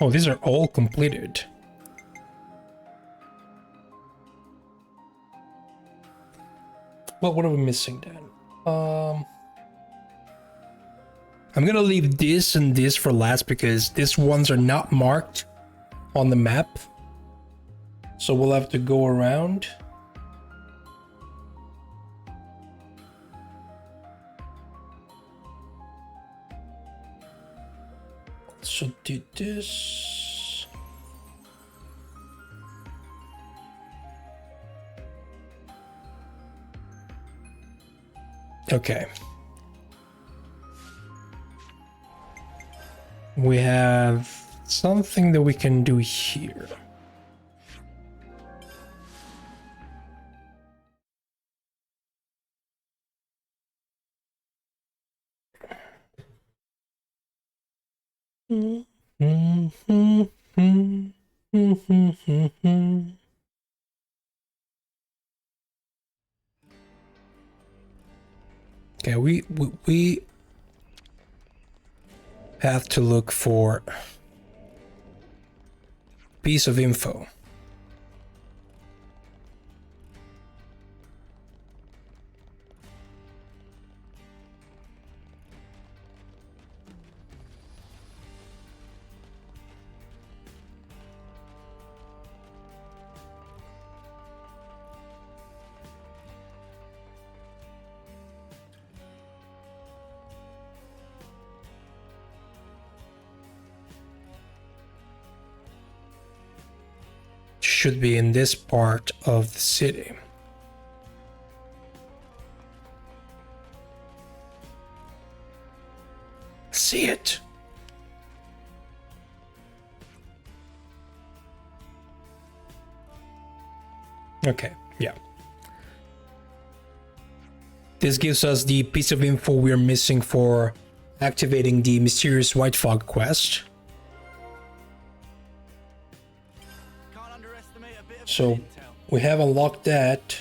Oh, these are all completed. Well, what are we missing then? I'm gonna leave this and this for last because these ones are not marked on the map. So we'll have to go around. also do this. Okay. We have something that we can do here. Okay, we have to look for piece of info. Should be in this part of the city. See it. Okay, yeah. This gives us the piece of info we're missing for activating the mysterious white fog quest. So we have unlocked that.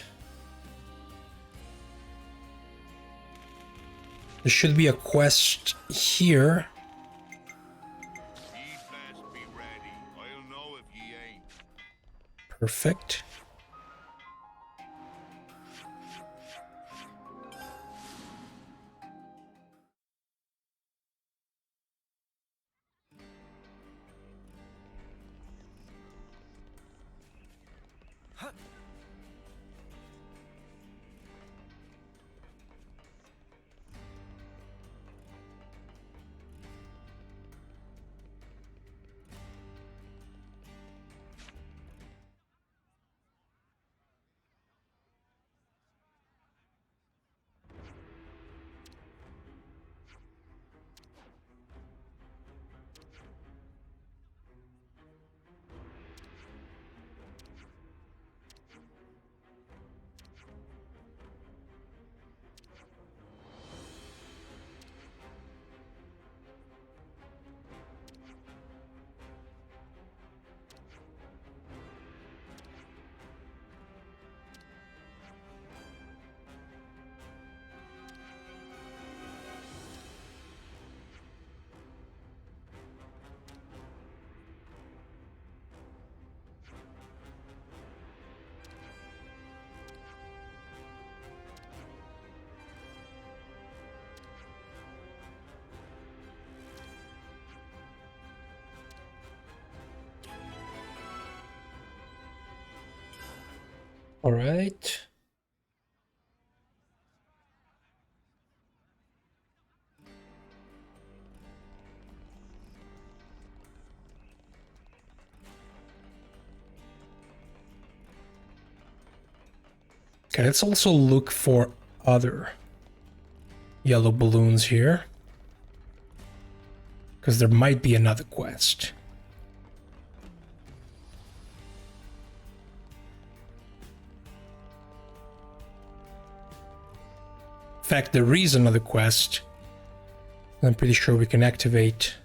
There should be a quest here. Perfect. All right. Okay, let's also look for other yellow balloons here, because there might be another quest. In fact, there is another quest I'm pretty sure we can activate.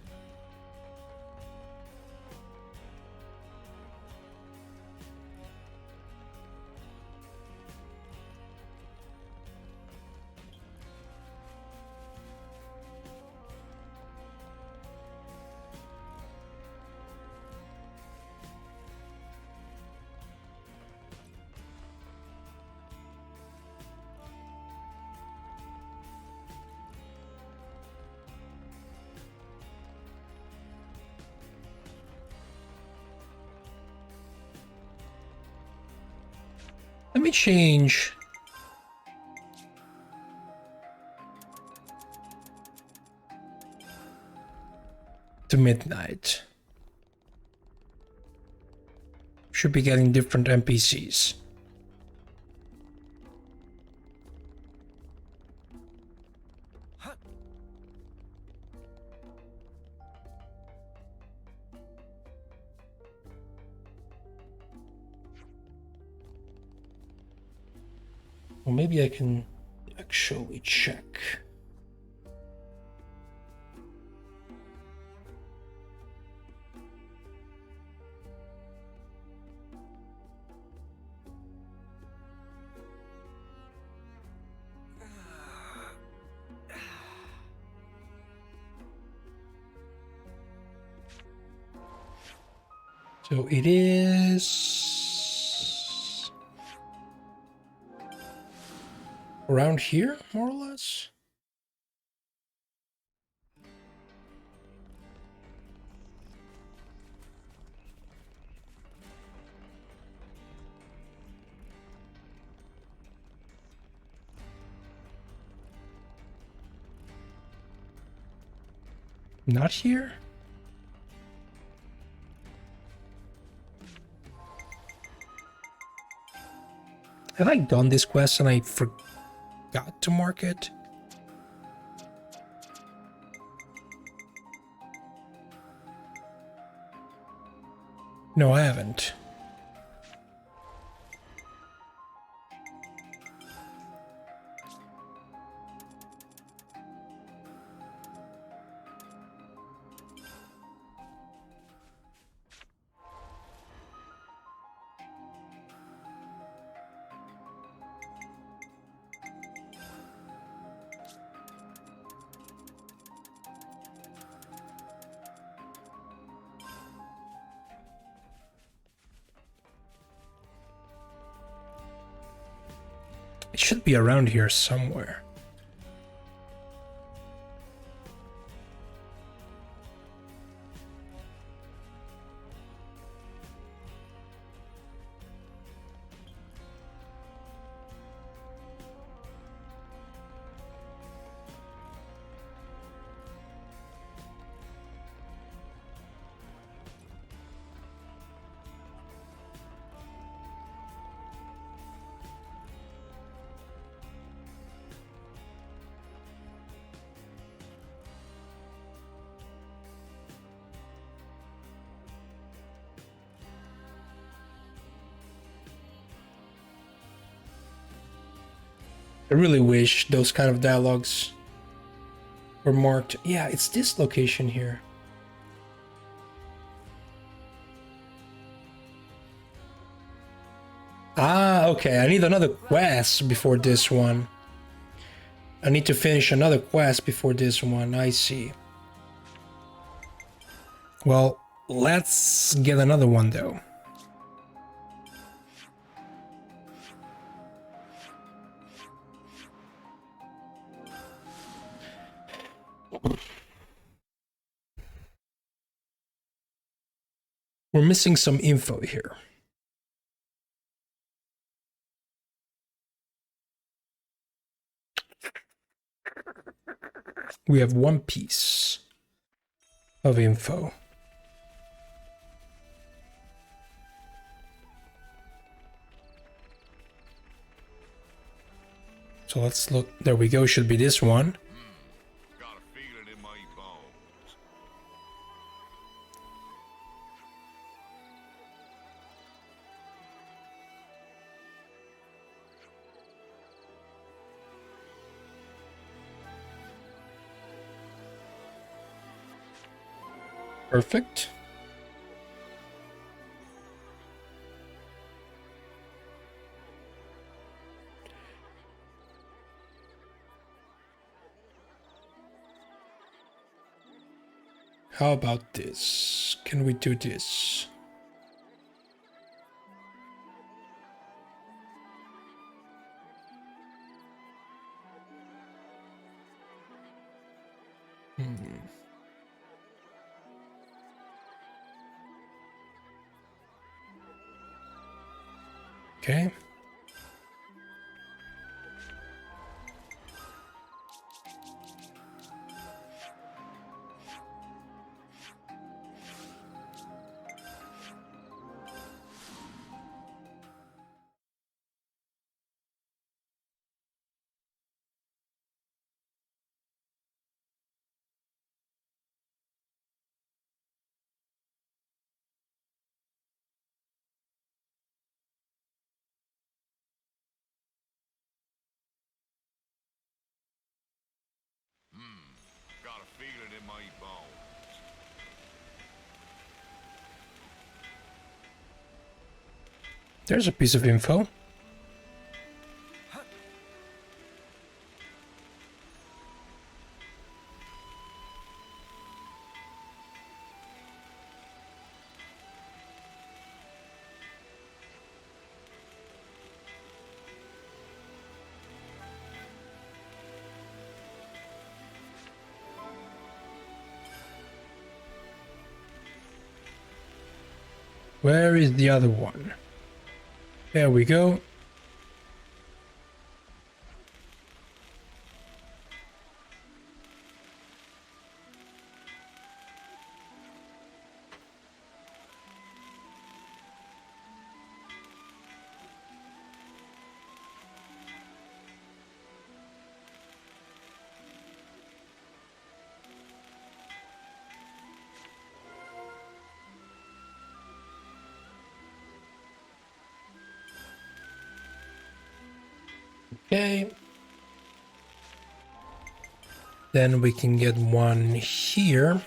Let me change to midnight. Should be getting different NPCs. Well, maybe I can actually check. So it is around here, more or less. Not here? Have I done this quest and I forgot to mark it? No, I haven't. It should be around here somewhere. I really wish those kind of dialogues were marked. Yeah, it's this location here. Ah, okay. I need another quest before this one. I need to finish another quest before this one. I see. Well, let's get another one though. We're missing some info here. We have one piece of info. So let's look. There we go. Should be this one. Got a feeling in my bones. Perfect. How about this? Can we do this? Okay. There's a piece of info. Where is the other one? There we go. Okay. Then we can get one here.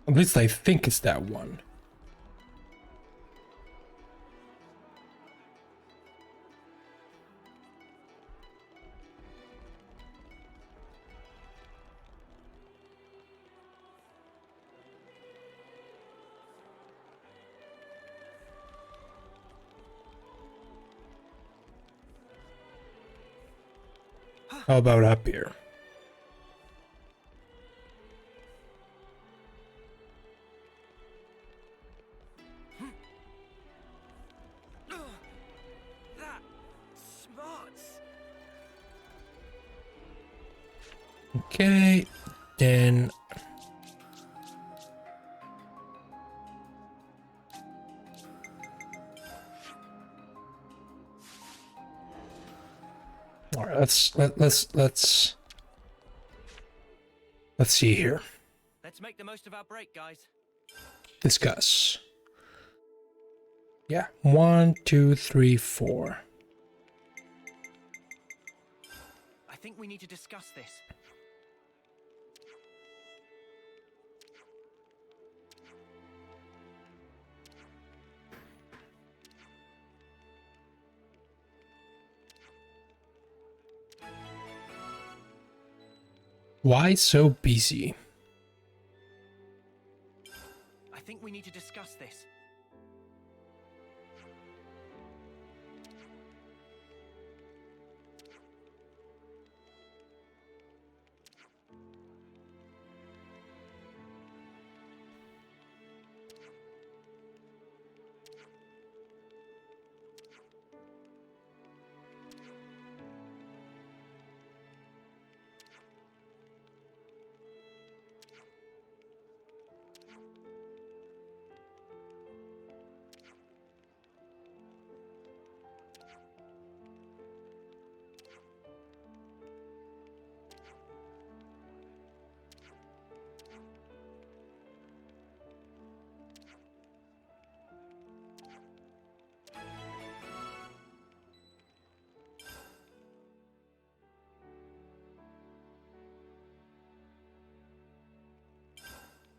At least I think it's that one. How about up here? That smarts. Okay, then all right, let's see here. Let's make the most of our break, guys. Discuss. Yeah, 1, 2, 3, 4. I think we need to discuss this. Why so busy? I think we need to discuss this.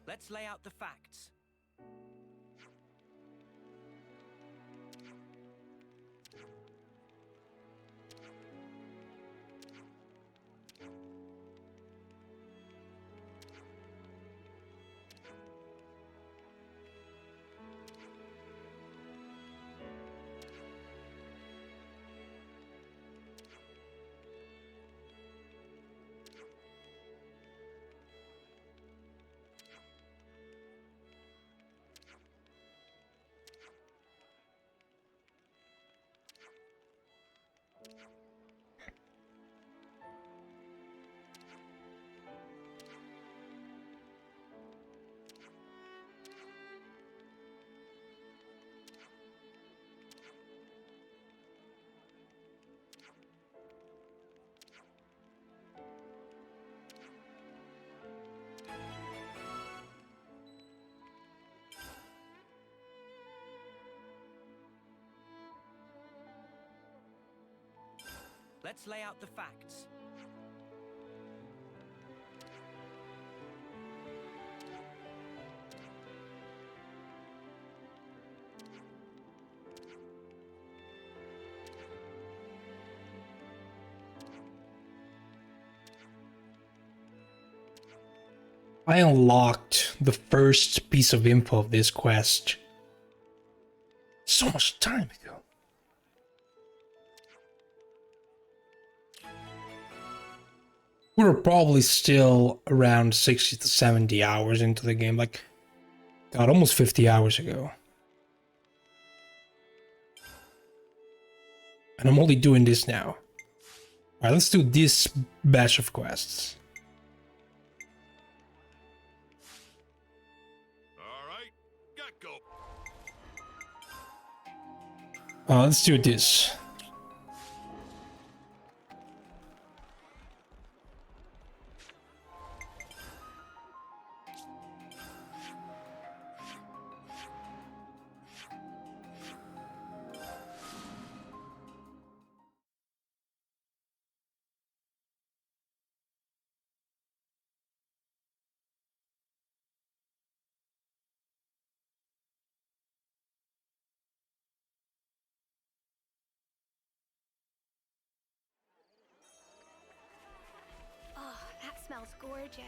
Let's lay out the facts. Let's lay out the facts. I unlocked the first piece of info of this quest so much time ago. We were probably still around 60 to 70 hours into the game, like, God, almost 50 hours ago. And I'm only doing this now. Alright, let's do this batch of quests. Let's do this. Oh, that smells gorgeous.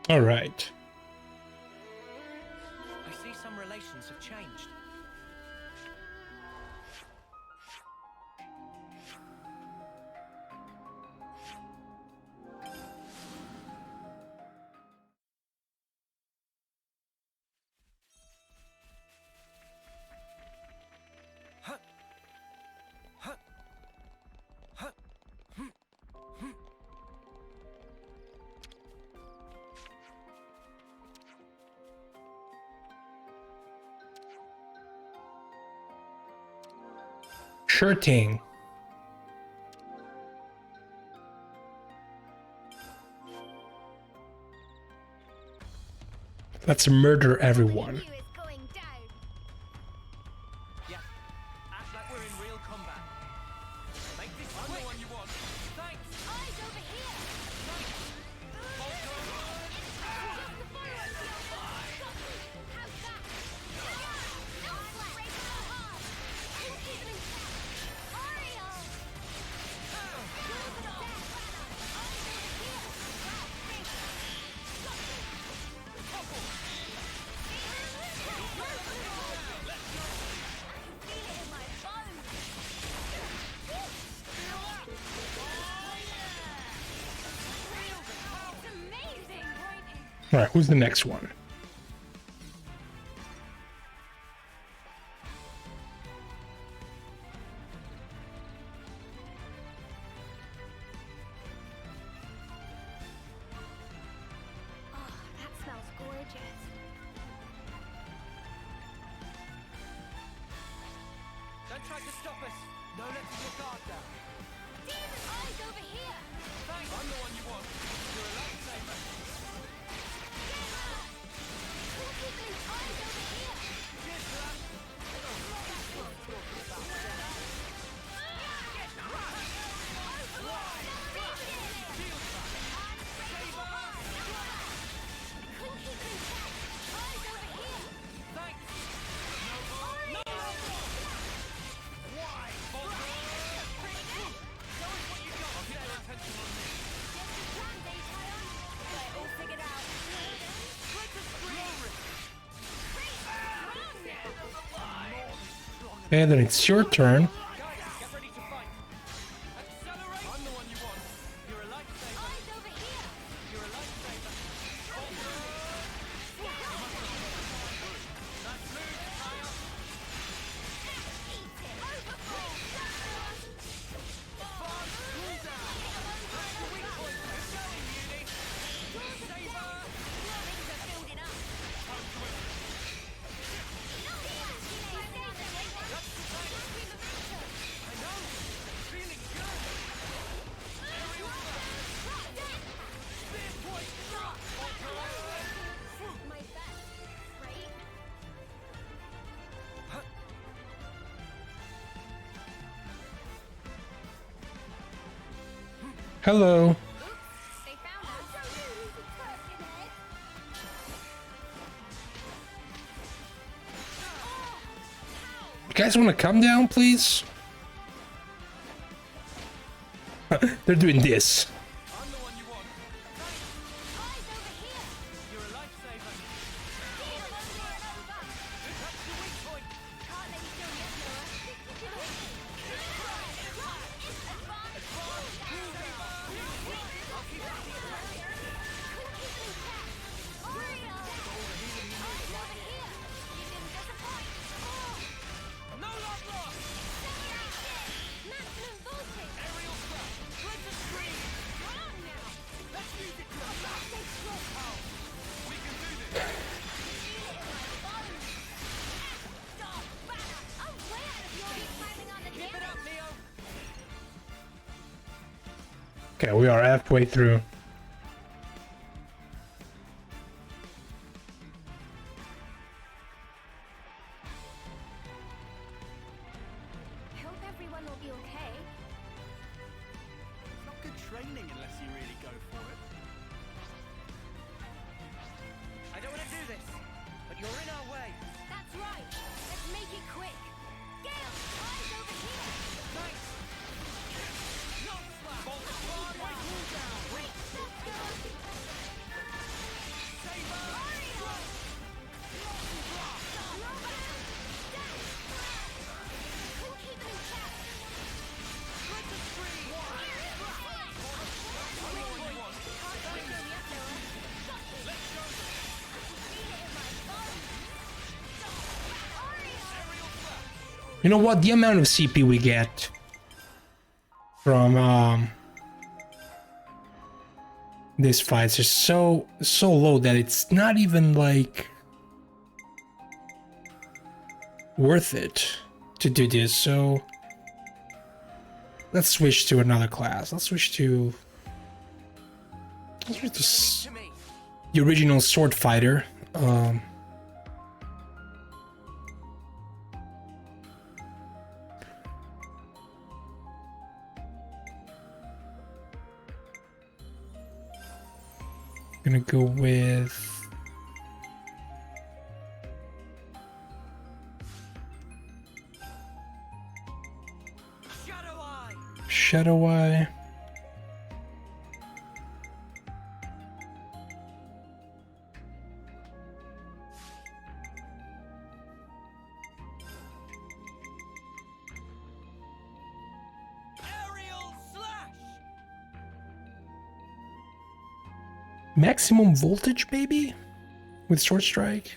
All right. I see some relations have changed. Sure thing. Let's murder everyone. Yeah, act like we're in real combat. Make this I'm the one you want. Thanks. Eyes over here! All right, who's the next one? digest. Don't try to stop us. No letting your guard down. Demon eyes over here! Thanks. I'm the one you want. You're a lifesaver. Cool Tiefling's eyes over here! Cheers for that. Couldn't keep it in check! Eyes over here! Thanks. Why? Pretty good! Show us what you got. I'll get their attention on me. Just as planned, Tyon. Got it all figured out. Put the screen! Okay, then it's your turn. Guys, get ready to fight. Accelerate. I'm the one you want. You're a lifesaver. Eyes over here! You're a lifesaver. Nice move, Kyle. Eat it! Overflow! Fun. Cool down. That's the weak point. Good going, Uni. Saver. Things are building up. I know. Feeling good. Aerial flash. Spear point. My best, right? Hello. They found us. You guys want to come down, please? They're doing this. I'm the one you want. Eyes over here! You're a lifesaver. Heal over and over! That's the weak point. Can't let you do yet, Noah. No love lost. Maximum voltage! Aerial flash. Flip the screen. We're on now! Let's use it to the max. Stay strong! We can do this. Feel it in my bones! Stop! Banner! I'm way out of your league climbing on the Keep it up, Leo. Okay, we are halfway through. I hope everyone will be okay. It's not good training unless you really go for it. I don't want to do this, but you're in our way. That's right. Let's make it quick. Gale, eyes over here. Thanks. Not slap. Bolt squad. Wait, cool down. Wait, let's go. Saber. Couldn't keep it in check. Flip the screen. Feel it in my bones. You know what? The amount of CP we get from these fights is so low that it's not even like worth it to do this. So let's switch to another class. Let's switch to the original sword fighter. Gonna go with Shadow Eye. Aerial slash. Maximum voltage, baby, with Sword Strike.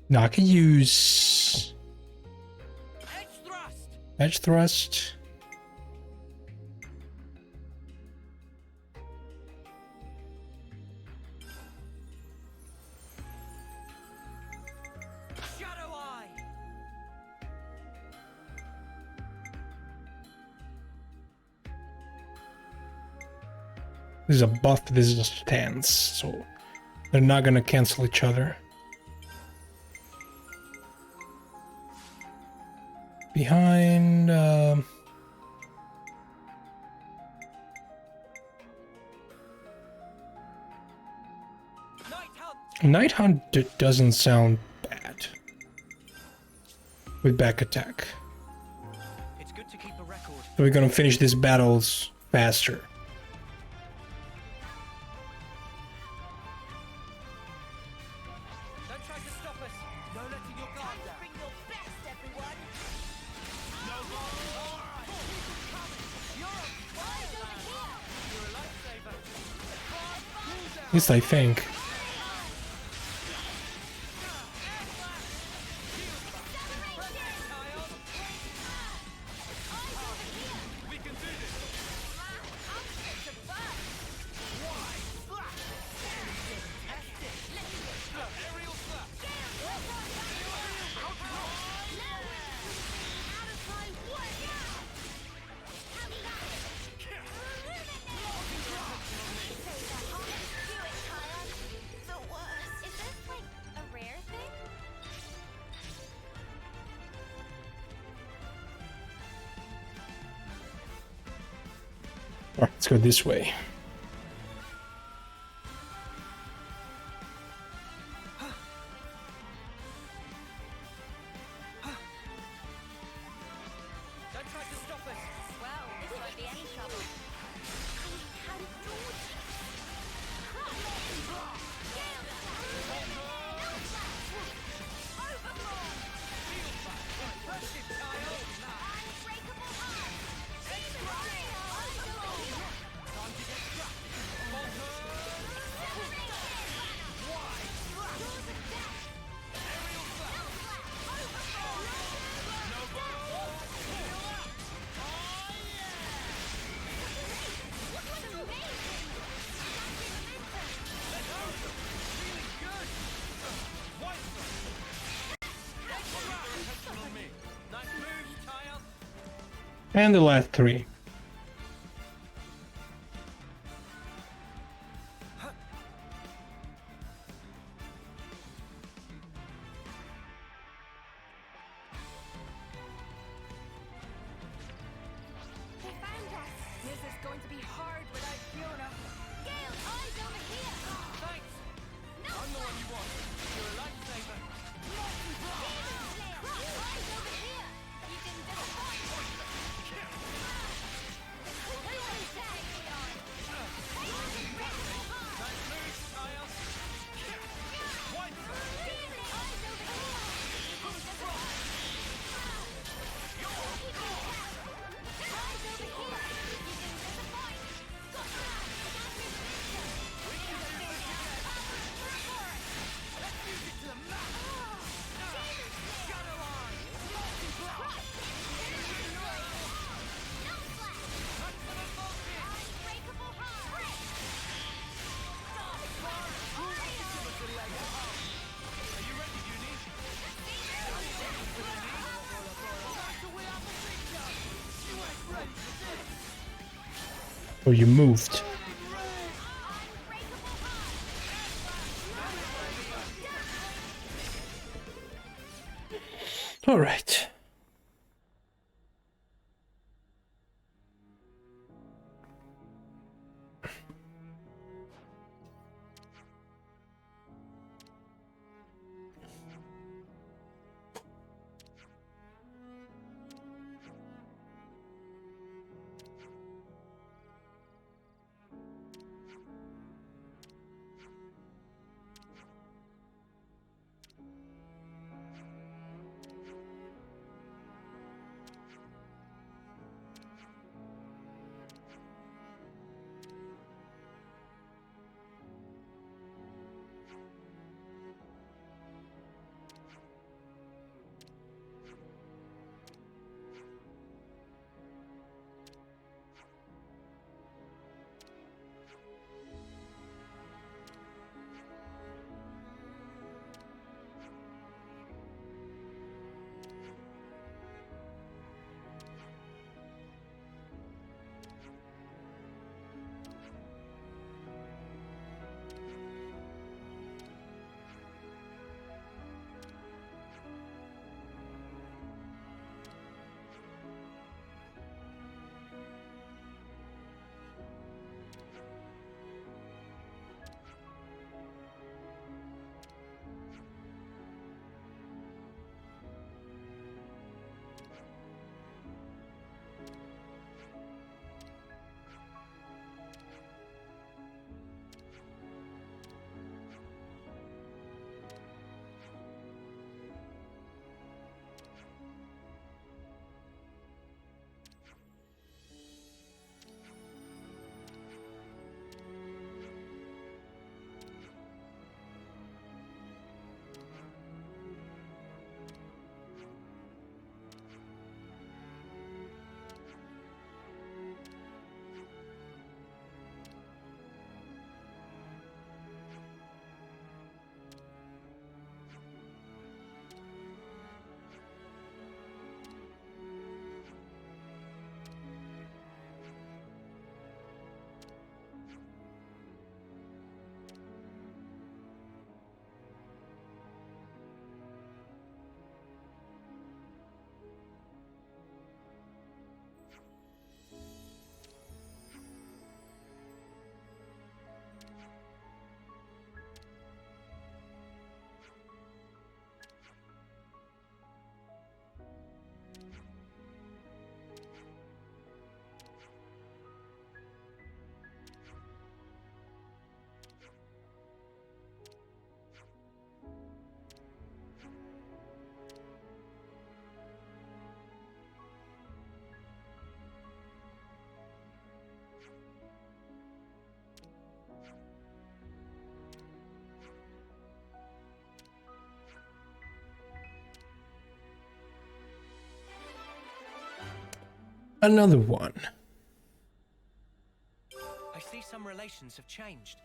Now I can use Edge thrust. edge thrust. Shadow eye. This is a buff, this is a stance, so they're not gonna cancel each other. Behind, Night Hunt doesn't sound bad with back attack. It's good to keep a record. So we're gonna finish these battles faster. Don't try to stop us. No letting your guard down. Bring your best, everyone. No more. You're a fireman. You're a lifesaver. At least I think. Alright, let's go this way. Don't try to stop us. Well, this won't be any trouble. And the last three. This is going to be hard without Fiona. Gale, eyes over here! Thanks. I'm the one you want. You're a lifesaver. Eyes over here! You can disappoint! Oh, you moved. All right. another one. I see some relations have changed.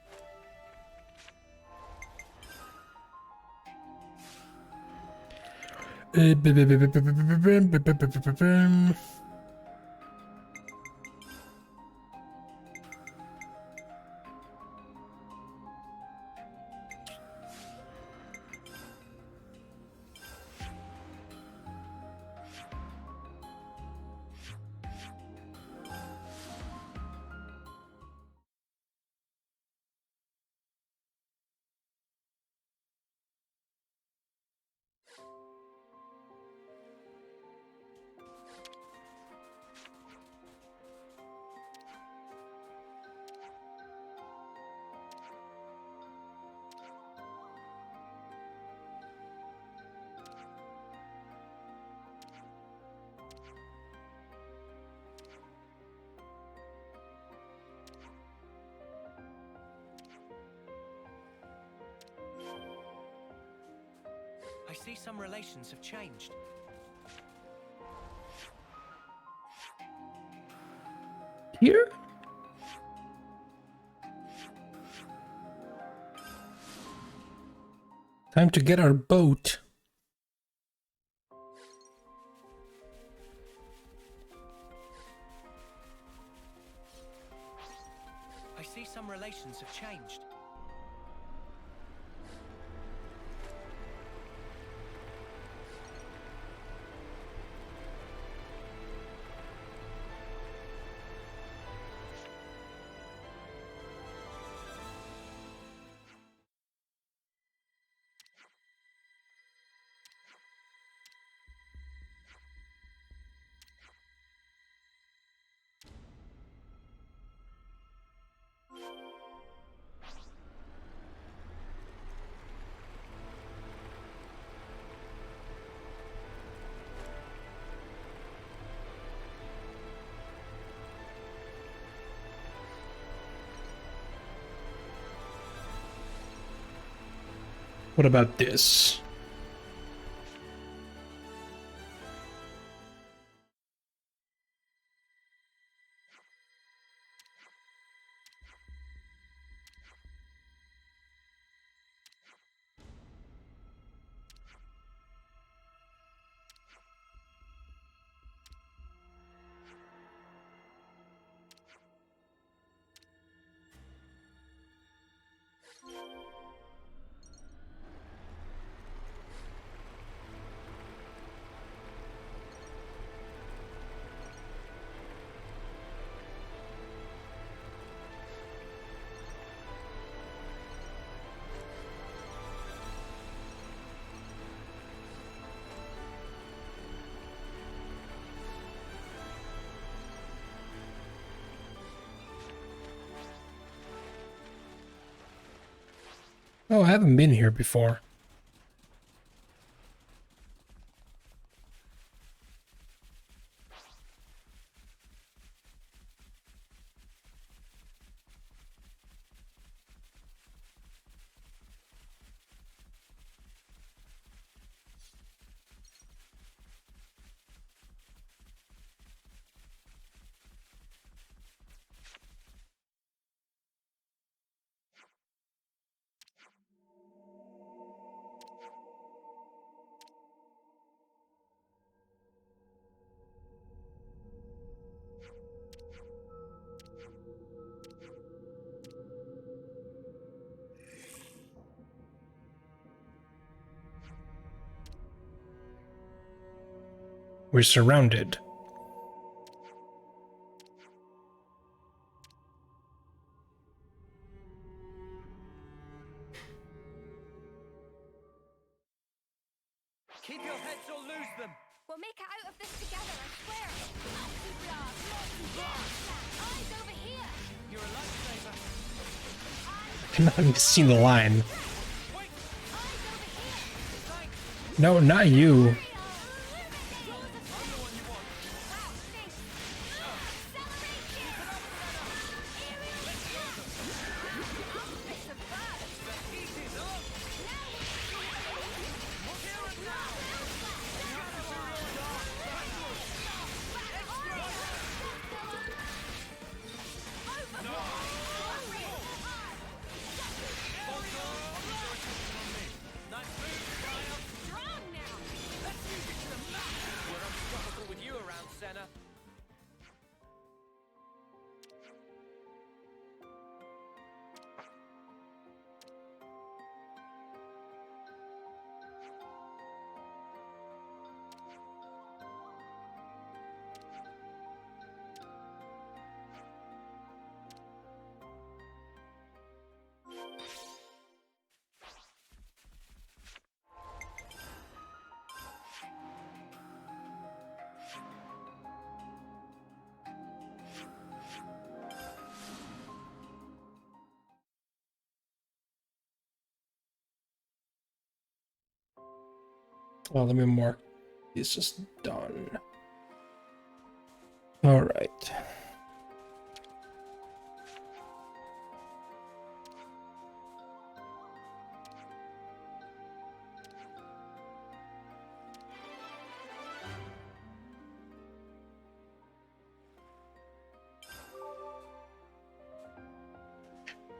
I see some relations have changed. Here? Time to get our boat. I see some relations have changed. What about this? Oh, I haven't been here before. We're surrounded. Keep your heads or lose them. We'll make it out of this together, I swear. Eyes over here. You're a lifesaver. I've not even seen the line. No, not you. Well, let me mark this is done. All right.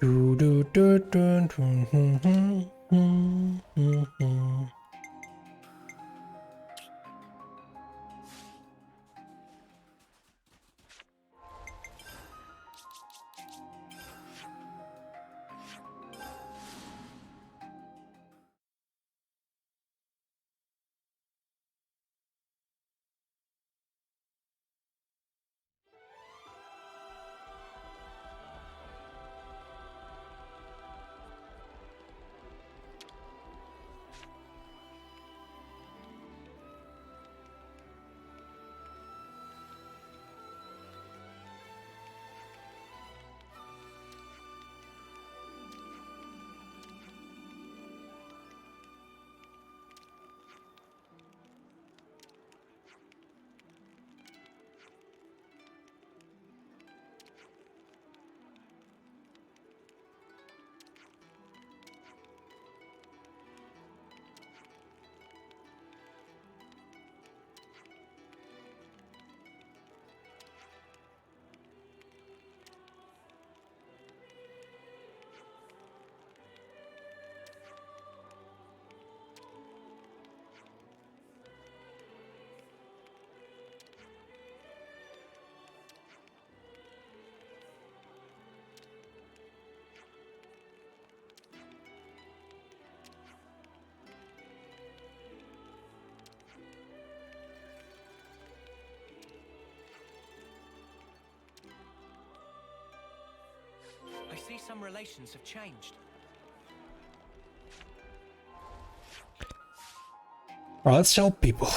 Do do do do do. I see some relations have changed. Well, let's help people.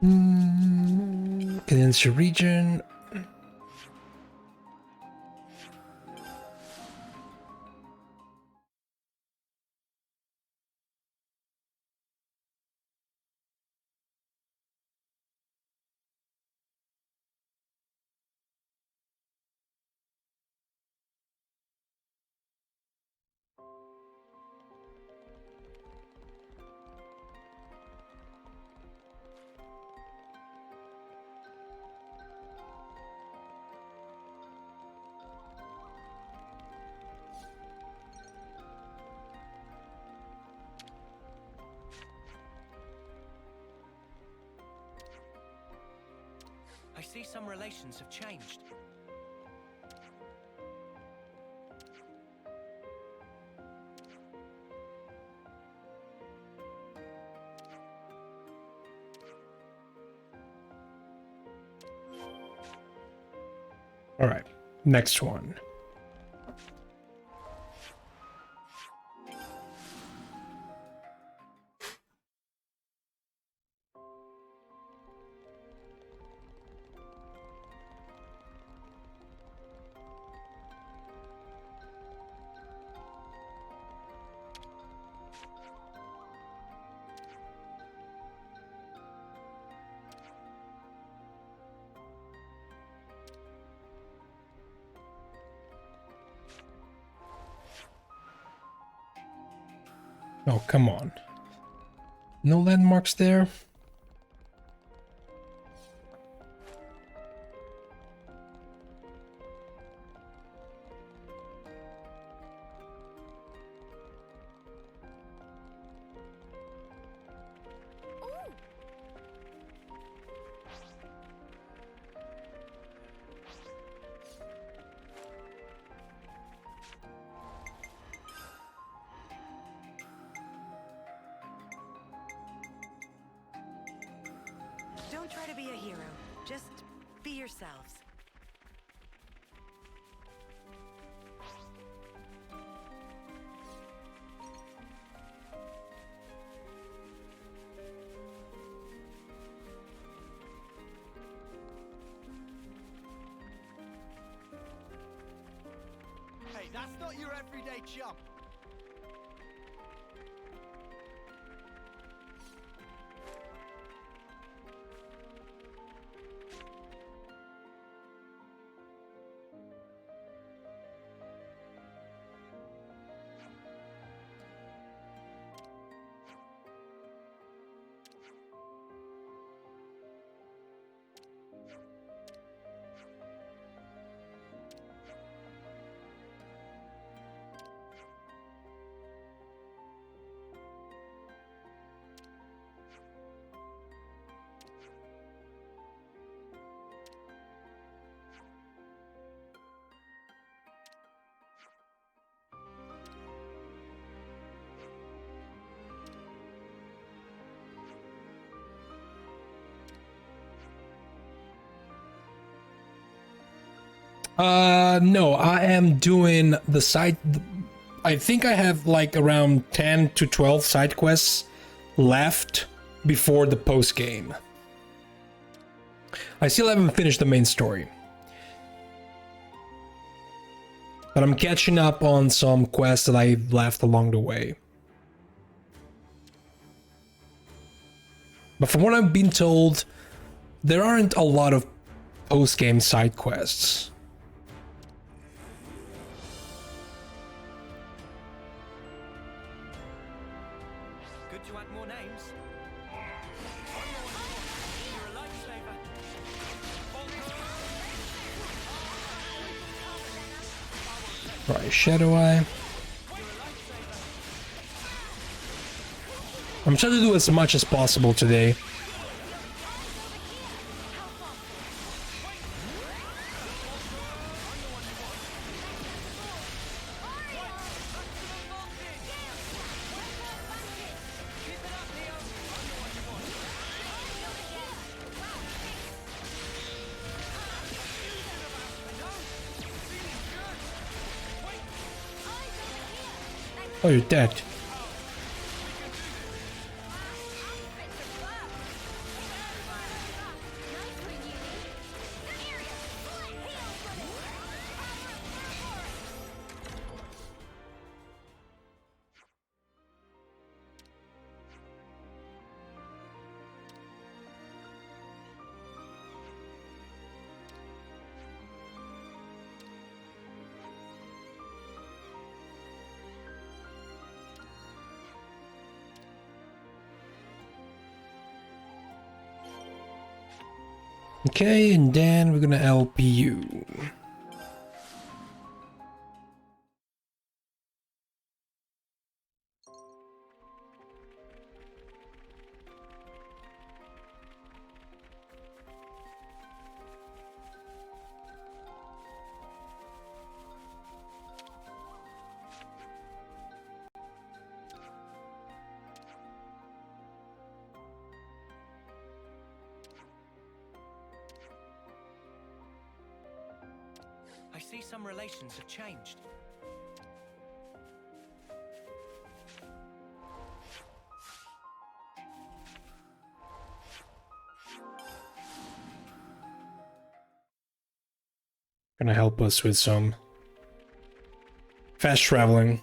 Canadian region. I see some relations have changed. All right, next one. Oh, come on. No landmarks there? Don't try to be a hero. Just be yourselves. Hey, that's not your everyday chump. No, I am doing the side. I think I have like around 10 to 12 side quests left before the post game. I still haven't finished the main story, but I'm catching up on some quests that I left along the way. But from what I've been told, there aren't a lot of post-game side quests. Good to add more names. You're a lifesaver. Right, Shadow Eye. I'm trying to do as much as possible today. Oh, you're dead. Okay, and then we're gonna LPU. I see some relations have changed. Gonna help us with some fast traveling.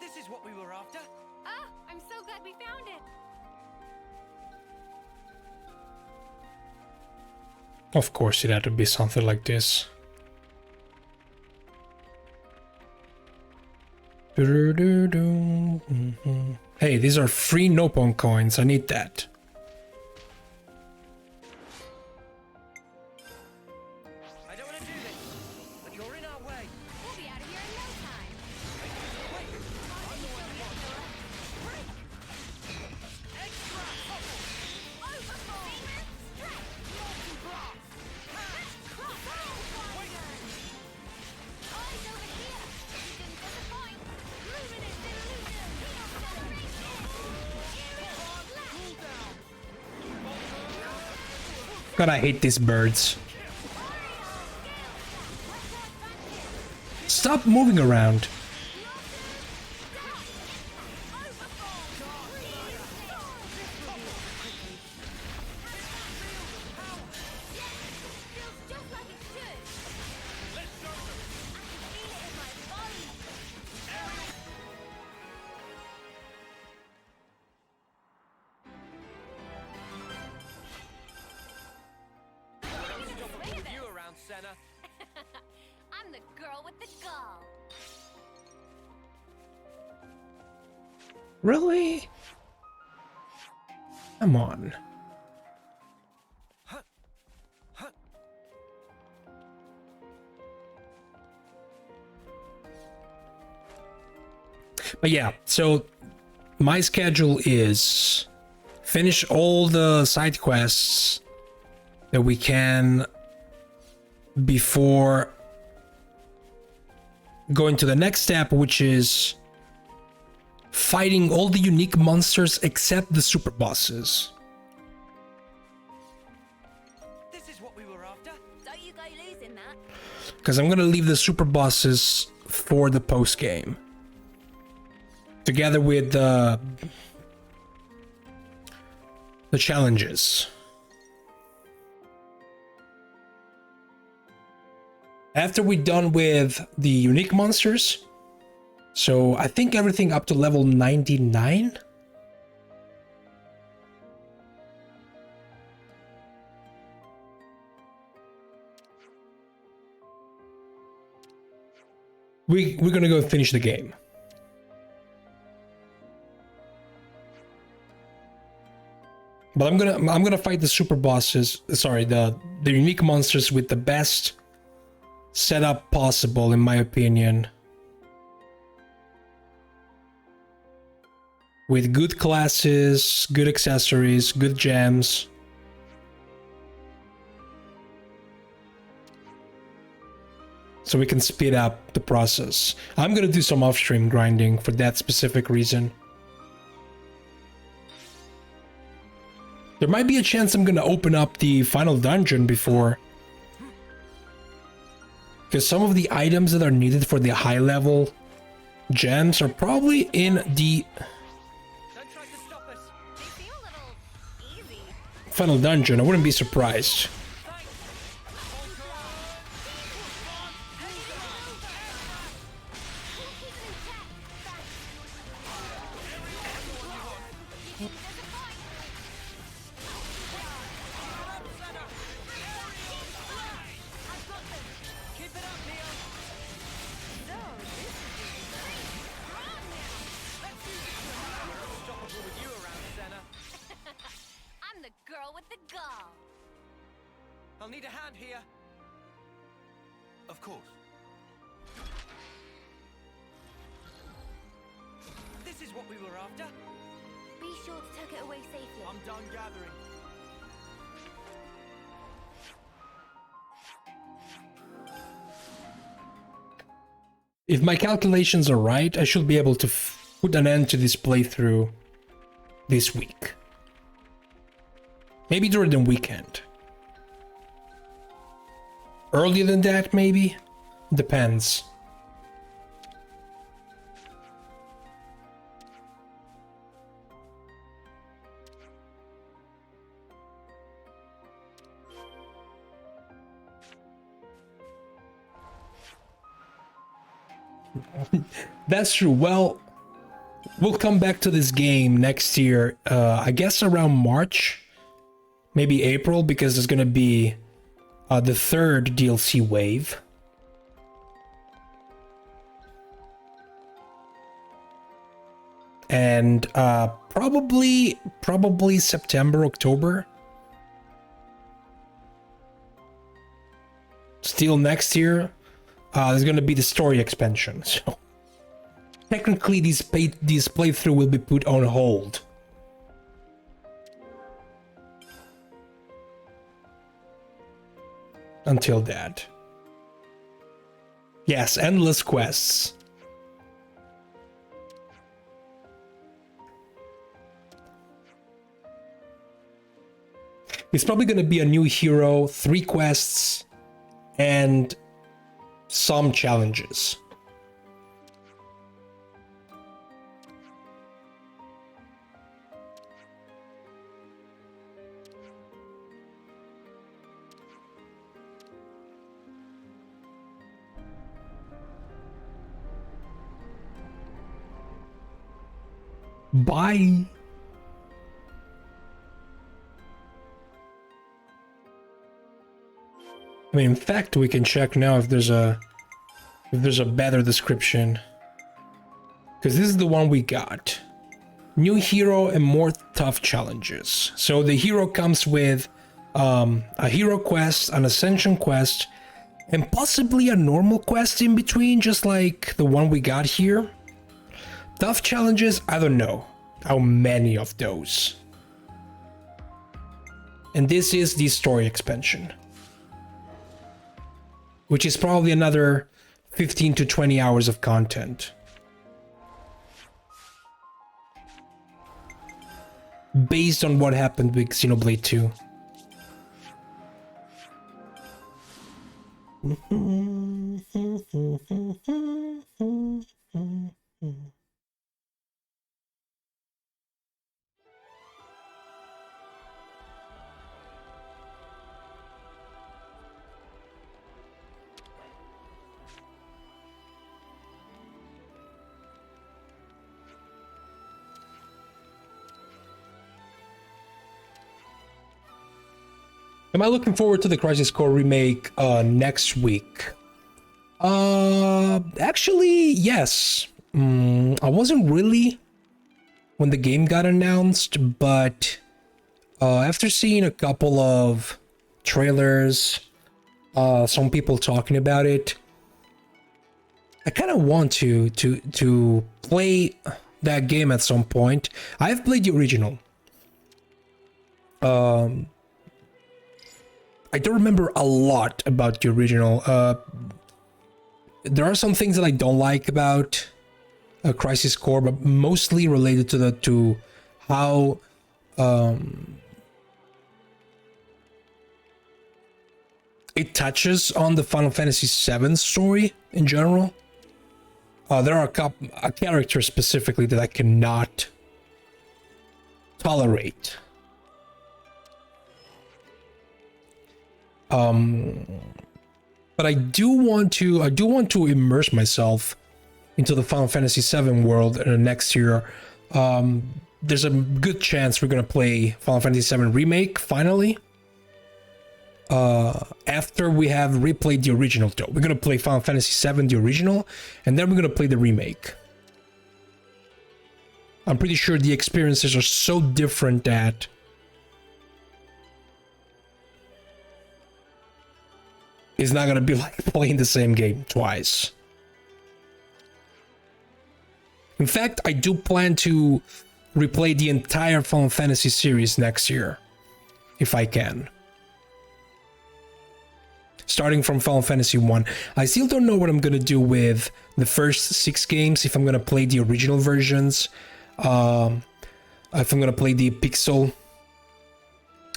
This is what we were after. Ah, I'm so glad we found it. Of course it had to be something like this. Hey, these are free Nopon coins. I need that. I don't want to do this, but you're in our way. We'll be out of here in no time. Wait, I'm the one who wants it. Extra! God, I hate these birds. Stop moving around. I'm the girl with the gall. Really? Come on. But yeah, so my schedule is finish all the side quests that we can before going to the next step, which is fighting all the unique monsters except the super bosses. because I'm gonna leave the super bosses for the post game, together with the challenges. After we're done with the unique monsters, so I think everything up to level 99. We're gonna go finish the game. But I'm gonna fight the super bosses, sorry, the unique monsters with the best setup possible, in my opinion. With good classes, good accessories, good gems. So we can speed up the process. I'm gonna do some off-stream grinding for that specific reason. There might be a chance I'm gonna open up the final dungeon before. Because some of the items that are needed for the high level gems are probably in the final dungeon. I wouldn't be surprised. I'll need a hand here. Of course. This is what we were after. Be sure to tuck it away safely. I'm done gathering. If my calculations are right, I should be able to put an end to this playthrough this week. Maybe during the weekend. Earlier than that, maybe? Depends. That's true. Well, we'll come back to this game next year, I guess around March, maybe April, because there's gonna be the third DLC wave. And probably September, October. Still next year, there's gonna be the story expansion. So technically, this playthrough will be put on hold. Until that. Yes, endless quests. It's probably going to be a new hero, 3 quests, and some challenges. Bye. I mean, in fact, we can check now if there's a better description, because this is the one we got. New hero and more tough challenges. So the hero comes with a hero quest, an ascension quest, and possibly a normal quest in between, just like the one we got here. Tough challenges, I don't know how many of those. And this is the story expansion, which is probably another 15 to 20 hours of content. Based on what happened with Xenoblade 2. Am I looking forward to the Crisis Core remake next week? Actually, yes. I wasn't really when the game got announced, but after seeing a couple of trailers, some people talking about it, I kind of want to play that game at some point. I've played the original. I don't remember a lot about the original. There are some things that I don't like about Crisis Core, but mostly related to how it touches on the Final Fantasy VII story in general. There are a character specifically that I cannot tolerate. But I do want to immerse myself into the Final Fantasy VII world next year. There's a good chance we're gonna play Final Fantasy VII Remake finally. After we have replayed the original, though, we're gonna play Final Fantasy VII, the original, and then we're gonna play the remake. I'm pretty sure the experiences are so different that it's not gonna be like playing the same game twice. In fact, I do plan to replay the entire Final Fantasy series next year, if I can. Starting from Final Fantasy 1. I still don't know what I'm gonna do with the first 6 games, if I'm gonna play the original versions, if I'm gonna play the Pixel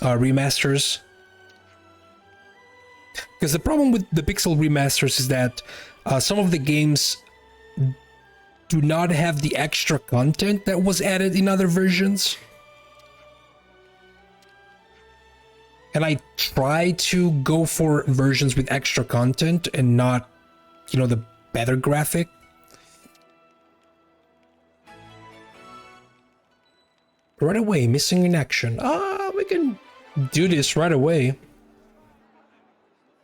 remasters. Because the problem with the Pixel remasters is that some of the games do not have the extra content that was added in other versions. And I try to go for versions with extra content and not, you know, the better graphic. Right away, missing in action. We can do this right away.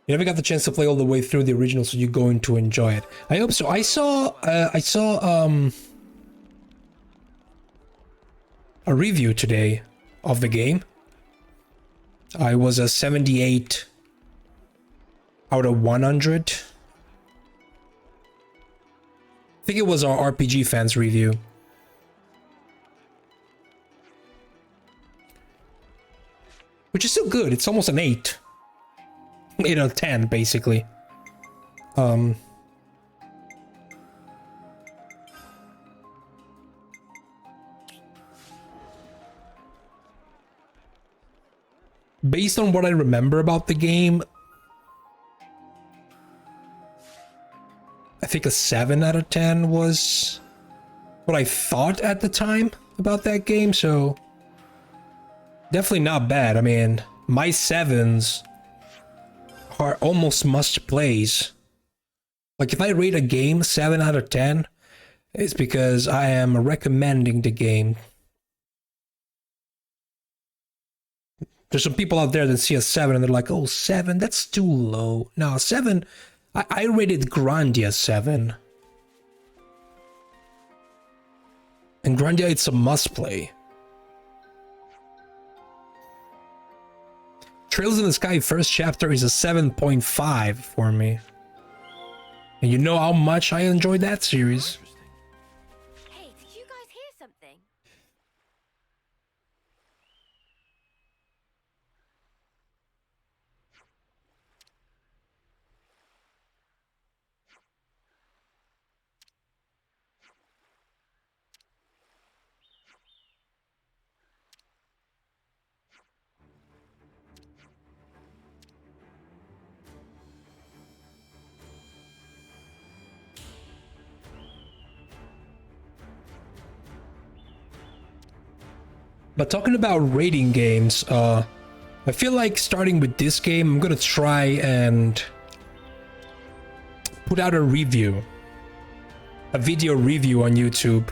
You never got the chance to play all the way through the original, so you're going to enjoy it. I hope so. I saw a review today of the game. I was a 78 out of 100. I think it was our RPG fans review. Which is still good. It's almost an 8. 8 out of 10, basically. Based on what I remember about the game, I think a 7 out of 10 was what I thought at the time about that game, so definitely not bad. I mean, my 7s are almost must plays. Like, if I rate a game 7 out of 10, it's because I am recommending the game. There's some people out there that see a 7 and they're like, oh, 7, that's too low. No, 7, I rated Grandia 7. And Grandia, it's a must play. Trails in the Sky first chapter is a 7.5 for me. And you know how much I enjoyed that series. Hey, did you guys hear something? But talking about raiding games, I feel like starting with this game, I'm gonna try and put out a review, a video review on YouTube.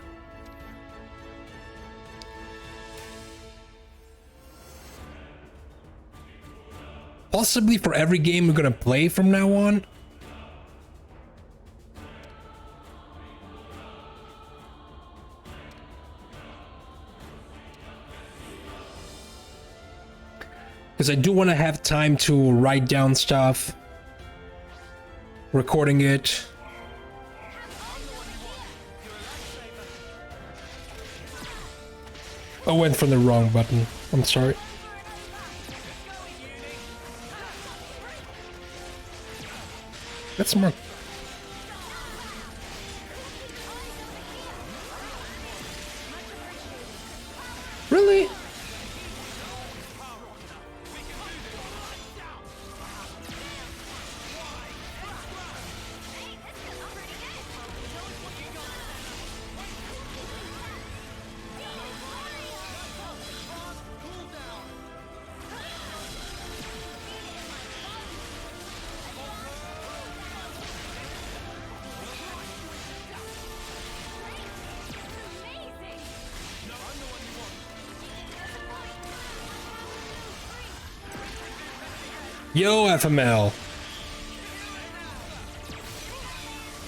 Possibly for every game we're gonna play from now on. Because I do want to have time to write down stuff, recording it. I went for the wrong button. I'm sorry. That's more. Really? Yo, FML.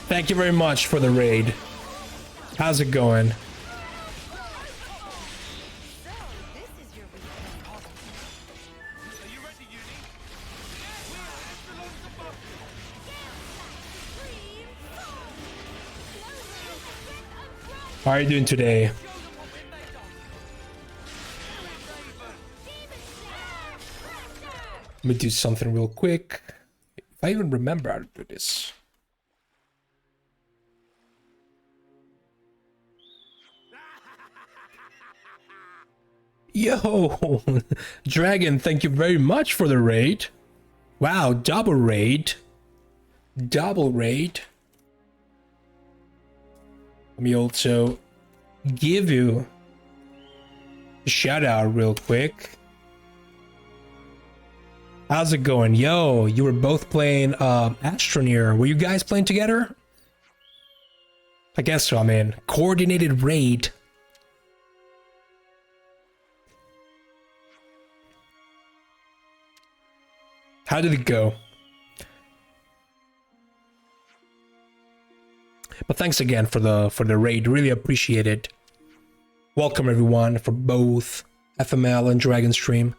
Thank you very much for the raid. How's it going? How are you doing today? Let me do something real quick. If I even remember how to do this. Yo, Dragon, thank you very much for the raid. Wow, double raid. Double raid. Let me also give you a shout out real quick. How's it going? Yo, you were both playing Astroneer. Were you guys playing together? I guess so, I mean, coordinated raid. How did it go? But thanks again for the raid. Really appreciate it. Welcome everyone for both FML and Dragon Stream.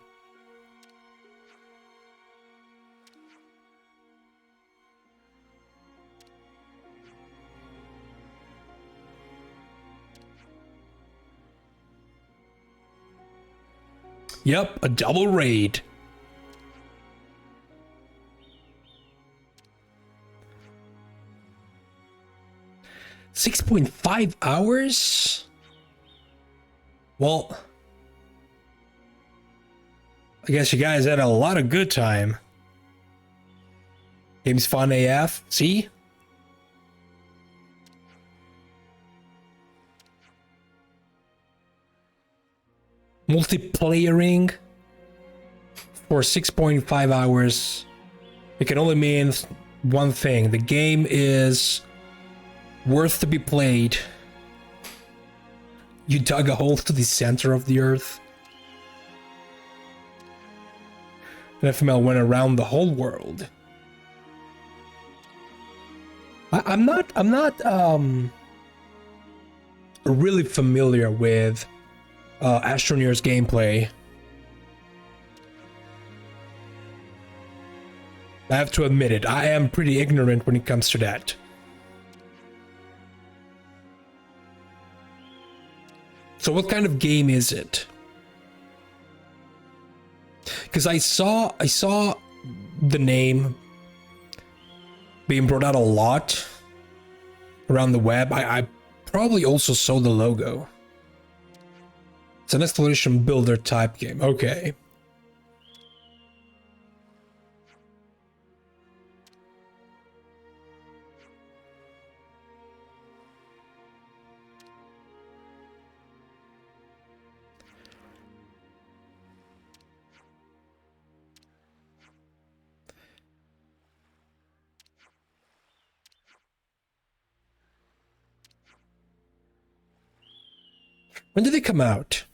Yep, a double raid. $6.5 hours? Well, I guess you guys had a lot of good time. Game's fun AF. See? Multiplayering for 6.5 hours. It can only mean one thing. The game is worth to be played. You dug a hole to the center of the earth. And FML went around the whole world. I'm not really familiar with Astroneer's gameplay. I have to admit it, I am pretty ignorant when it comes to that. So what kind of game is it? Because I saw the name being brought out a lot around the web. I probably also saw the logo. It's an exploration builder type game. Okay. When did they come out?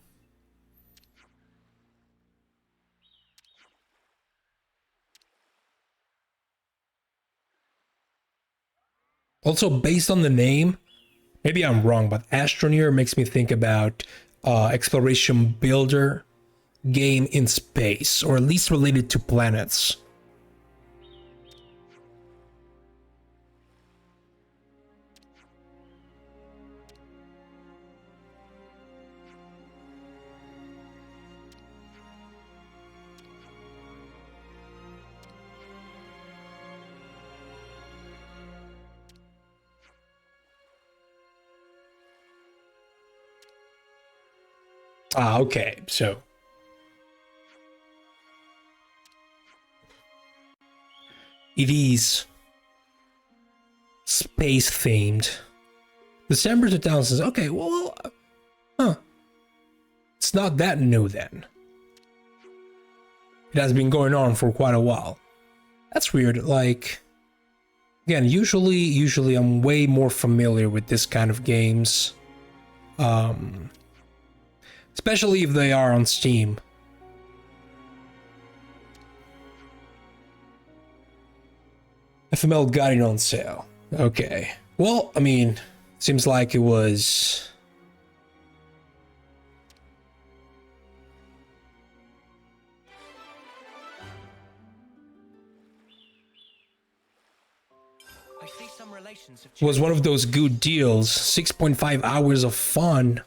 Also, based on the name, maybe I'm wrong, but Astroneer makes me think about exploration builder game in space, or at least related to planets. Ah, okay, so it is space themed. December 2000. Okay, well, huh? It's not that new then. It has been going on for quite a while. That's weird. Like, again, usually I'm way more familiar with this kind of games. Especially if they are on Steam. FML got it on sale. Okay. Well, I mean, seems like it was... I see some relations have was one of those good deals. 6.5 hours of fun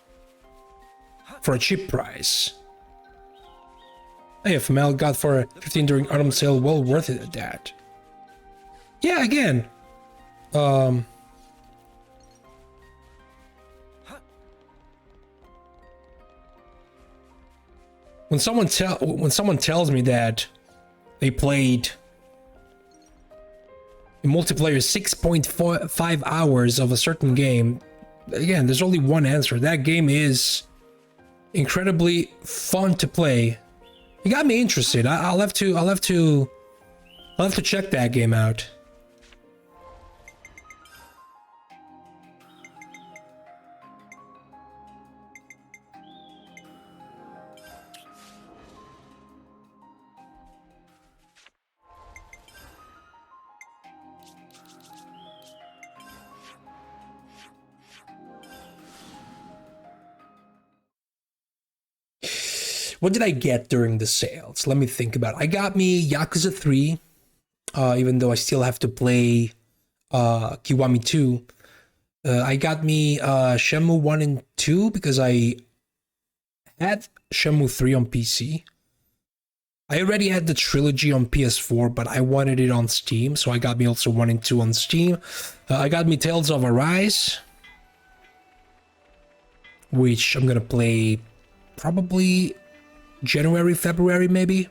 for a cheap price. Hey, FML got for 15 during autumn sale, well worth it at that. Yeah, again. When someone tells me that they played in multiplayer 6.5 hours of a certain game, again, there's only one answer. That game is incredibly fun to play. You got me interested. I'll have to check that game out. What did I get during the sales? Let me think about it. I got me Yakuza 3, even though I still have to play Kiwami 2. I got me Shenmue 1 and 2 because I had Shenmue 3 on PC. I already had the trilogy on PS4, but I wanted it on Steam, so I got me also 1 and 2 on Steam. I got me Tales of Arise, which I'm gonna play probably January, February, maybe.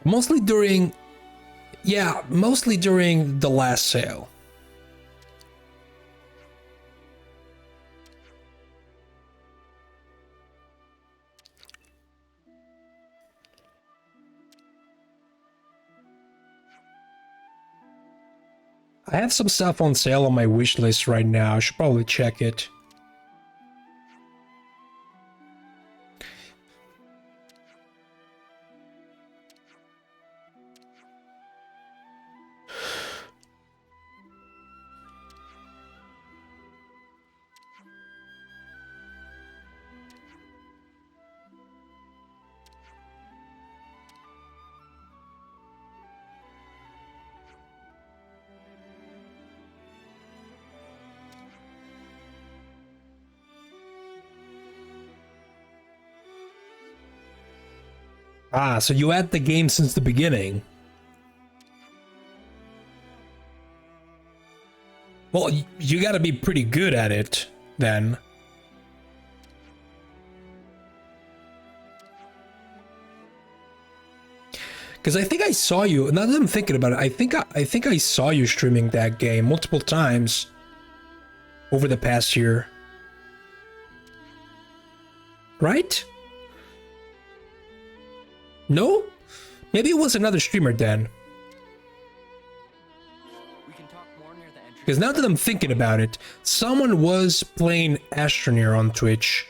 Mostly during the last sale. I have some stuff on sale on my wish list right now. I should probably check it. Ah, so you had the game since the beginning. Well, you gotta be pretty good at it, then. Because I think I saw you, now that I'm thinking about it, I think I saw you streaming that game multiple times over the past year. right? No? Maybe it was another streamer then. Because now that I'm thinking about it, someone was playing Astroneer on Twitch.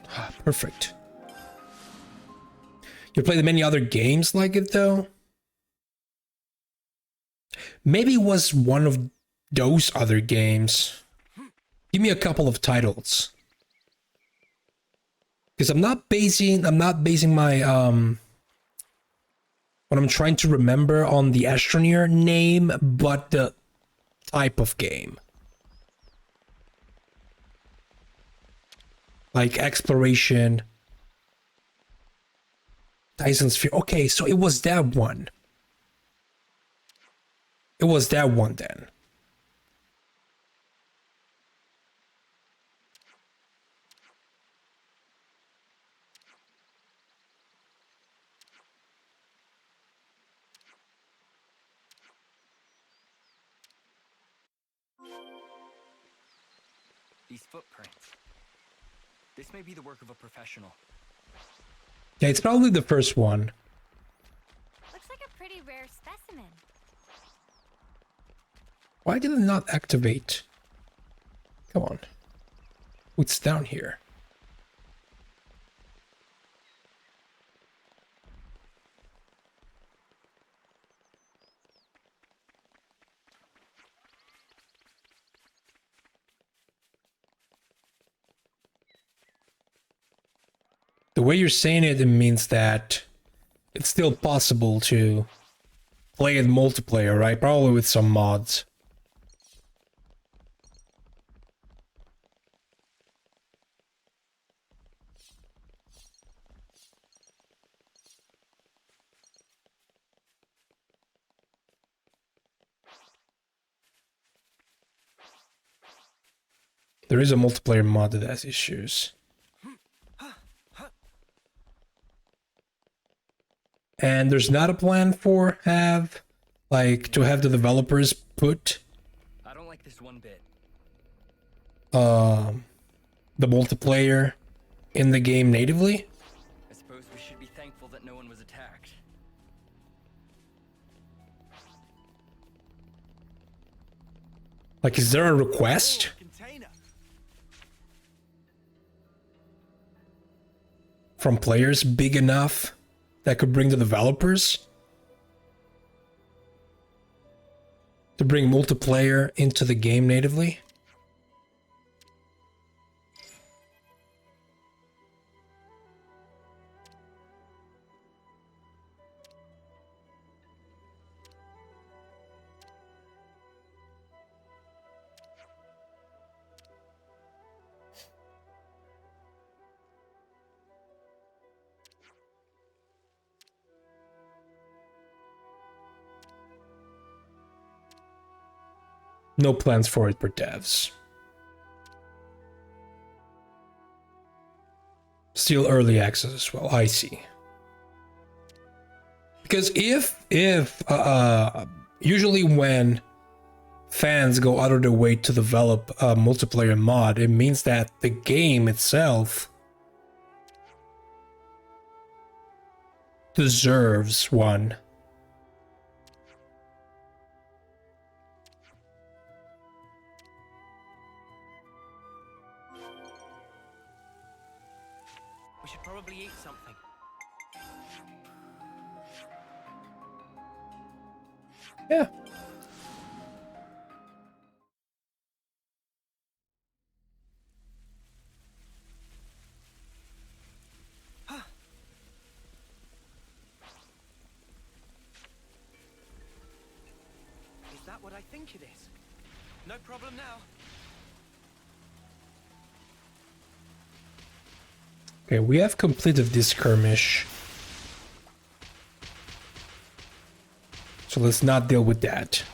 Ah, perfect. You played many other games like it though? Maybe it was one of those other games. Give me a couple of titles. Because I'm not basing my what I'm trying to remember on the Astroneer name, but the type of game. Like exploration. Dyson Sphere. Okay, so it was that one. It was that one then. These footprints. This may be the work of a professional. Yeah, it's probably the first one. Looks like a pretty rare specimen. Why did it not activate? Come on. What's down here? The way you're saying it, it means that it's still possible to play it multiplayer, right? Probably with some mods. There is a multiplayer mod that has issues. And there's not a plan for to have the developers put I don't like this one bit. the multiplayer in the game natively. I suppose we should be thankful that no one was attacked. Like, is there a request from players big enough that could bring the developers to bring multiplayer into the game natively? No plans for it for devs. Still early access as well. I see. Because if usually when fans go out of their way to develop a multiplayer mod, it means that the game itself deserves one. We should probably eat something. Yeah. Is that what I think it is? No problem now. Okay, we have completed this skirmish. So let's not deal with that.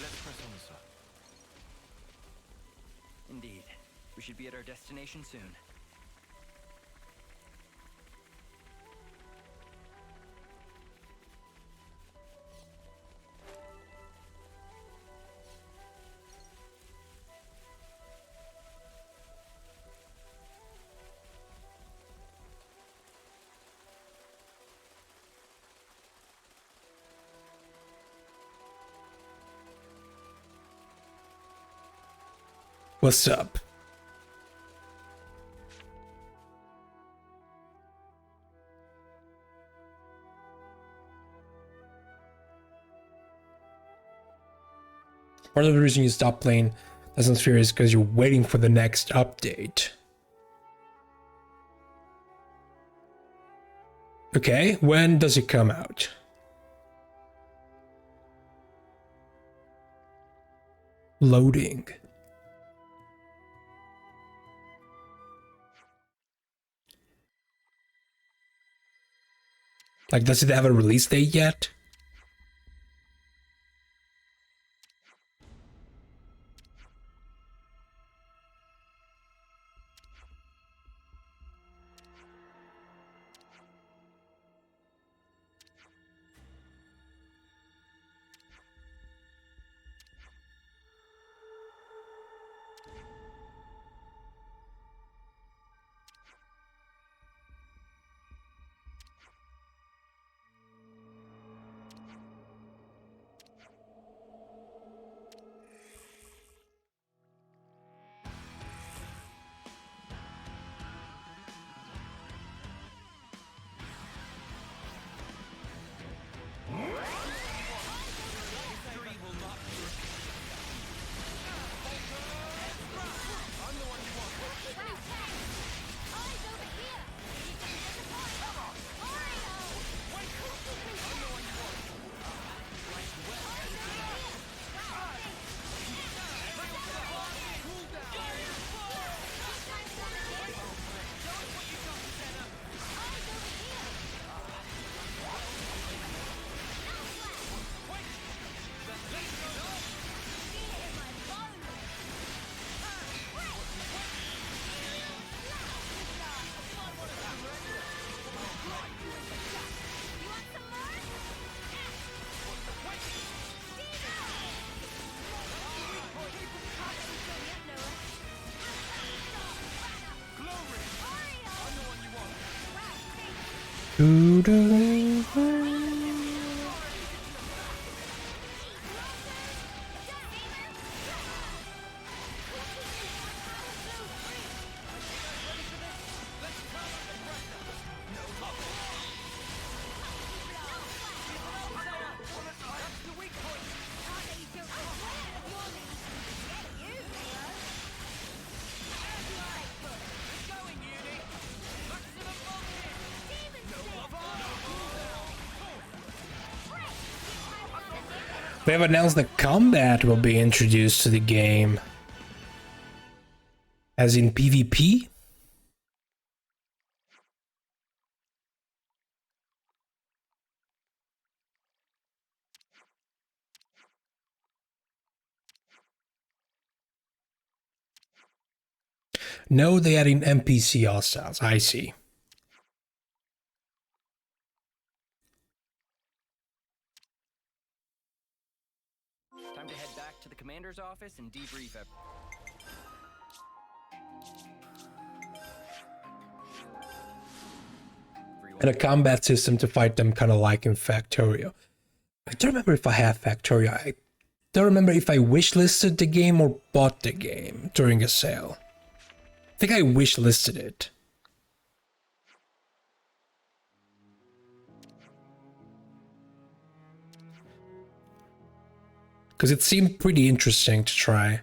Let's press on, sir. Indeed. We should be at our destination soon. What's up? Part of the reason you stop playing Sphere is because you're waiting for the next update. Okay, when does it come out? Loading. Like, does it have a release date yet? They have announced that combat will be introduced to the game. As in PvP? No, they adding NPC hostiles. I see. Time to head back to the commander's office and debrief it. And a combat system to fight them, kind of like in Factorio. I don't remember if I have Factorio. I don't remember if I wishlisted the game or bought the game during a sale. I think I wishlisted it. Because it seemed pretty interesting to try.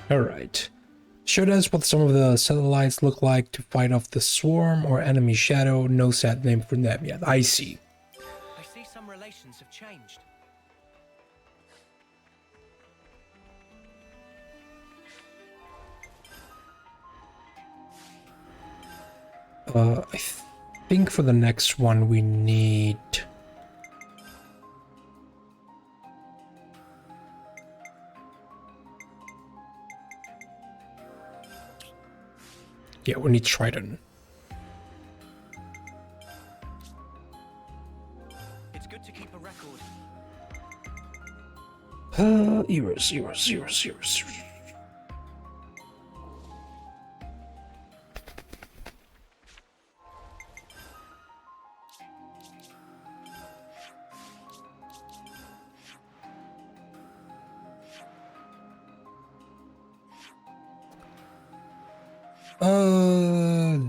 Alright. Showed us what some of the satellites look like to fight off the swarm or enemy shadow. No set name for them yet. I see. I see some relations have changed. I think for the next one we need... Yeah, we need Trident. It's good to keep a record. Euros.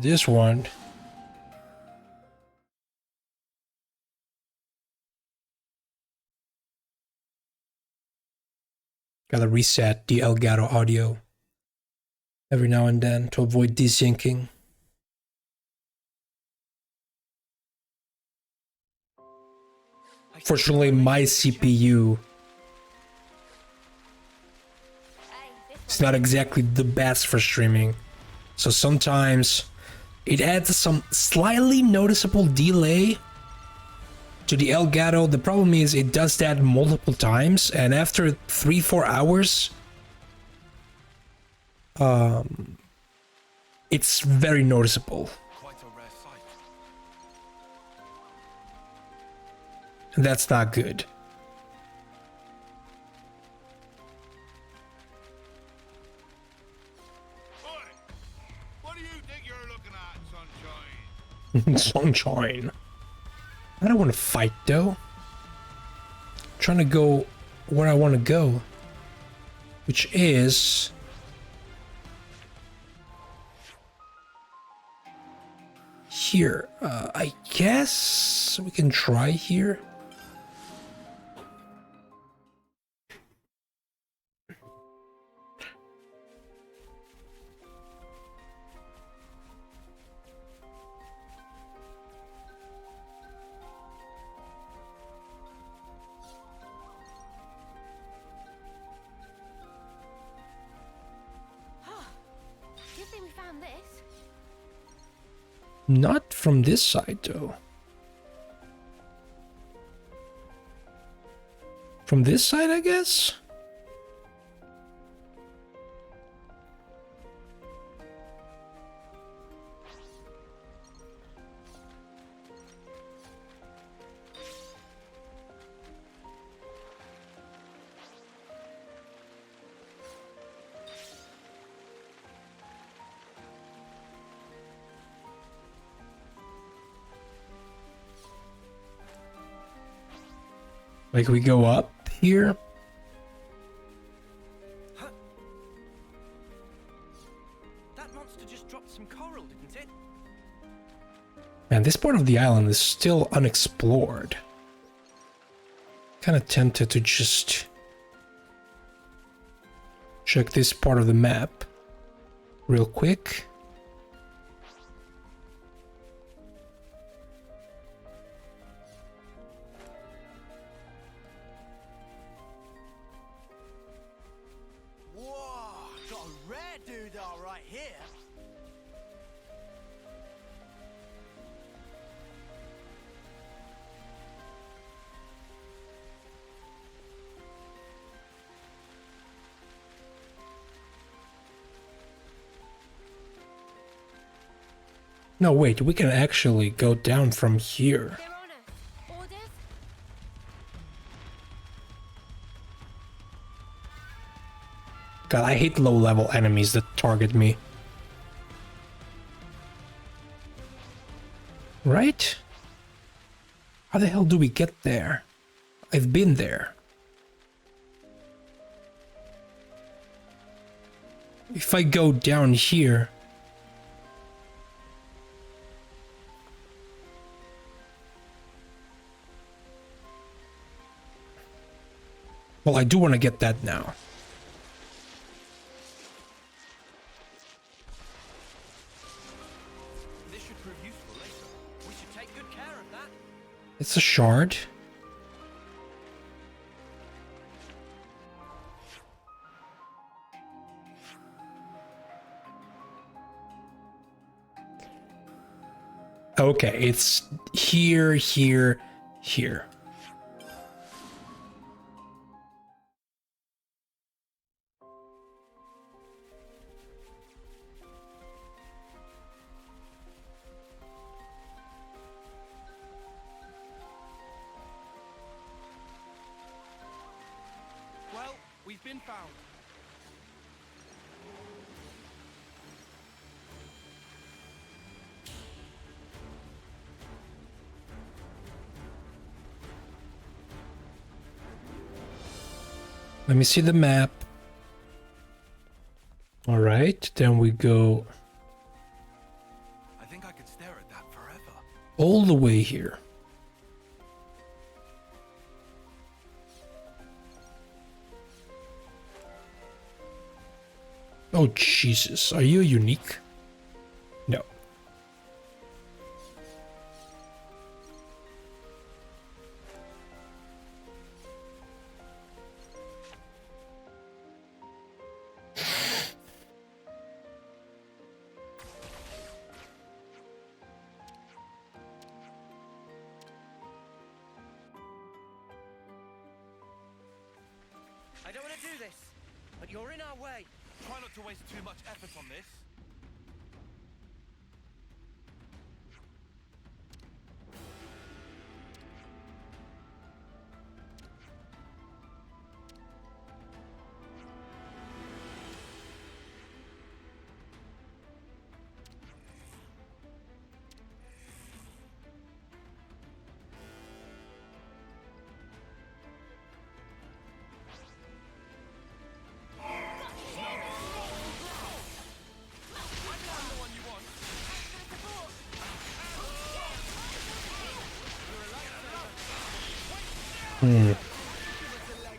This one. Gotta reset the Elgato audio every now and then to avoid desyncing. Fortunately, my CPU is not exactly the best for streaming, so sometimes it adds some slightly noticeable delay to the Elgato. The problem is it does that multiple times, and after 3-4 hours, it's very noticeable. And that's not good. What do you think you're looking at, Sunshine? Sunshine. I don't want to fight though. I'm trying to go where I want to go, which is here. I guess we can try here. Not from this side, though. From this side, I guess? Like we go up here. That monster just dropped some coral, didn't it? Man, this part of the island is still unexplored. Kind of tempted to just check this part of the map real quick. No, wait, we can actually go down from here. God, I hate low-level enemies that target me. Right? How the hell do we get there? I've been there. If I go down here... Well, I do want to get that now. prove useful later. We should take good care of that. It's a shard. Okay, it's here, here, here. Well, we've been found. Let me see the map. All right, then we go I think I could stare at that forever. all the way here. Oh, Jesus. Are you unique? No. I don't want to do this, but you're in our way. Try not to waste too much effort on this.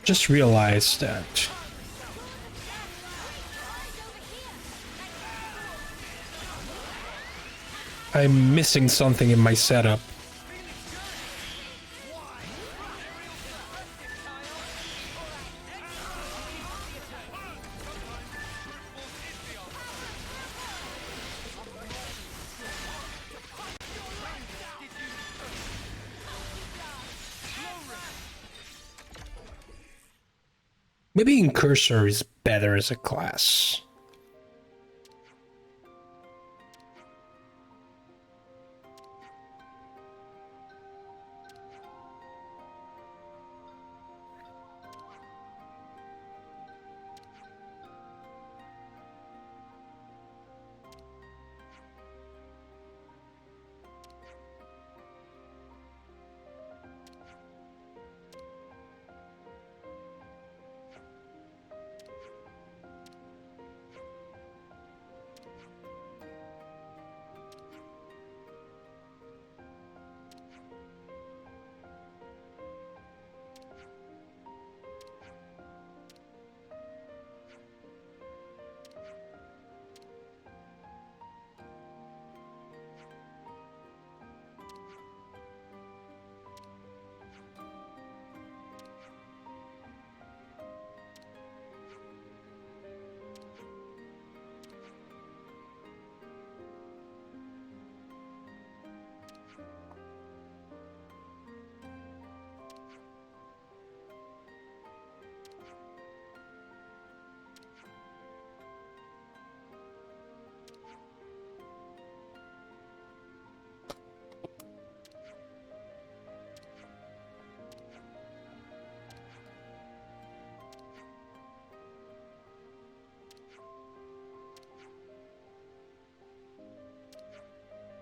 Just realized that I'm missing something in my setup. Maybe Incursor is better as a class.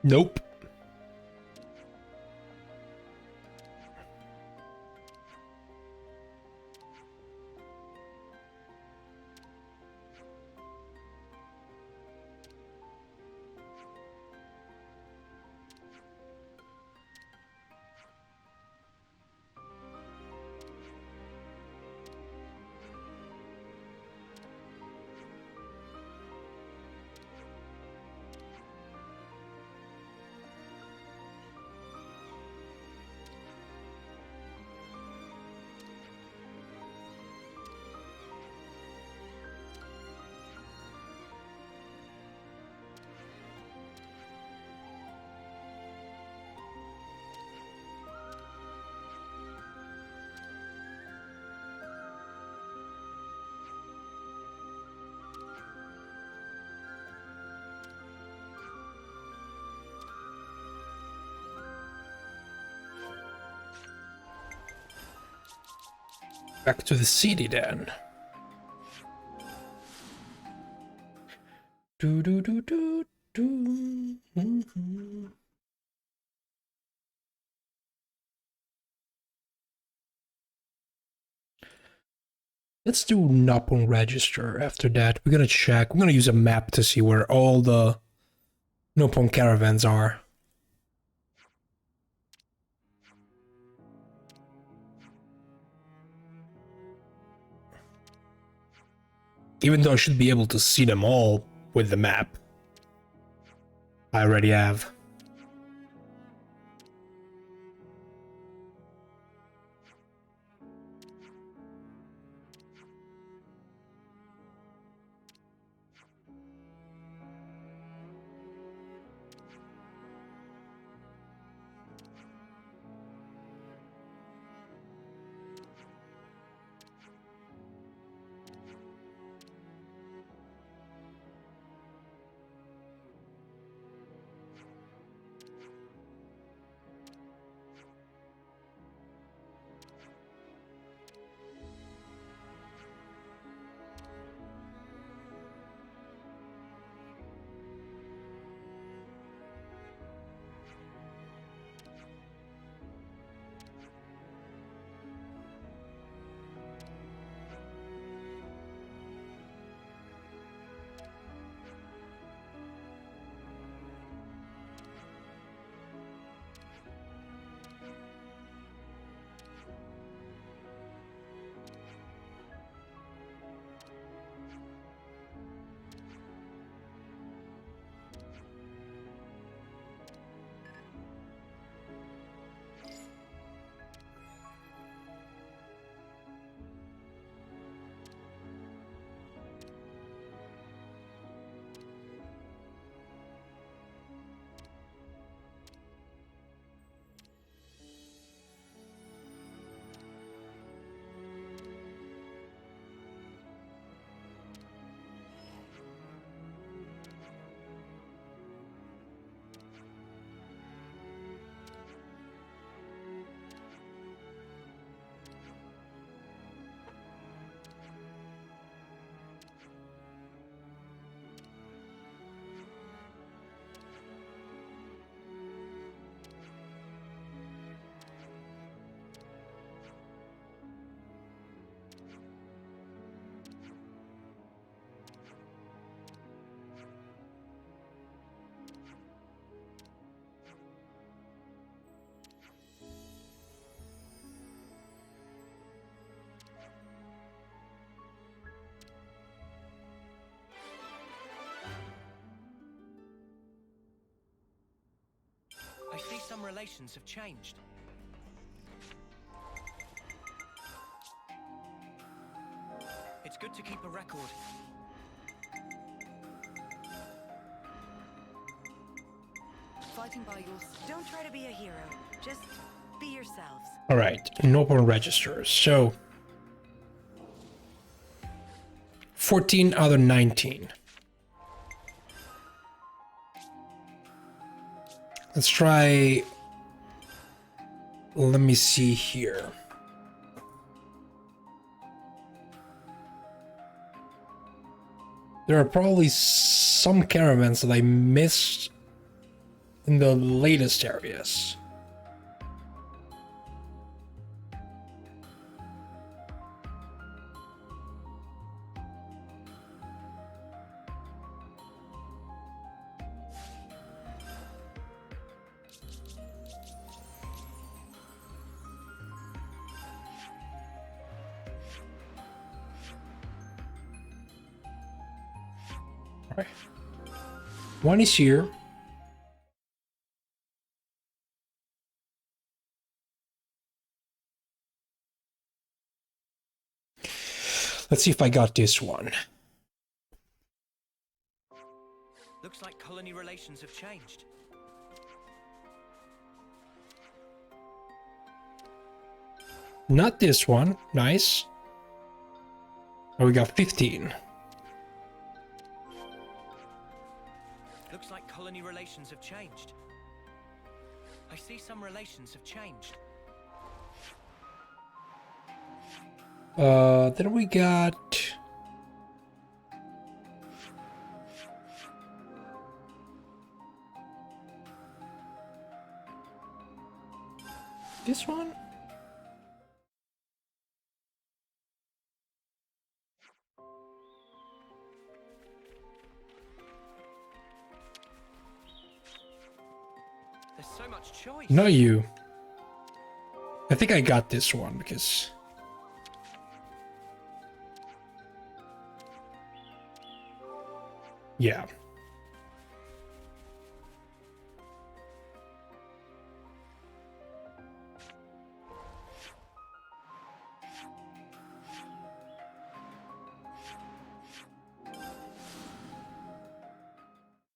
Nope. Back to the city then. Do do do do do. Let's do Nopon register. After that, we're gonna check. We're gonna use a map to see where all the Nopon caravans are. Even though I should be able to see them all with the map. I already have. I see some relations have changed. It's good to keep a record. Fighting by yours. Don't try to be a hero. Just be yourselves. All right, Nopon registers. So 14 out of 19. Let's try. Let me see here. There are probably some caravans that I missed in the latest areas. Alright. One is here. Let's see if I got this one. Looks like colony relations have changed. Not this one. Nice. Oh, we got 15. Looks like colony relations have changed. I see some relations have changed. Then we got this one. There's so much choice. Not you. I think I got this one because yeah.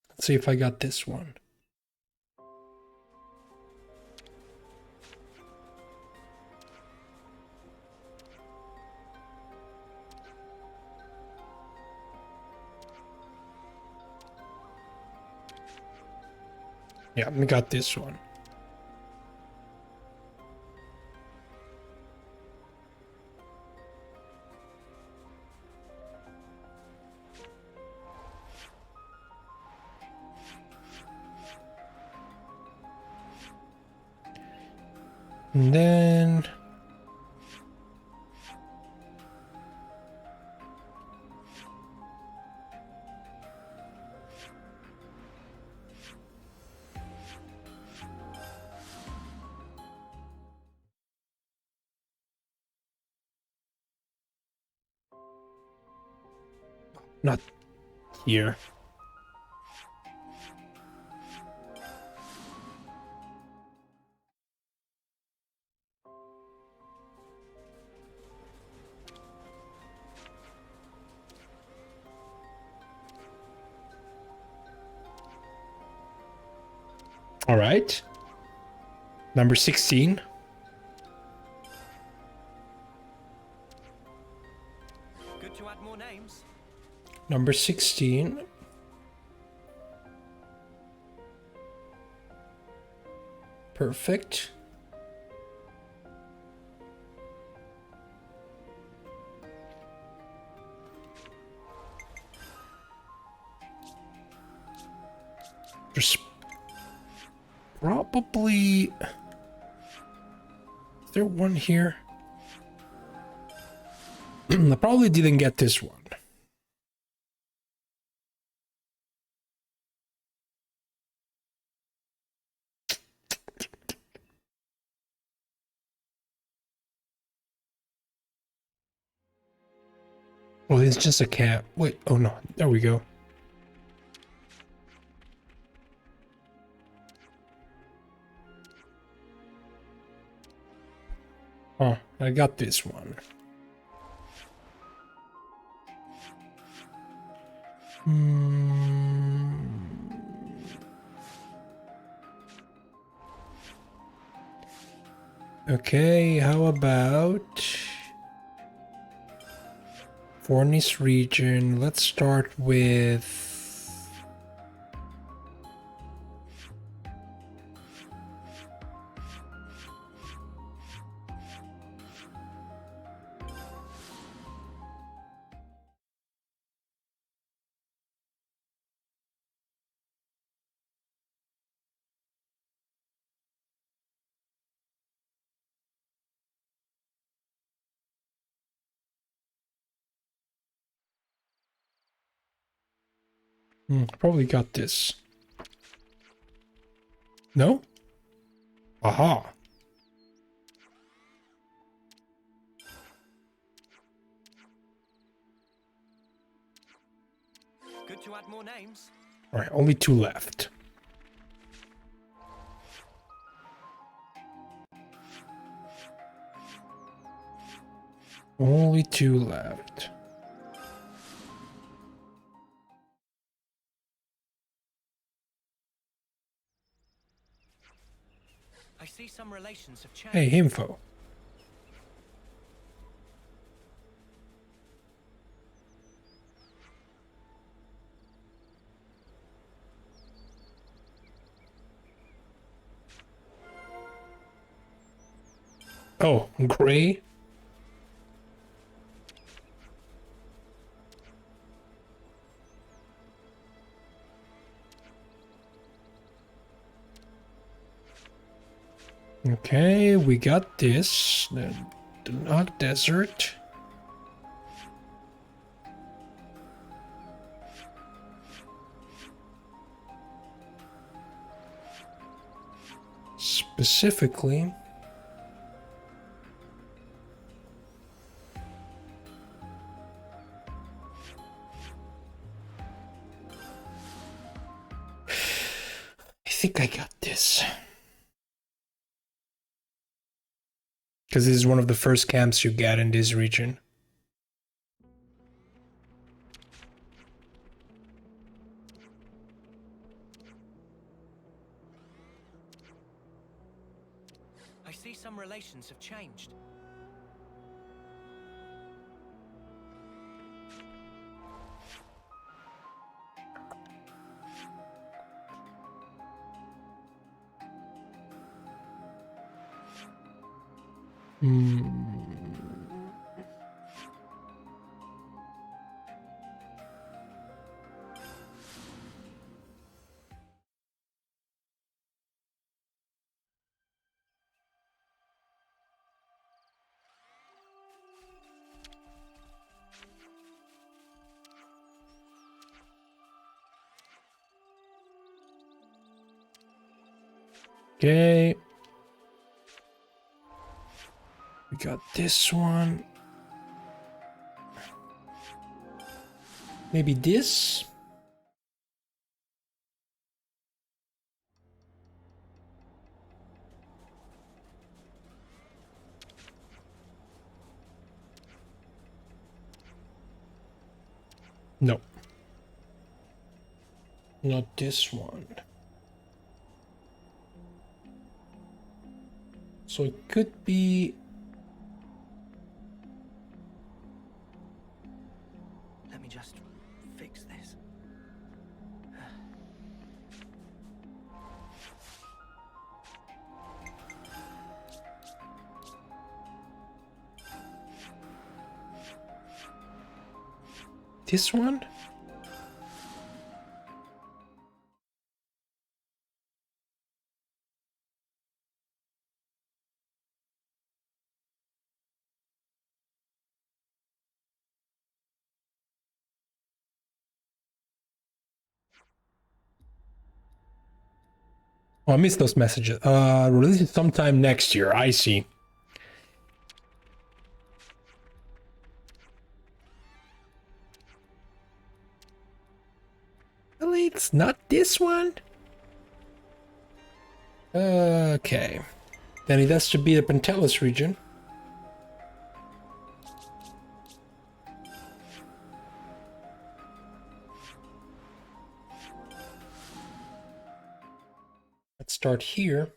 Let's see if I got this one. Yeah, I got this one. And then not here. All right. Number 16. Good to add more names. Number 16. Perfect. There's probably... Is there one here? I probably didn't get this one. Well, it's just a cat. Wait, oh no, there we go. Oh, I got this one. Okay, how about Fornis region? Let's start with probably got this. No? Aha. Good to add more names. All right, only 2 left. Only 2 left. I see some relations have changed. Hey, info. Oh, gray. Okay, we got this. The Dunhog Desert. Specifically, I think I got this. Because this is one of the first camps you get in this region. I see some relations have changed. Okay. We got this one. Maybe this? No. Not this one. So it could be... Let me just fix this. This one? Oh, I missed those messages. Release it sometime next year. I see. Really? It's not this one? Okay. Then it has to be the Pentelis region. Let's start here.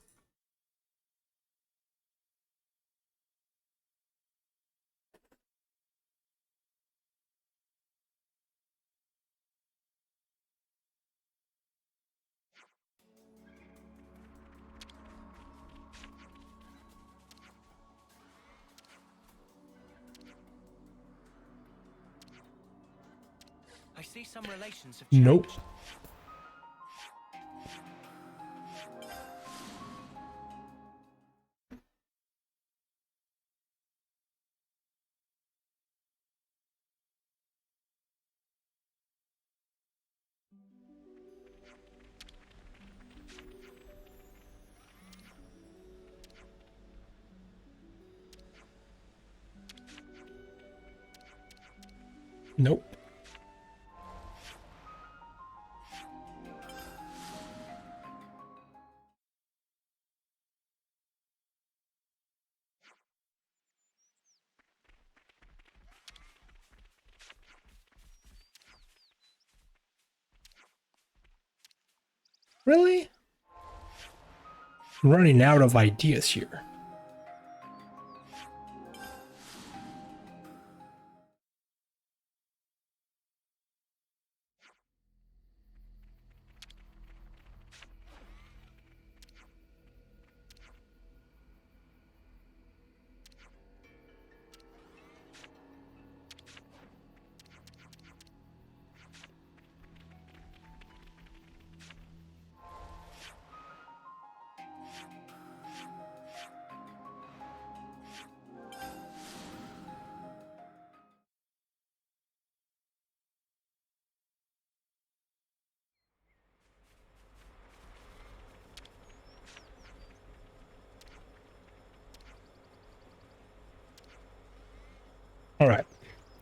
I see some relations have changed. Nope. Nope. Really? I'm running out of ideas here.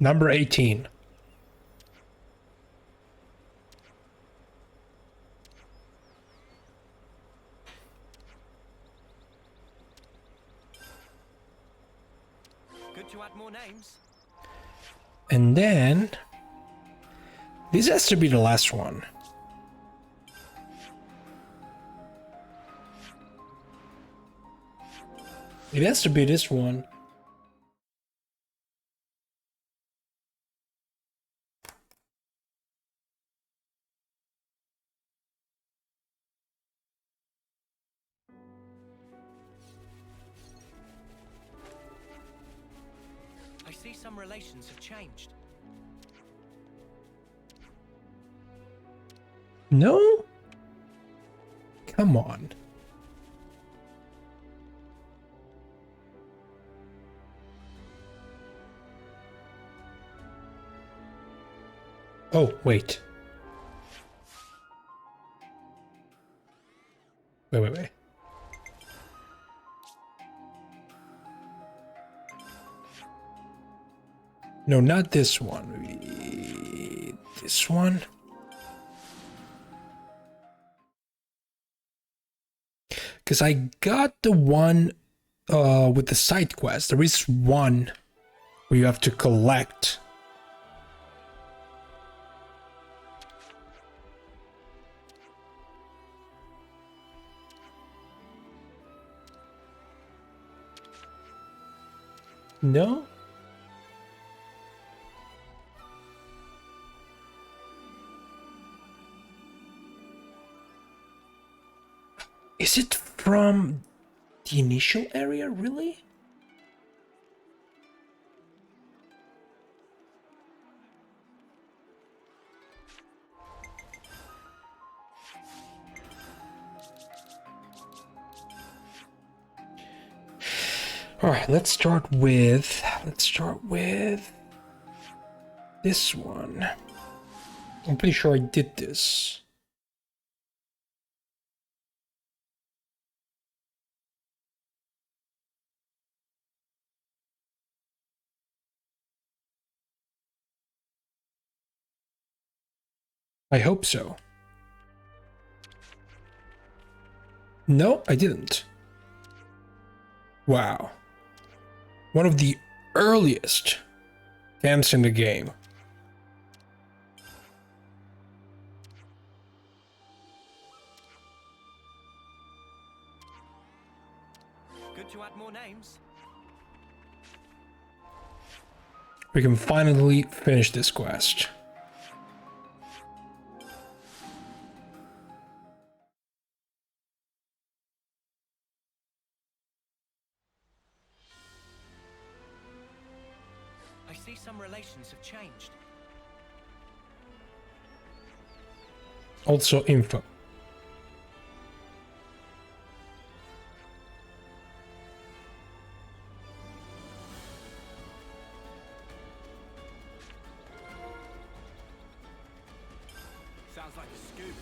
Number 18. Good to add more names. And then this has to be the last one. It has to be this one. I see some relations have changed. No? Come on. Oh, wait. Wait. No, not this one. Maybe this one. Because I got the one with the side quest. There is one where you have to collect. No? Is it from the initial area, really? All right, let's start with this one. I'm pretty sure I did this. I hope so. No, I didn't. Wow. One of the earliest camps in the game. Good to add more names. We can finally finish this quest. I see some relations have changed. Also info. Sounds like a scoop.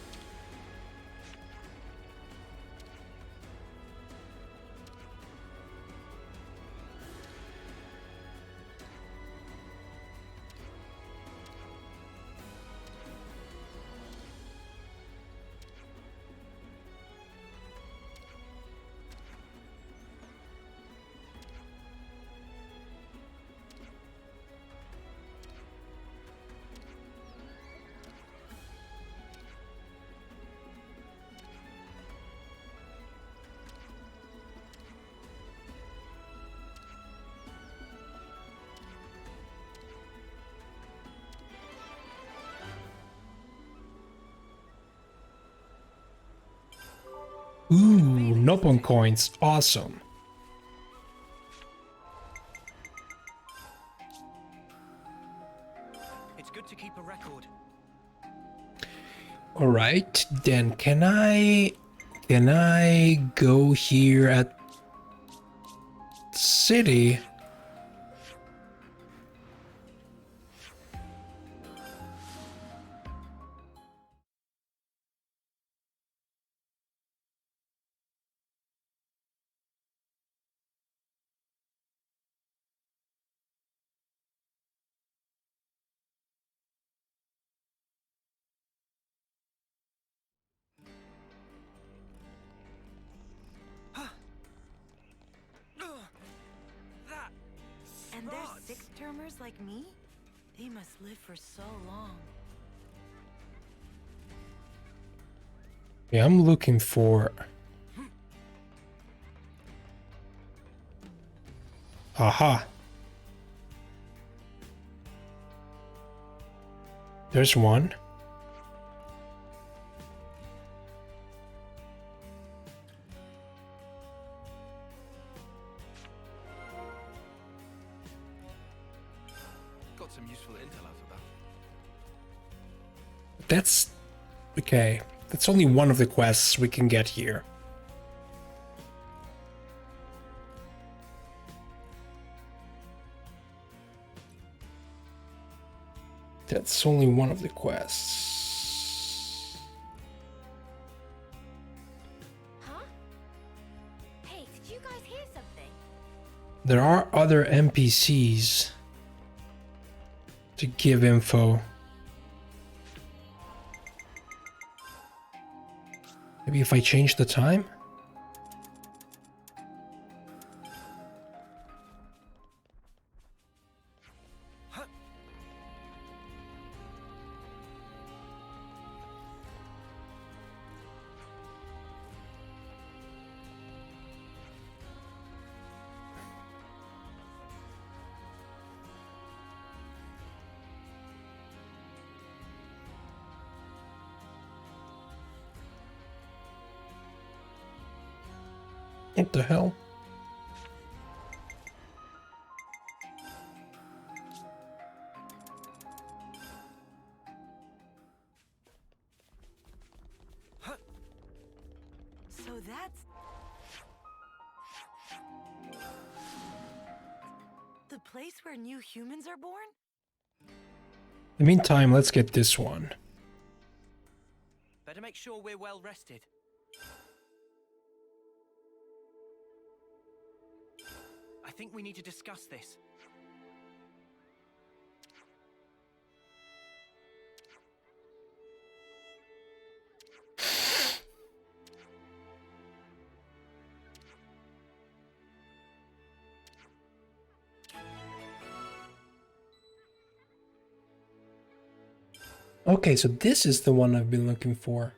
Ooh, Nopon coins. Awesome. It's good to keep a record. All right, then can I go here at city? Stick-termers like me? They must live for so long. Yeah, I'm looking for... Aha. There's one. Got some useful intel out of that. That's... okay. That's only one of the quests we can get here. That's only one of the quests. Huh? Hey, did you guys hear something? There are other NPCs to give info. Maybe if I change the time? What the hell? So that's... the place where new humans are born? In the meantime, let's get this one. Better make sure we're well rested. I think we need to discuss this. Okay, so this is the one I've been looking for.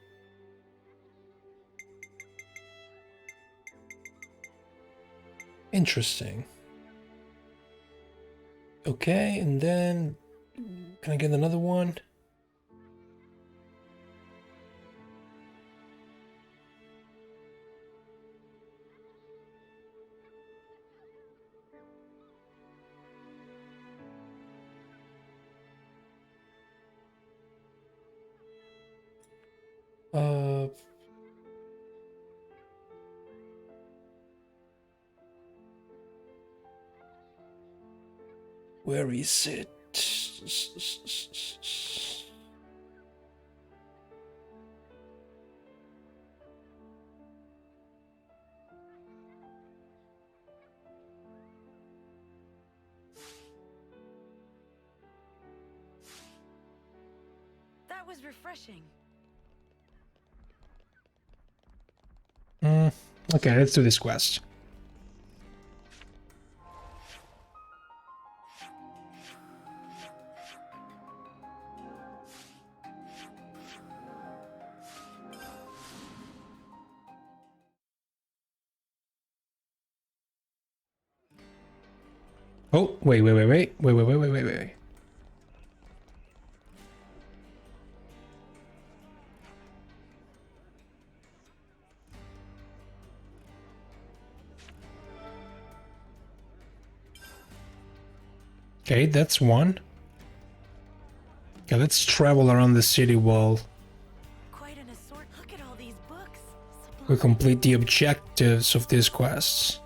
Interesting. Okay, and then can I get another one? Where is it? That was refreshing. Okay, let's do this quest. Oh, wait. Okay, that's one. Okay, let's travel around the city while Quite an assort. Look at all these books. we complete the objectives of these quests.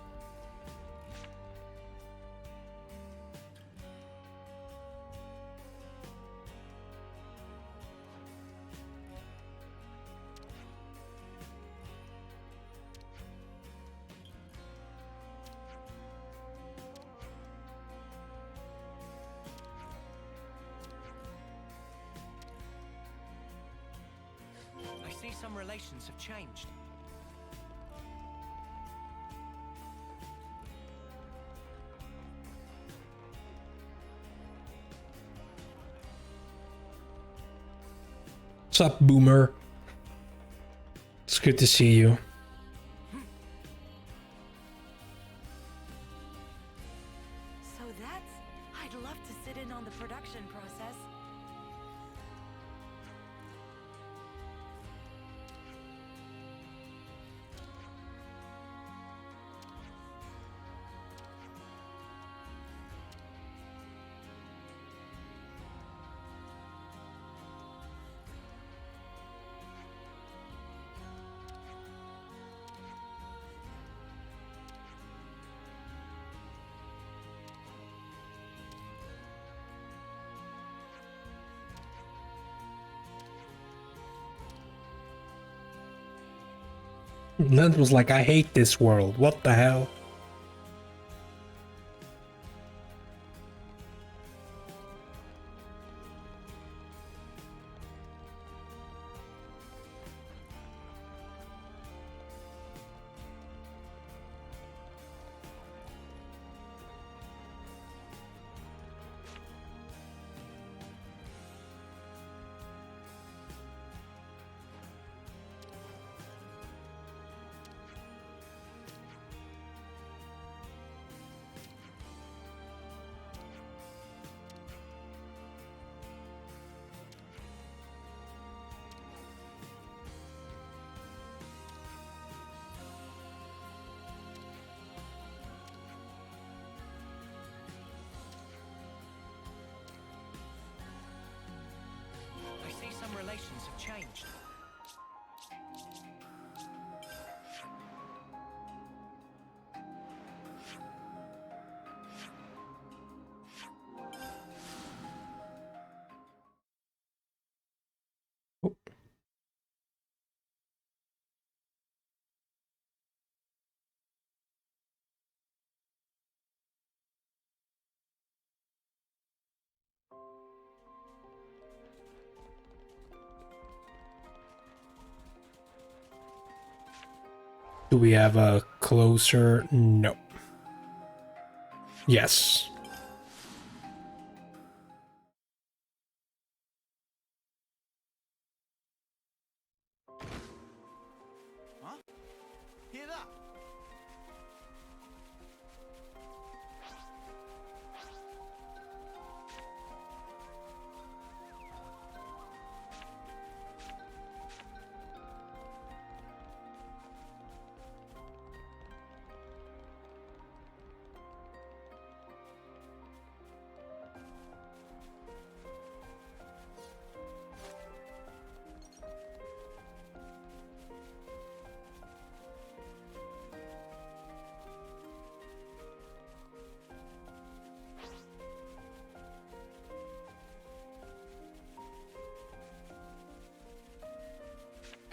I see some relations have changed. What's up, Boomer? It's good to see you. So that's... I'd love to sit in on the production process. Lent was like, I hate this world. What the hell? I see some relations have changed. Do we have a closer? No. Yes. Huh? Hear that?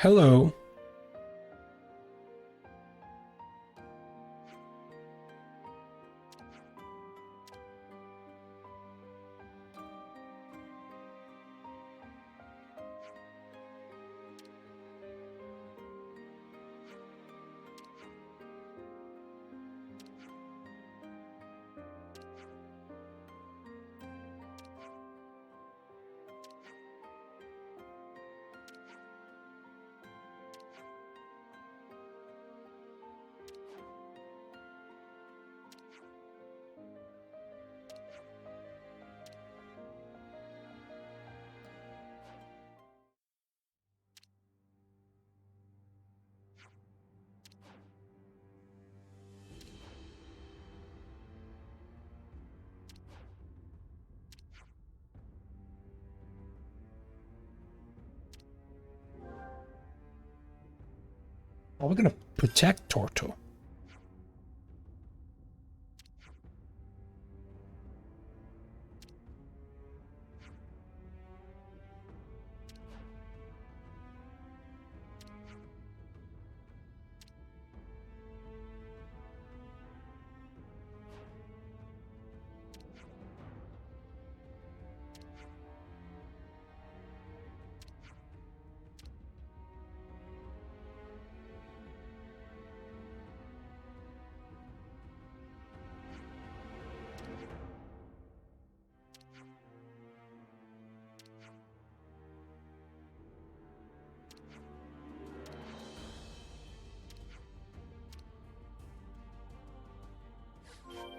Hello. Are we gonna protect Torto?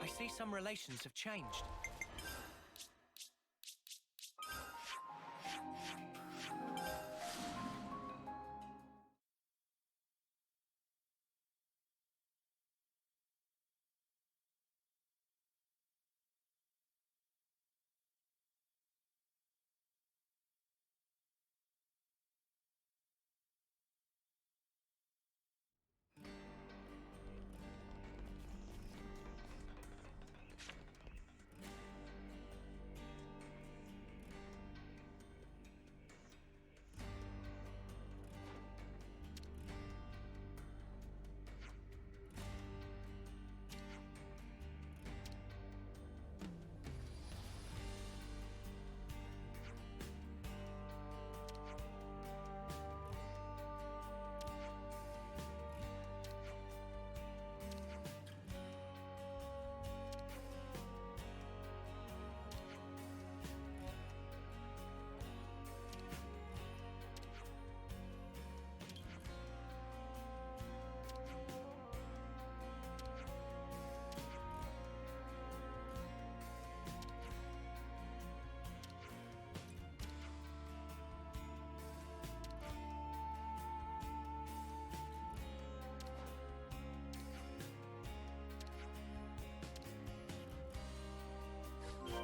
I see some relations have changed.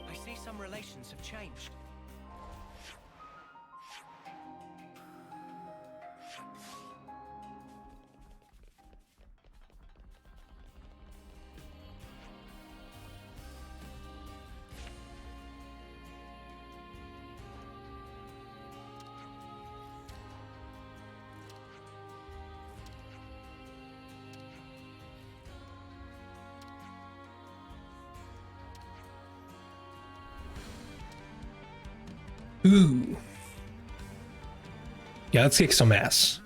I see some relations have changed. Ooh. Yeah, let's kick some ass.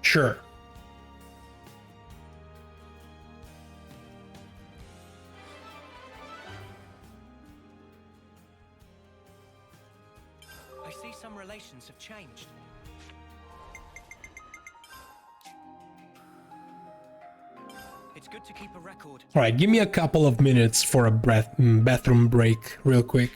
Sure. I see some relations have changed. It's good to keep a record. All right, give me a couple of minutes for a bathroom break real quick.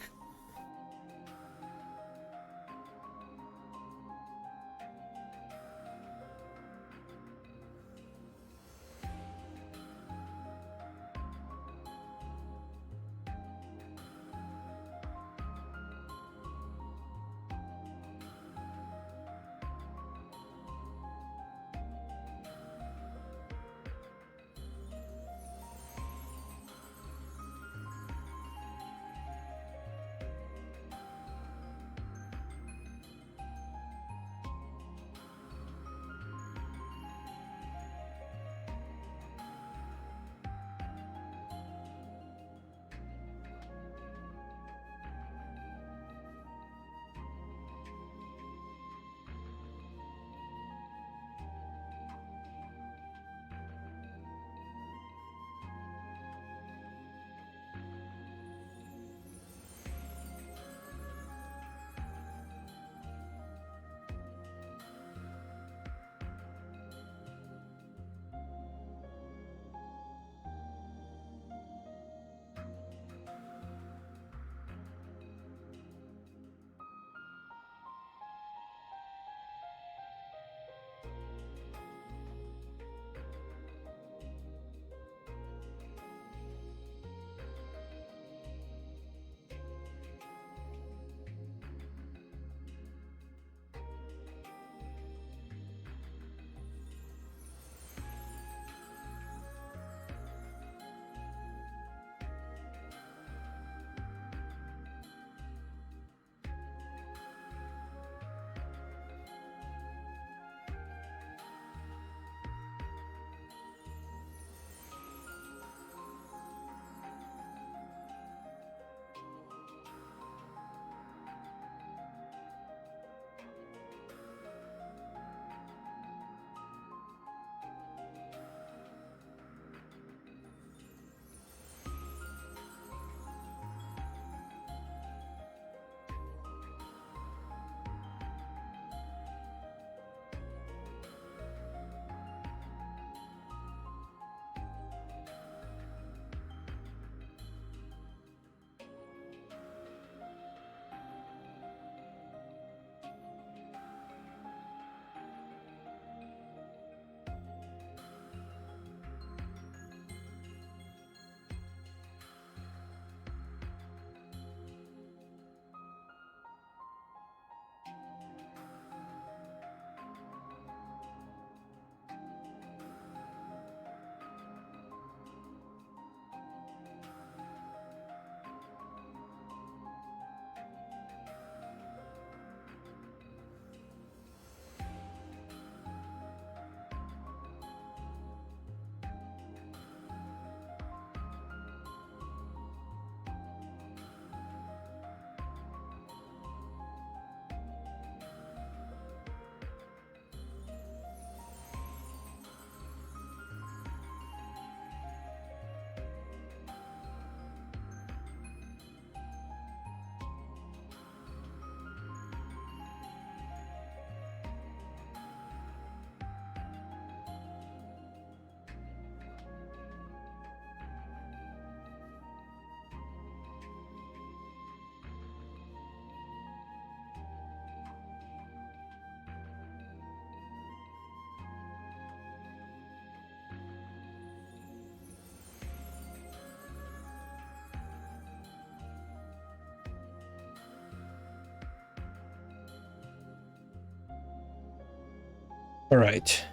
All right.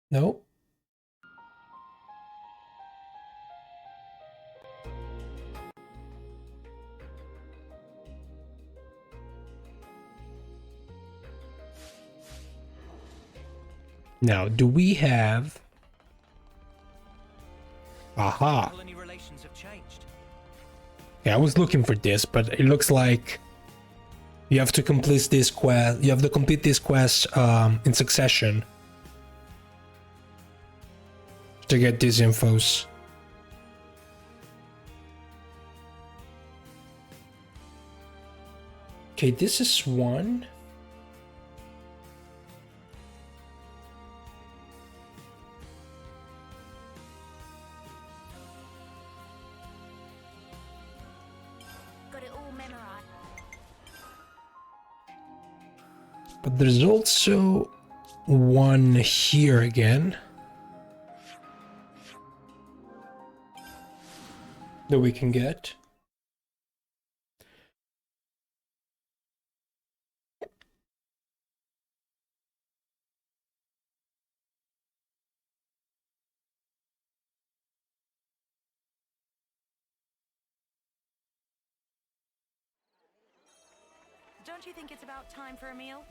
No. Now, do we have... Aha. Colony relations have changed. Yeah, I was looking for this, but it looks like you have to complete this quest. You have to complete this quest in succession to get these infos. Okay, this is one. But there's also one here again that we can get. Don't you think it's about time for a meal?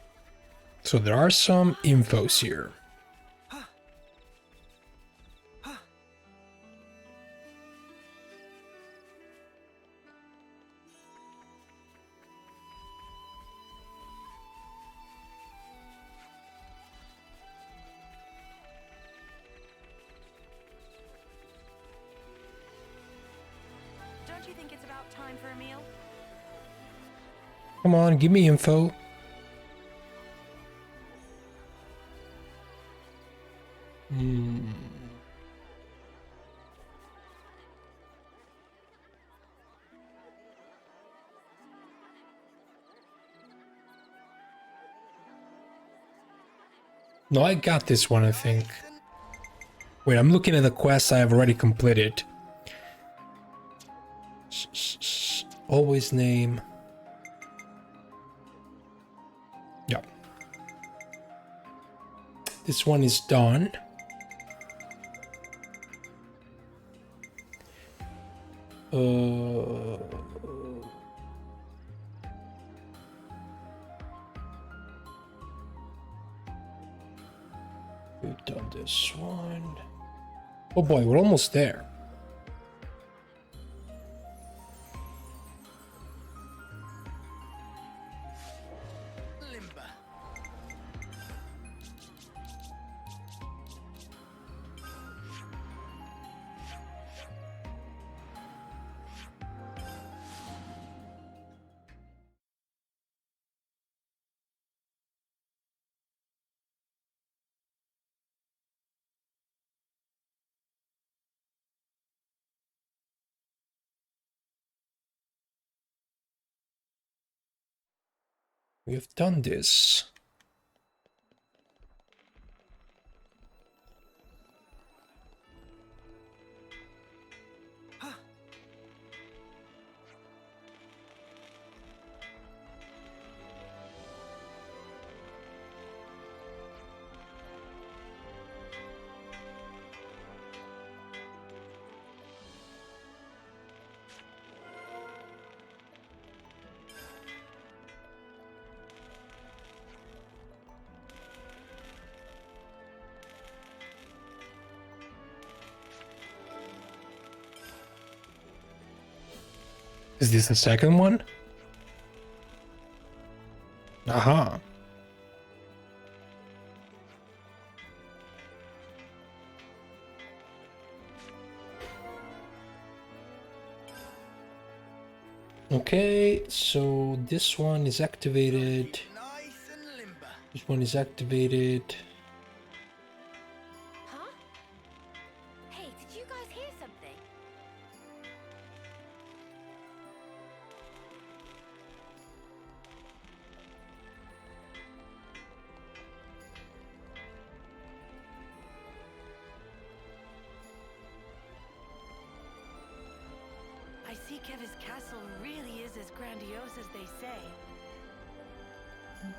So there are some infos here. Don't you think it's about time for a meal? Come on, give me info. No, I got this one, I think. Wait, I'm looking at the quests I have already completed. Always name. Yeah. This one is done. We've done this one. Oh boy, we're almost there. We have done this. Is this the second one? Aha. Okay, so this one is activated. This one is activated. Huh? Hey, did you guys hear something? I see Kevin's castle really is as grandiose as they say.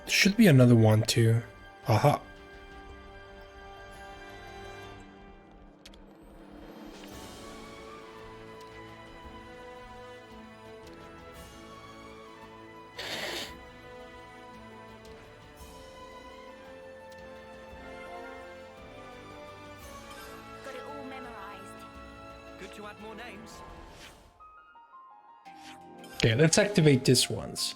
Should be another one too. Aha. Got it all memorized. Good to add more names. Okay, let's activate this ones.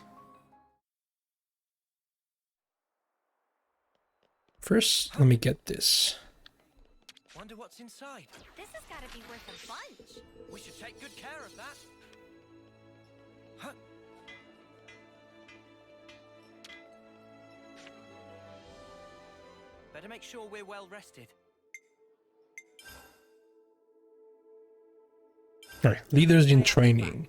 First, let me get this. Wonder what's inside. This has got to be worth a bunch. We should take good care of that. Huh. Better make sure we're well rested. Alright, leaders in training.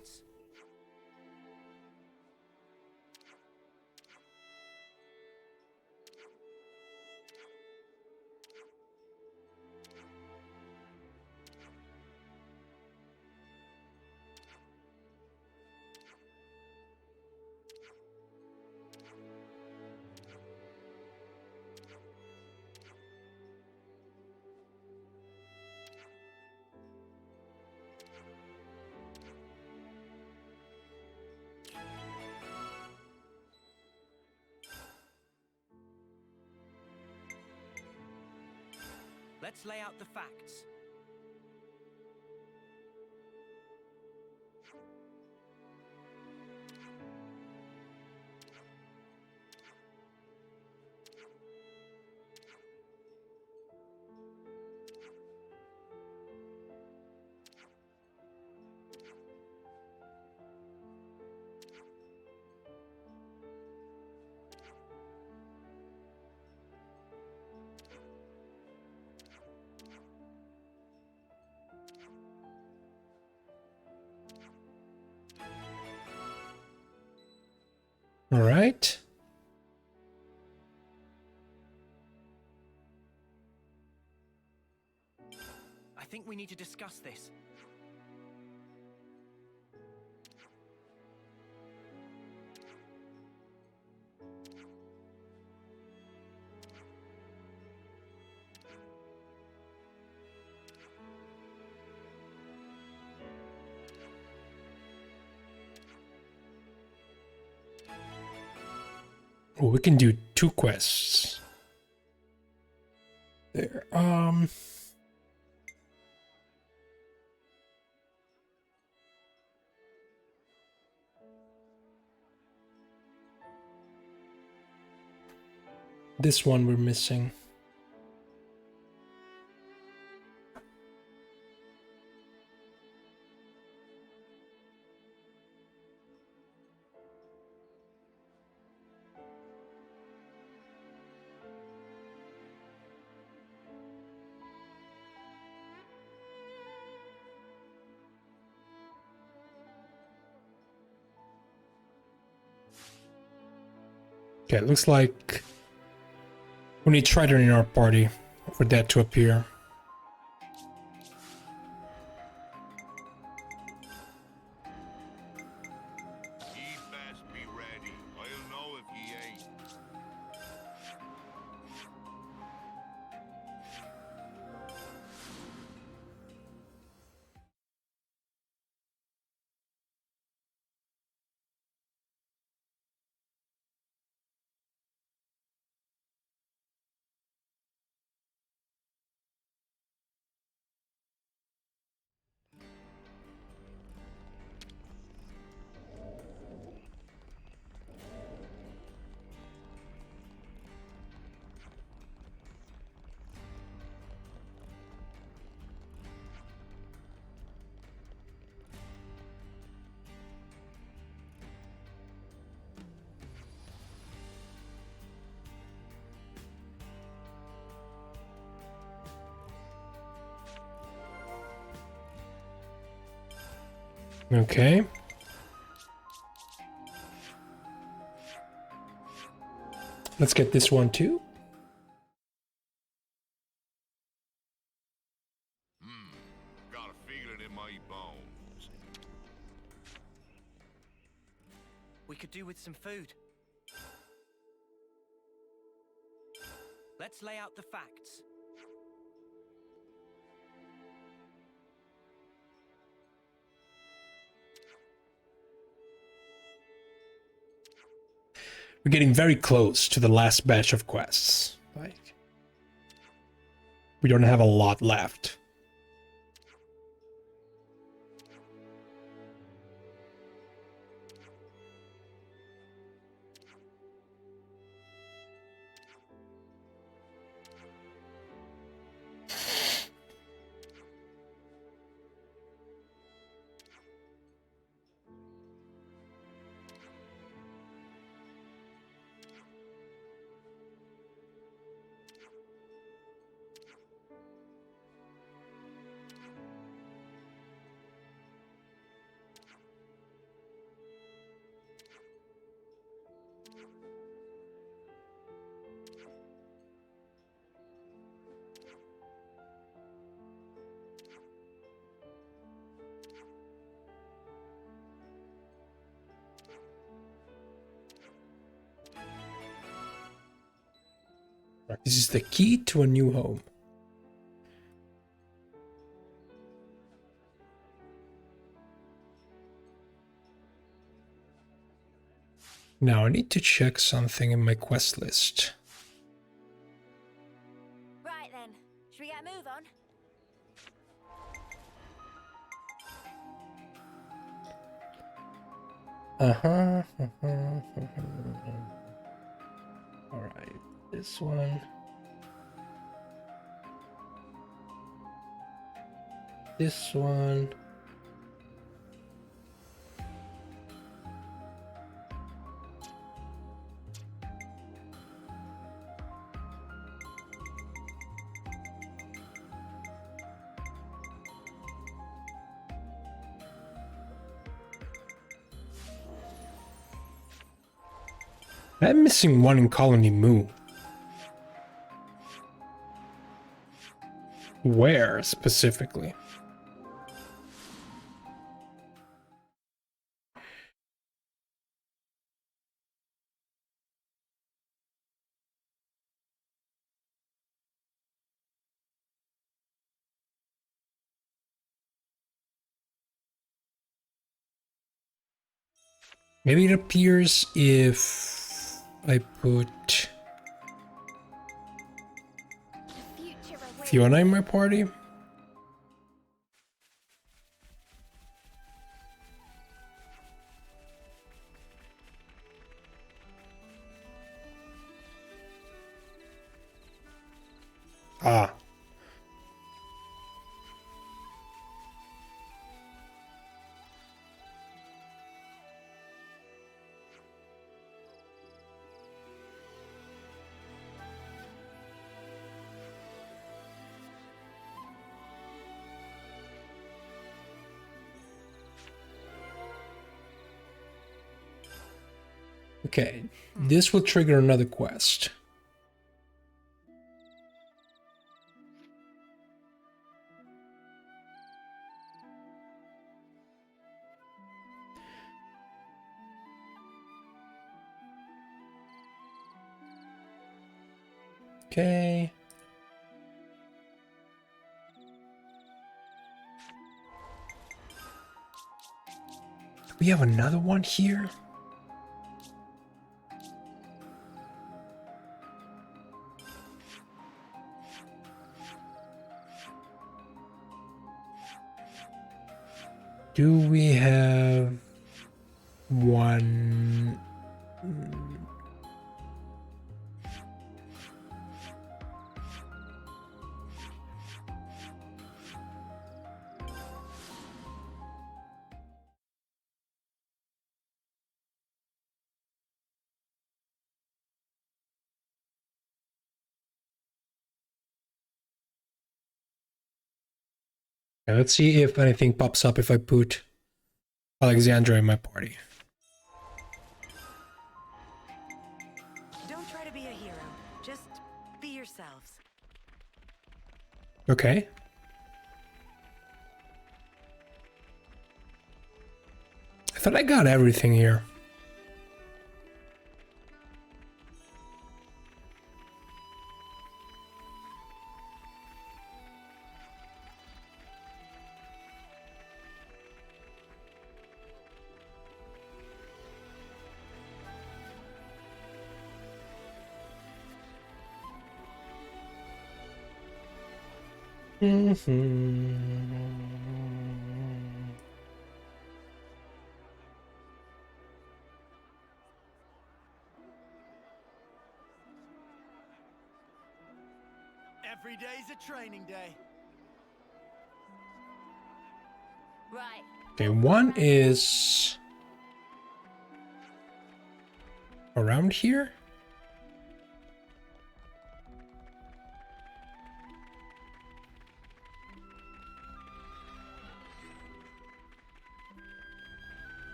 Let's lay out the facts. All right. I think we need to discuss this. Oh, we can do 2 quests. There. This one we're missing. Okay, it looks like we need Trident in our party for that to appear. Ye best be ready. I'll know if ye ain't. Okay. Let's get this one too. Got a feeling in my bones. We could do with some food. Let's lay out the facts. We're getting very close to the last batch of quests. Like, we don't have a lot left. This is the key to a new home. Now I need to check something in my quest list. Right then, should we get a move on? Alright, this one. This one. I'm missing one in Colony Moo. Where specifically? Maybe it appears if I put Fiona in my party. Ah. Okay, this will trigger another quest. Okay. Do we have another one here? Do we have one? Okay, let's see if anything pops up if I put Alexandria in my party. Don't try to be a hero. Just be yourselves. Okay. I thought I got everything here. Every day's a training day. Right. Okay, one is around here.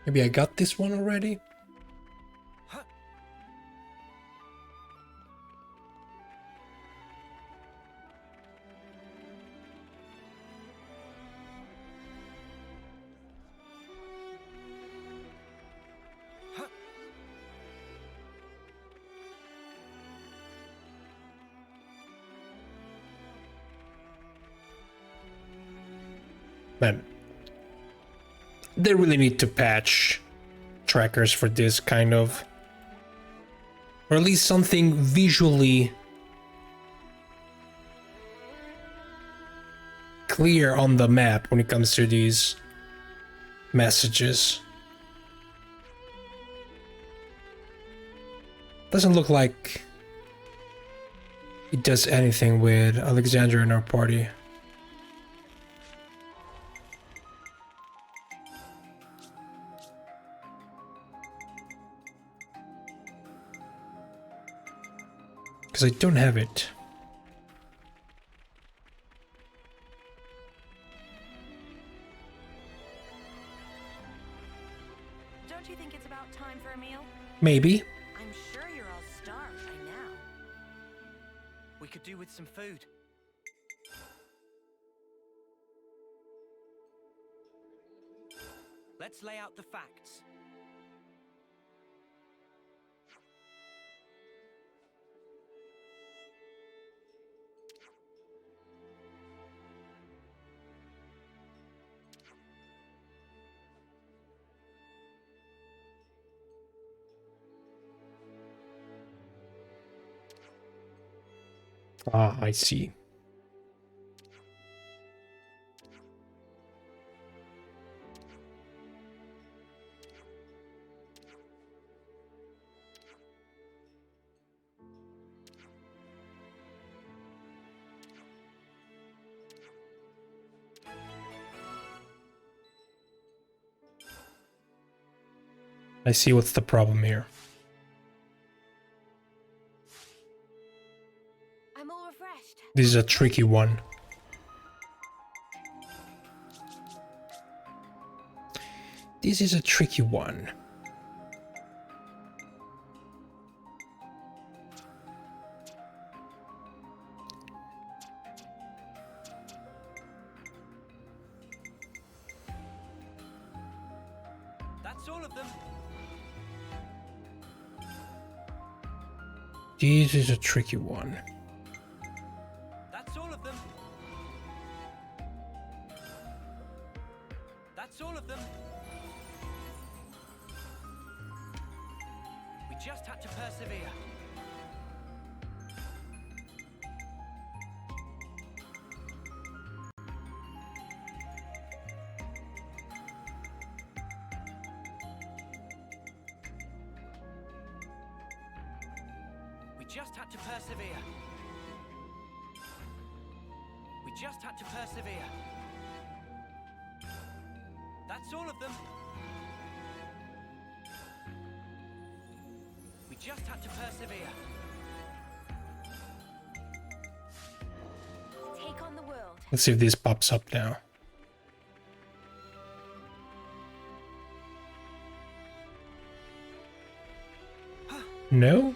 Maybe I got this one already. Man, they really need to patch trackers for this kind of, or at least something visually clear on the map when it comes to these messages. Doesn't look like it does anything with Alexandria in our party. Because I don't have it. Don't you think it's about time for a meal? Maybe. I'm sure you're all starved by now. We could do with some food. Let's lay out the facts. Ah, I see. I see what's the problem here. I'm all refreshed. This is a tricky one. This is a tricky one. That's all of them. This is a tricky one. That's all of them. That's all of them. We just had to persevere. We just had to persevere. We just had to persevere. That's all of them. We just had to persevere. Take on the world. Let's see if this pops up now. No?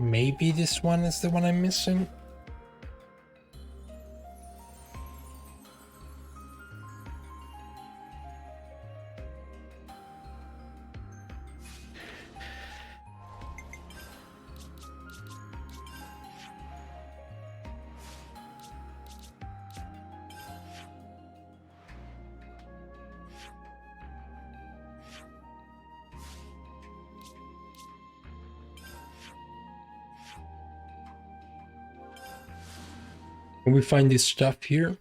Maybe this one is the one I'm missing. Can we find this stuff here?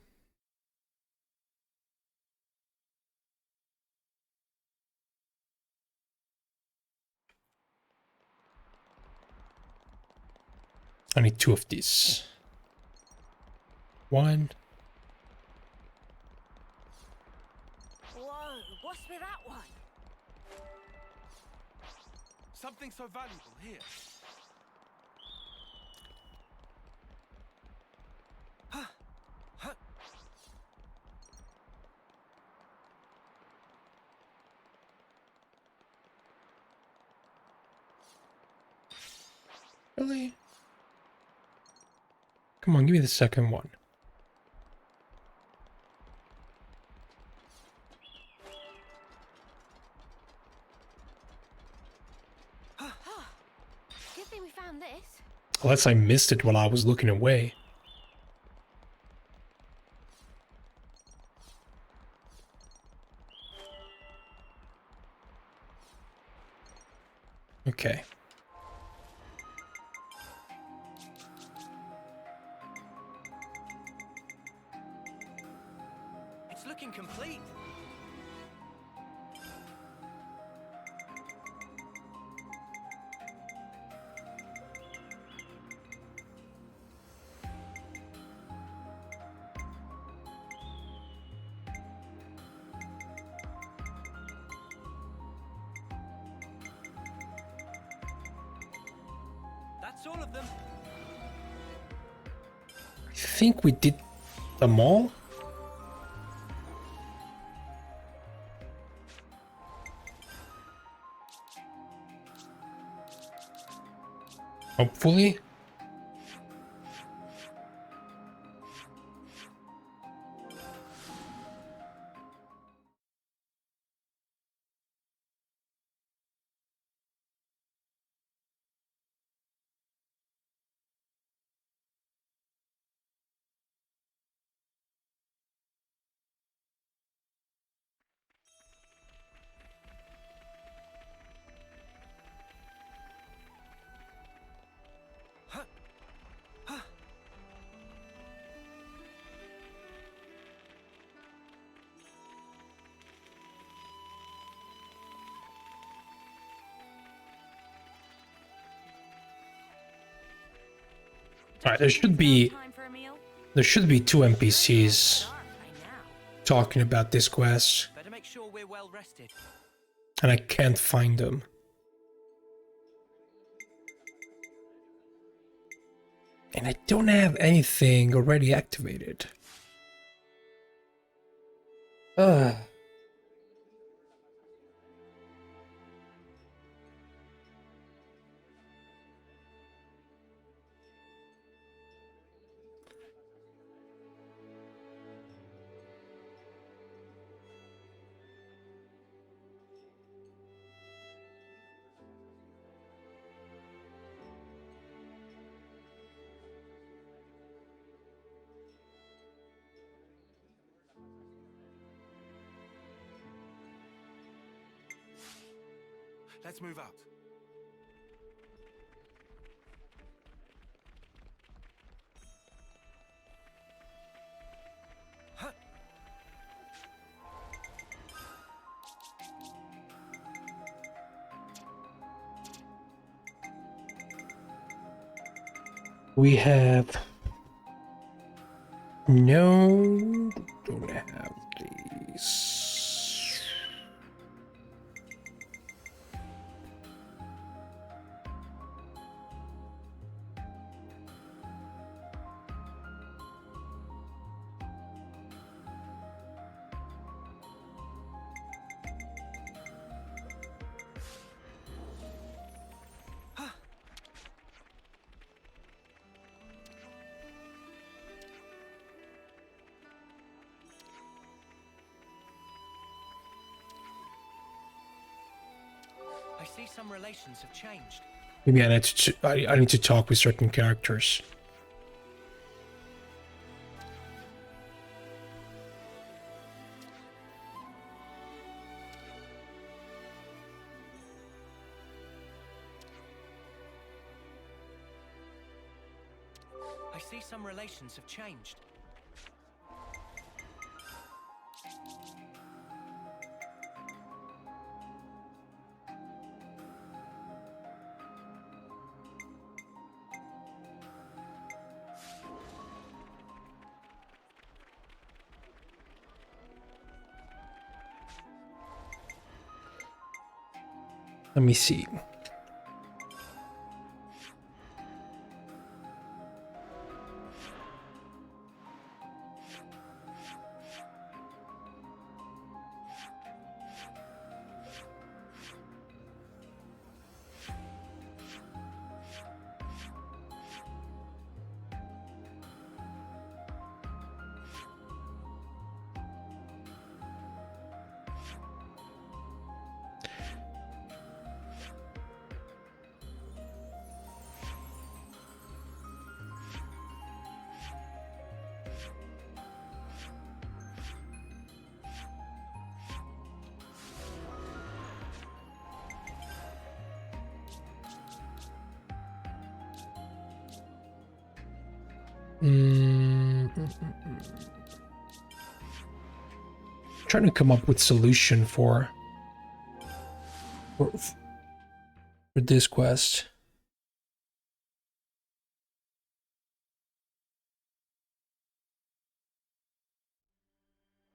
I need 2 of these. 1. Whoa, what's with that one? Something so valuable here. Really? Come on, give me the second one. Good thing we found this. Unless I missed it while I was looking away. Okay. It's looking complete. That's all of them. I think we did them all. Hopefully. Alright, there should be 2 NPCs talking about this quest. Better make sure we're well rested. And I can't find them. And I don't have anything already activated. Ugh. Let's move out. We have no, don't have these. see some relations have changed. Maybe I need to talk with certain characters. I see some relations have changed. Let me see. Trying to come up with solution for this quest.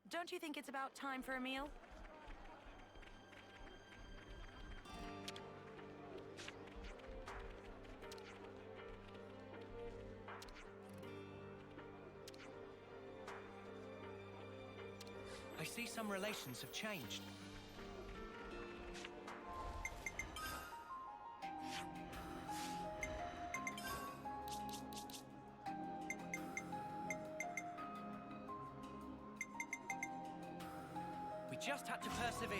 Don't you think it's about time for a meal? I see some relations have changed. We just had to persevere.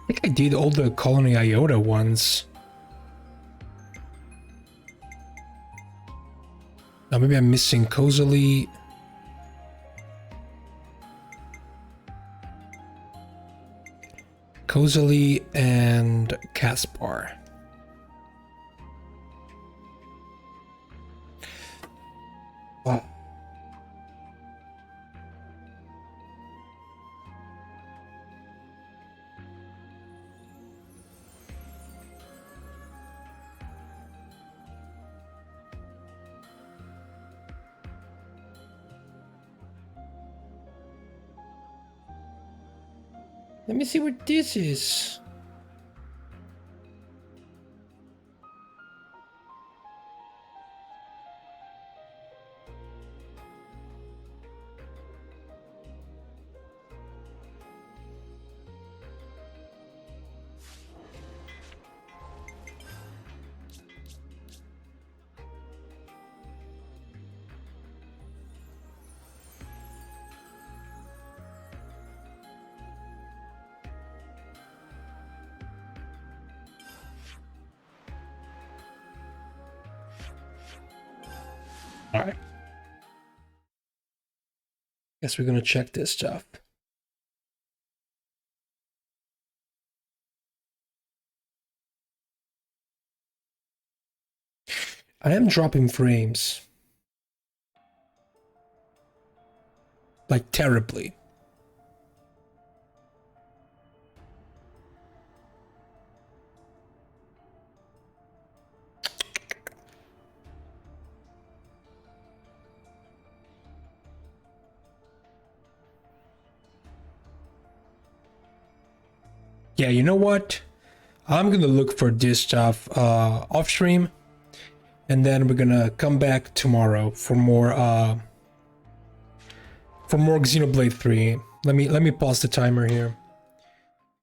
I think I did all the Colony Iota ones. Now maybe I'm missing Cozily. Cozily and Caspar. Wow. Let me see what this is. All right. Guess we're gonna check this stuff. I am dropping frames. Like terribly. Yeah, you know what? I'm gonna look for this stuff off stream, and then we're gonna come back tomorrow for more Xenoblade 3. Let me pause the timer here.